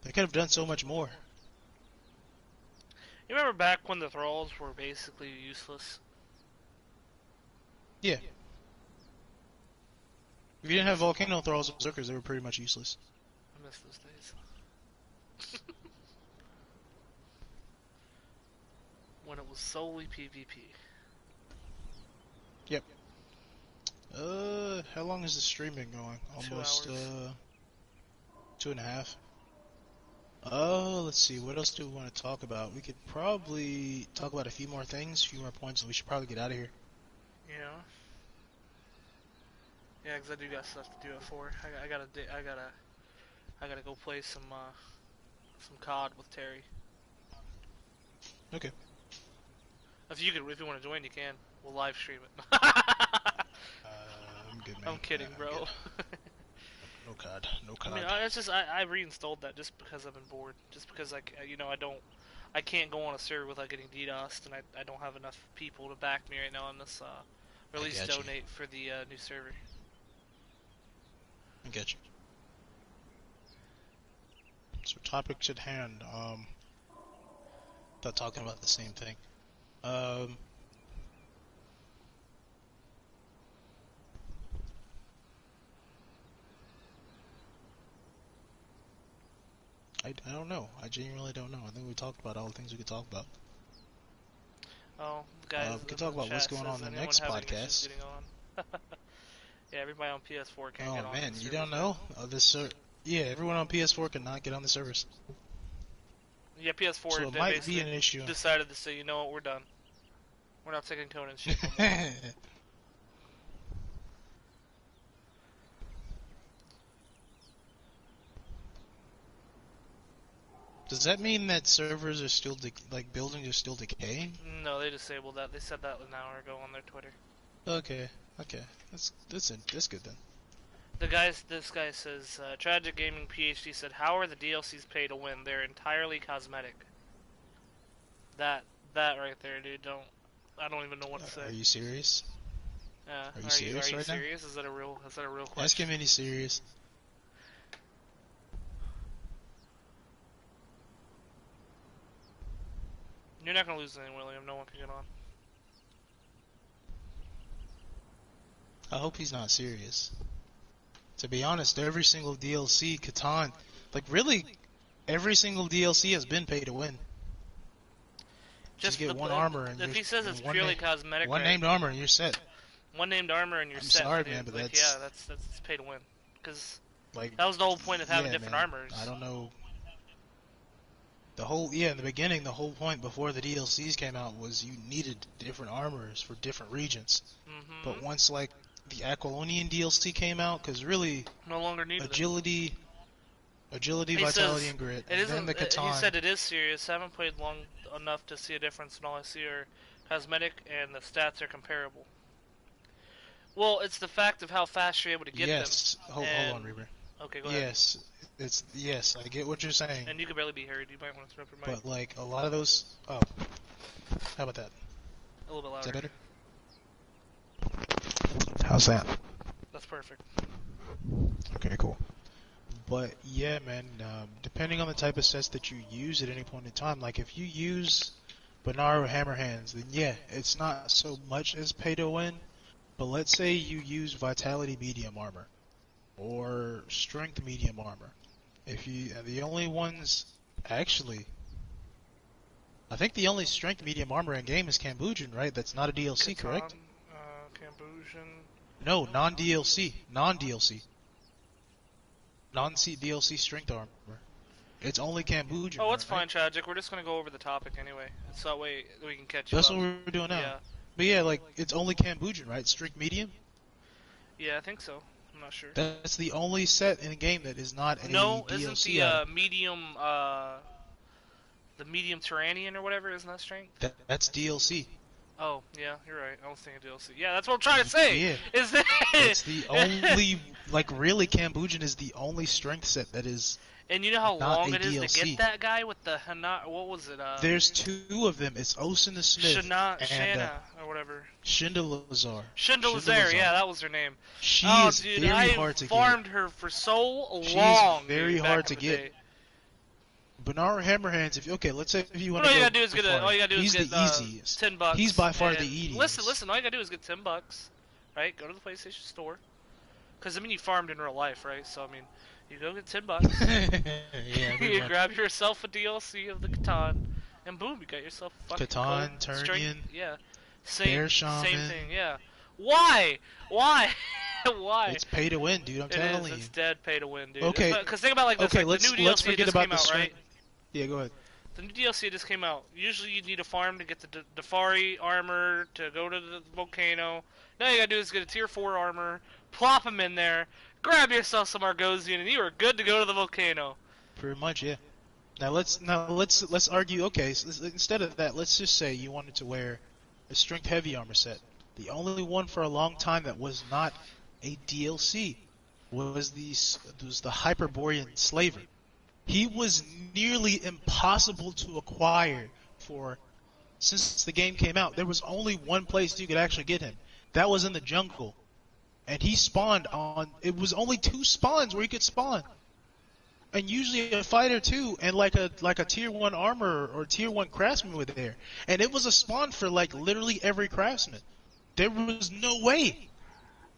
They could have done so much more. You remember back when the thralls were basically useless? Yeah. If you didn't have Volcano Thralls and Berserkers, they were pretty much useless. I miss those days. When it was solely PvP. Yep. How long has the stream been going? Almost 2 hours. 2.5. Let's see. What else do we want to talk about? We could probably talk about a few more things, a few more points, and we should probably get out of here. Yeah. Yeah, 'cause I do got stuff to do at 4. I gotta go play some COD with Terry. Okay. If you want to join, you can. We'll live stream it. I'm good, man. I'm kidding, I'm bro. good. No COD. No COD. I mean, it's just I reinstalled that just because I've been bored. Just because I can't go on a server without getting DDoSed, and I don't have enough people to back me right now on this. Or at least donate for the new server. I get you. So topics at hand. Not talking about the same thing. I don't know. I genuinely don't know. I think we talked about all the things we could talk about. Oh, the guys. We could talk about what's going on in the next podcast. Yeah, everybody on PS4 can't get on. Oh man, the you servers don't know? Yeah, everyone on PS4 cannot get on the servers. Yeah, PS4 So it might be an issue. decided to say, you know what, we're done. We're not taking Conan's shit no more. Does that mean that servers are still, like, buildings are still decaying? No, they disabled that. They said that an hour ago on their Twitter. Okay, okay. That's good then. This guy says, Tragic Gaming PhD said, how are the DLCs pay to win? They're entirely cosmetic. That right there, dude, I don't even know what to say. Are you serious? Are you serious right now? Is that a real question? Ask him any serious. You're not gonna lose anything, William. No one can get on. I hope he's not serious. To be honest, every single DLC, Catan, like really, every single DLC has been pay to win. Just get one armor and if he says it's purely cosmetic, one named armor and you're set. One named armor and you're set. I'm sorry, man, but like, that's pay to win. Because like, that was the whole point of having different armors. I don't know. In the beginning, the whole point before the DLCs came out was you needed different armors for different regions. But once like the Aquilonian DLC came out, because really no longer needed agility, vitality, and grit. It and then the Catan. He said it is serious. I haven't played long enough to see a difference, and all I see are cosmetic, and the stats are comparable. Well, it's the fact of how fast you're able to get them. Hold on, Reaper. Okay, go ahead. Yes, I get what you're saying. And you can barely be heard. You might want to turn up your mic. But like a lot of those, how about that? A little bit louder. Is that better? How's that? That's perfect. Okay, cool. But yeah, man, depending on the type of sets that you use at any point in time, like if you use Banaro Hammer Hands, then yeah, it's not so much as pay to win. But let's say you use Vitality Medium Armor or Strength Medium Armor. The only ones, actually, I think the only Strength Medium Armor in game is Cambogian, right? That's not a DLC, correct? Cambogian. No, non-DLC. Non-DLC Strength Armor. It's only Cambogian. Oh, it's fine, Tragic. We're just gonna go over the topic anyway, so that way we can catch you That's up. what we're doing now. Yeah. But yeah, like, it's only Cambogian, right? Strength Medium? Yeah, I think so. I'm not sure. That's the only set in the game that is not a DLC. No, isn't the medium Tyrannian or whatever, isn't that strength? That's DLC. Oh, yeah, you're right. I was thinking DLC. Yeah, that's what I'm trying to say. Yeah. Is that it's the only, like, really, Cambogian is the only strength set that is. And you know how long it is DLC. to get that guy with the what was it? There's two of them. It's Osin the Smith Shanna or whatever. Shindalazar. Shindalazar, yeah, that was her name. She is dude, very hard to get. I farmed her for so long. She's very hard to get. Banaro Hammerhands, let's say if you want to all go you gotta do is get the easiest. $10. He's by far the easiest. Listen, all you gotta do is get $10, right? Go to the PlayStation Store. Because, I mean, you farmed in real life, right? So, I mean, you go get $10. Yeah, you grab yourself a DLC of the Catan, and boom, you got yourself a fucking Catan, Turnian, yeah. Bear Shaman. Same thing, yeah. Why? Why? It's pay to win, dude. I'm telling you. It's dead pay to win, dude. Okay. Because think about it like this. Okay, like, the new let's DLC forget just about came the out, strength. right? Yeah, go ahead. The new DLC just came out. Usually you need a farm to get the Dafari armor to go to the volcano. Now you gotta do is get a tier 4 armor, plop them in there, grab yourself some Argosian, and you are good to go to the volcano. Pretty much, yeah. Now let's argue. Okay, so instead of that, let's just say you wanted to wear a strength heavy armor set. The only one for a long time that was not a DLC was the Hyperborean Slaver. He was nearly impossible to acquire since the game came out. There was only one place you could actually get him. That was in the jungle. And he spawned it was only 2 spawns where he could spawn. And usually a fighter too, and like a tier 1 armor or tier 1 craftsman were there. And it was a spawn for like literally every craftsman. There was no way.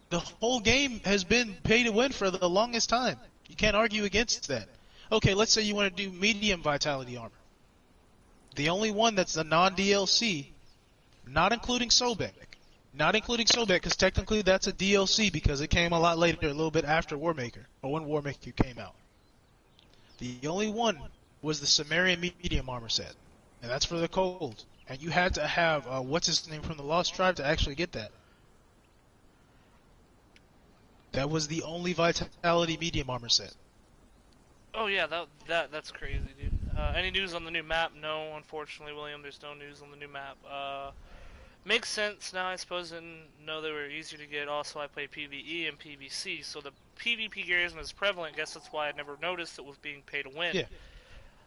The whole game has been pay to win for the longest time. You can't argue against that. Okay, let's say you want to do medium vitality armor. The only one that's a non-DLC, not including Sobek. Not including Sobek, because technically that's a DLC because it came a lot later, a little bit after Warmaker, or when Warmaker came out. The only one was the Sumerian medium armor set, and that's for the cold. and you had to have what's his name from the Lost Tribe to actually get that. That was the only Vitality medium armor set. Oh yeah, that's crazy, dude. Any news on the new map? No, unfortunately, William. There's no news on the new map. Makes sense now, I suppose. And know they were easier to get. Also, I play PvE and PvC, so the PvP gear isn't as prevalent. I guess that's why I never noticed it was being pay to win. Yeah,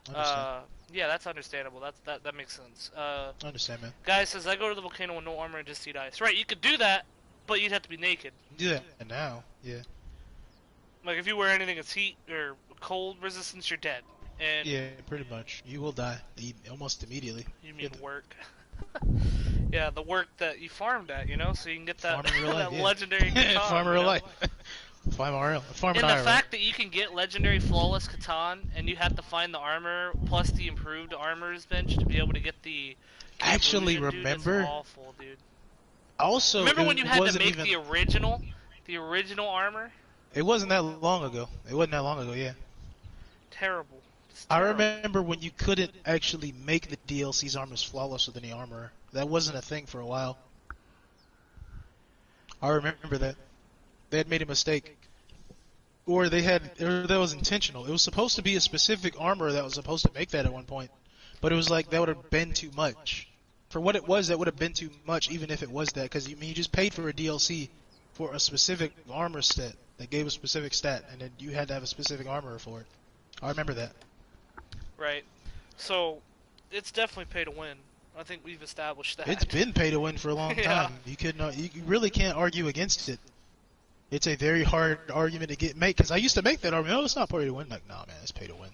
I understand. Yeah, that's understandable. That makes sense. I understand, man. Guy says I go to the volcano with no armor and just eat ice. Right, you could do that, but you'd have to be naked. Do that and now, yeah. Like if you wear anything that's heat or cold resistance, you're dead. And Yeah, pretty much. You will die almost immediately. you mean work? Yeah, the work that you farmed at, so you can get that, that yeah. legendary Catan. Farmer real life. Farmer And the fact that you can get legendary flawless Catan, and you have to find the armor plus the improved armor's bench to be able to get the. Actually, dude, remember? that's awful, dude. Also, remember when you had to make even... the original armor? It wasn't that long ago. It wasn't that long ago, yeah. Terrible. I remember when you couldn't actually make the DLC's armors flawless with any armor. That wasn't a thing for a while. I remember that. They had made a mistake. Or that was intentional. It was supposed to be a specific armor that was supposed to make that at one point. But it was like, that would have been too much. For what it was, that would have been too much, even if it was that. Because you just paid for a DLC for a specific armor set that gave a specific stat, and then you had to have a specific armor for it. I remember that. Right. So, it's definitely pay to win. I think we've established that. It's been pay to win for a long time. Yeah. You really can't argue against it. It's a very hard argument to make, because I used to make that argument. No, it's not pay to win. Like, nah, man, it's pay to win.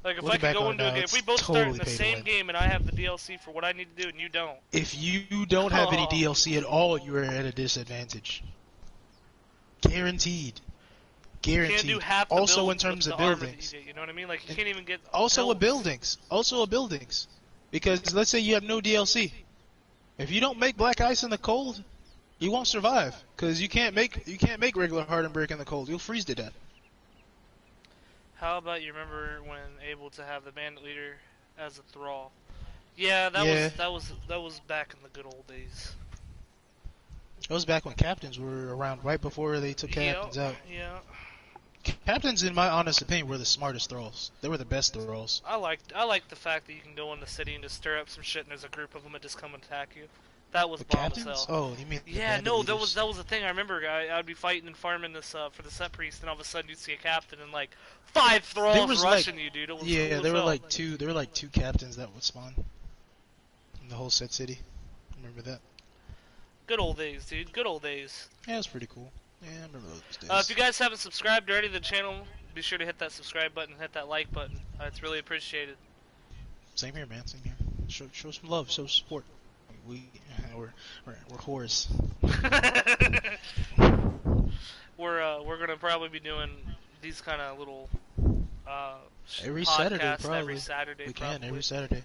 Like, if I could go into a game, if we both start in the same game and I have the DLC for what I need to do and you don't. If you don't have any DLC at all, you are at a disadvantage. Guaranteed. Guaranteed. You can't do half the also build in terms with of the armor buildings. that you get, you know what I mean? Like, you can't even get Also builds. with buildings. Also with buildings. Because let's say you have no DLC. If you don't make black ice in the cold, you won't survive. Because you can't make regular hardened brick in the cold. You'll freeze to death. How about you remember when able to have the bandit leader as a thrall? Yeah, that was back in the good old days. It was back when captains were around, right before they took captains out. Yeah. Captains, in my honest opinion, were the smartest thralls. They were the best thralls. I like the fact that you can go in the city and just stir up some shit, and there's a group of them that just come and attack you. That was bomb as hell. Oh, you mean that was the thing. I remember I'd be fighting and farming this for the set priest, and all of a sudden you'd see a captain and like 5 thralls rushing you, dude. It was cool there were like two captains that would spawn in the whole set city. Remember that? Good old days, dude. Good old days. Yeah, it was pretty cool. Yeah, I remember those days. If you guys haven't subscribed already to the channel, be sure to hit that subscribe button and hit that like button. It's really appreciated. Same here, man. Same here. Show some love, show support. We're whores. We're gonna probably be doing these kind of little every podcasts Saturday, every Saturday. We can every Saturday.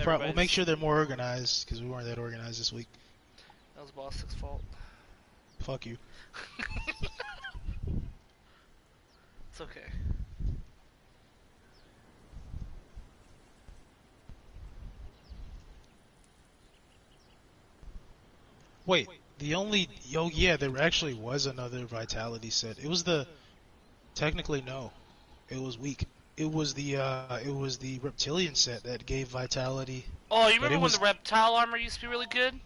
We'll make sure they're more organized because we weren't that organized this week. That was Boss 6's fault. Fuck you. It's okay. Wait, there actually was another Vitality set. It was technically no, it was weak. It was the Reptilian set that gave Vitality. Oh, you remember when the Reptile armor used to be really good?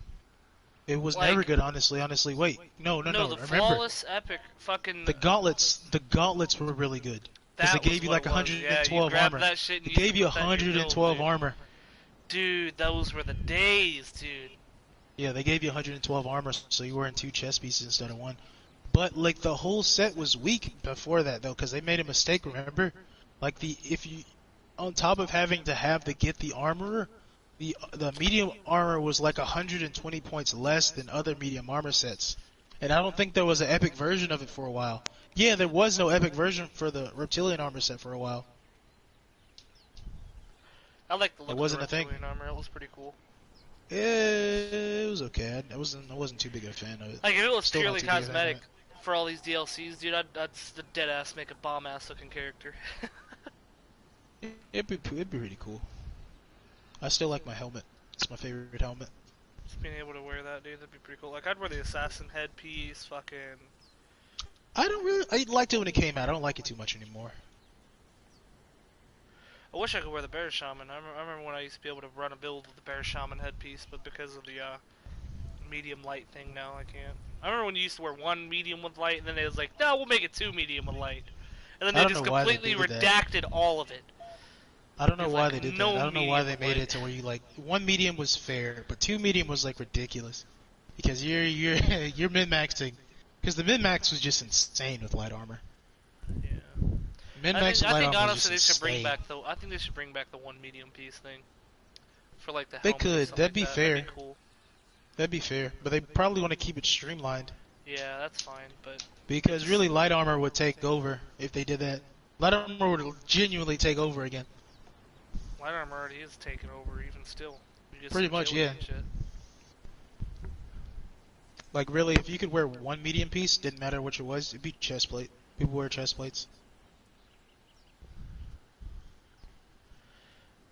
It was never good, honestly. Wait, no. The remember, flawless epic fucking. The gauntlets were really good. Because they gave you like 112 armor. They gave you 112 armor. Dude, those were the days, dude. Yeah, they gave you 112 armor, so you were in 2 chest pieces instead of 1. But like the whole set was weak before that though, because they made a mistake. Remember, like on top of having to get the armor, the medium armor was like 120 points less than other medium armor sets, and I don't think there was an epic version of it for a while. Yeah, there was no epic version for the Reptilian armor set for a while. I like the look of the Reptilian armor. It was pretty cool. It was okay. I wasn't too big a fan of it. Like if it was purely cosmetic for all these DLCs, dude, I'd the dead ass make a bomb ass looking character. It'd be pretty cool. I still like my helmet. It's my favorite helmet. Just being able to wear that, dude, that'd be pretty cool. Like, I'd wear the assassin headpiece, fucking... I liked it when it came out. I don't like it too much anymore. I wish I could wear the bear shaman. I remember when I used to be able to run a build with the bear shaman headpiece, but because of the medium light thing now, I can't. I remember when you used to wear one medium with light, and then it was like, no, we'll make it two medium with light. And then I they don't just know why they completely did that. redacted all of it. I don't know There's, why like, they did no that. I don't know why they medium made light. it to where you like one medium was fair, but two medium was like ridiculous because you're you're min maxing because the min max was just insane with light armor. Yeah. Min I max think, with light armor was honestly they just should bring insane. back the. I think they should bring back the one medium piece thing for like the They helmet or could. something That'd be like that. fair. That'd be cool. That'd be fair, but they probably want to keep it streamlined Yeah, that's fine, but because really light armor would take over if they did that. Light armor would genuinely take over again. light armor already is taking over, even still. You get Pretty some much, agility yeah. and shit. Like really, if you could wear one medium piece, didn't matter which it was, it'd be chest plate. People wear chest plates.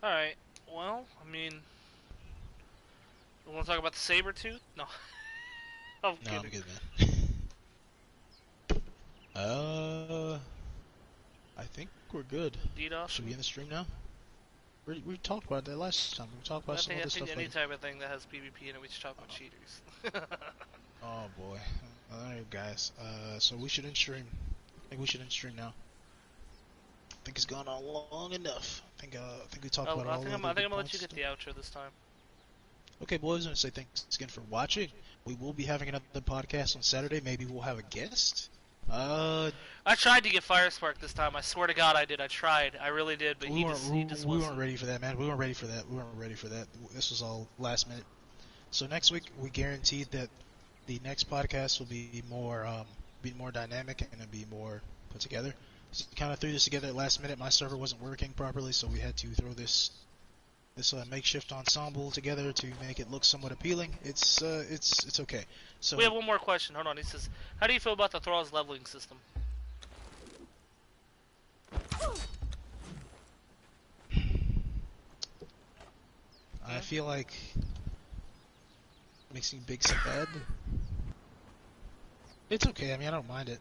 Alright, well, I mean... You want to talk about the saber tooth? No. I'm No, I'm kidding. good, man. I think we're good. DDoS? Should we end the stream now? We talked about that last time. We talked about some I other think stuff. any Like... type of thing that has PvP in it, we should talk about cheaters. Oh boy. Alright, guys. So we should end stream. I think we should end stream now. I think it's gone on long enough. I think we talked about all I think I'm the gonna let points. you get the outro this time. Okay, boys, I want to say thanks again for watching. We will be having another podcast on Saturday. Maybe we'll have a guest. I tried to get Firespark this time. I swear to God, I did. I tried. I really did, but he just we wasn't. weren't ready for that, man. We weren't ready for that. This was all last minute. So next week, we guaranteed that the next podcast will be more dynamic and it'll be more put together. So kind of threw this together at last minute. My server wasn't working properly, so we had to throw this makeshift ensemble together to make it look somewhat appealing. It's okay. So We have one more question. Hold on. He says, "How do you feel about the Thrall's leveling system?" I feel like makes me big sad. It's okay. I mean, I don't mind it.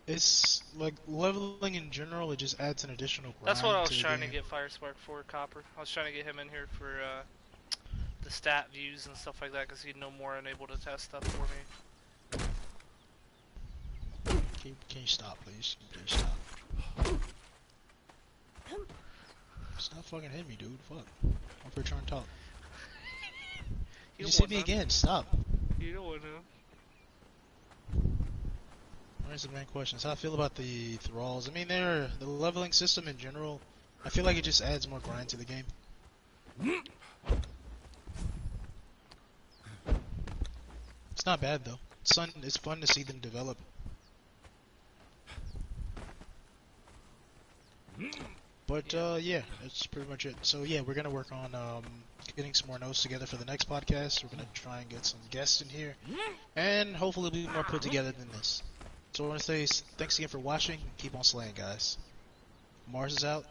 It's like leveling in general. It just adds an additional grind. That's what I was to the trying to game. get Firespark for, Copper. I was trying to get him in here for the stat views and stuff like that, because he'd know more and able to test stuff for me. Can you stop, please? Please stop. Stop fucking hitting me, dude. Fuck. I'm for trying to talk. You just hit me again. Stop. You don't want to. Where's the main questions? How I feel about the thralls? I mean, the leveling system in general. I feel like it just adds more grind to the game. It's not bad though. It's fun to see them develop. But yeah, that's pretty much it. So yeah, we're gonna work on getting some more notes together for the next podcast. We're gonna try and get some guests in here, and hopefully it'll be more put together than this. So I want to say thanks again for watching. Keep on slaying, guys. Mars is out.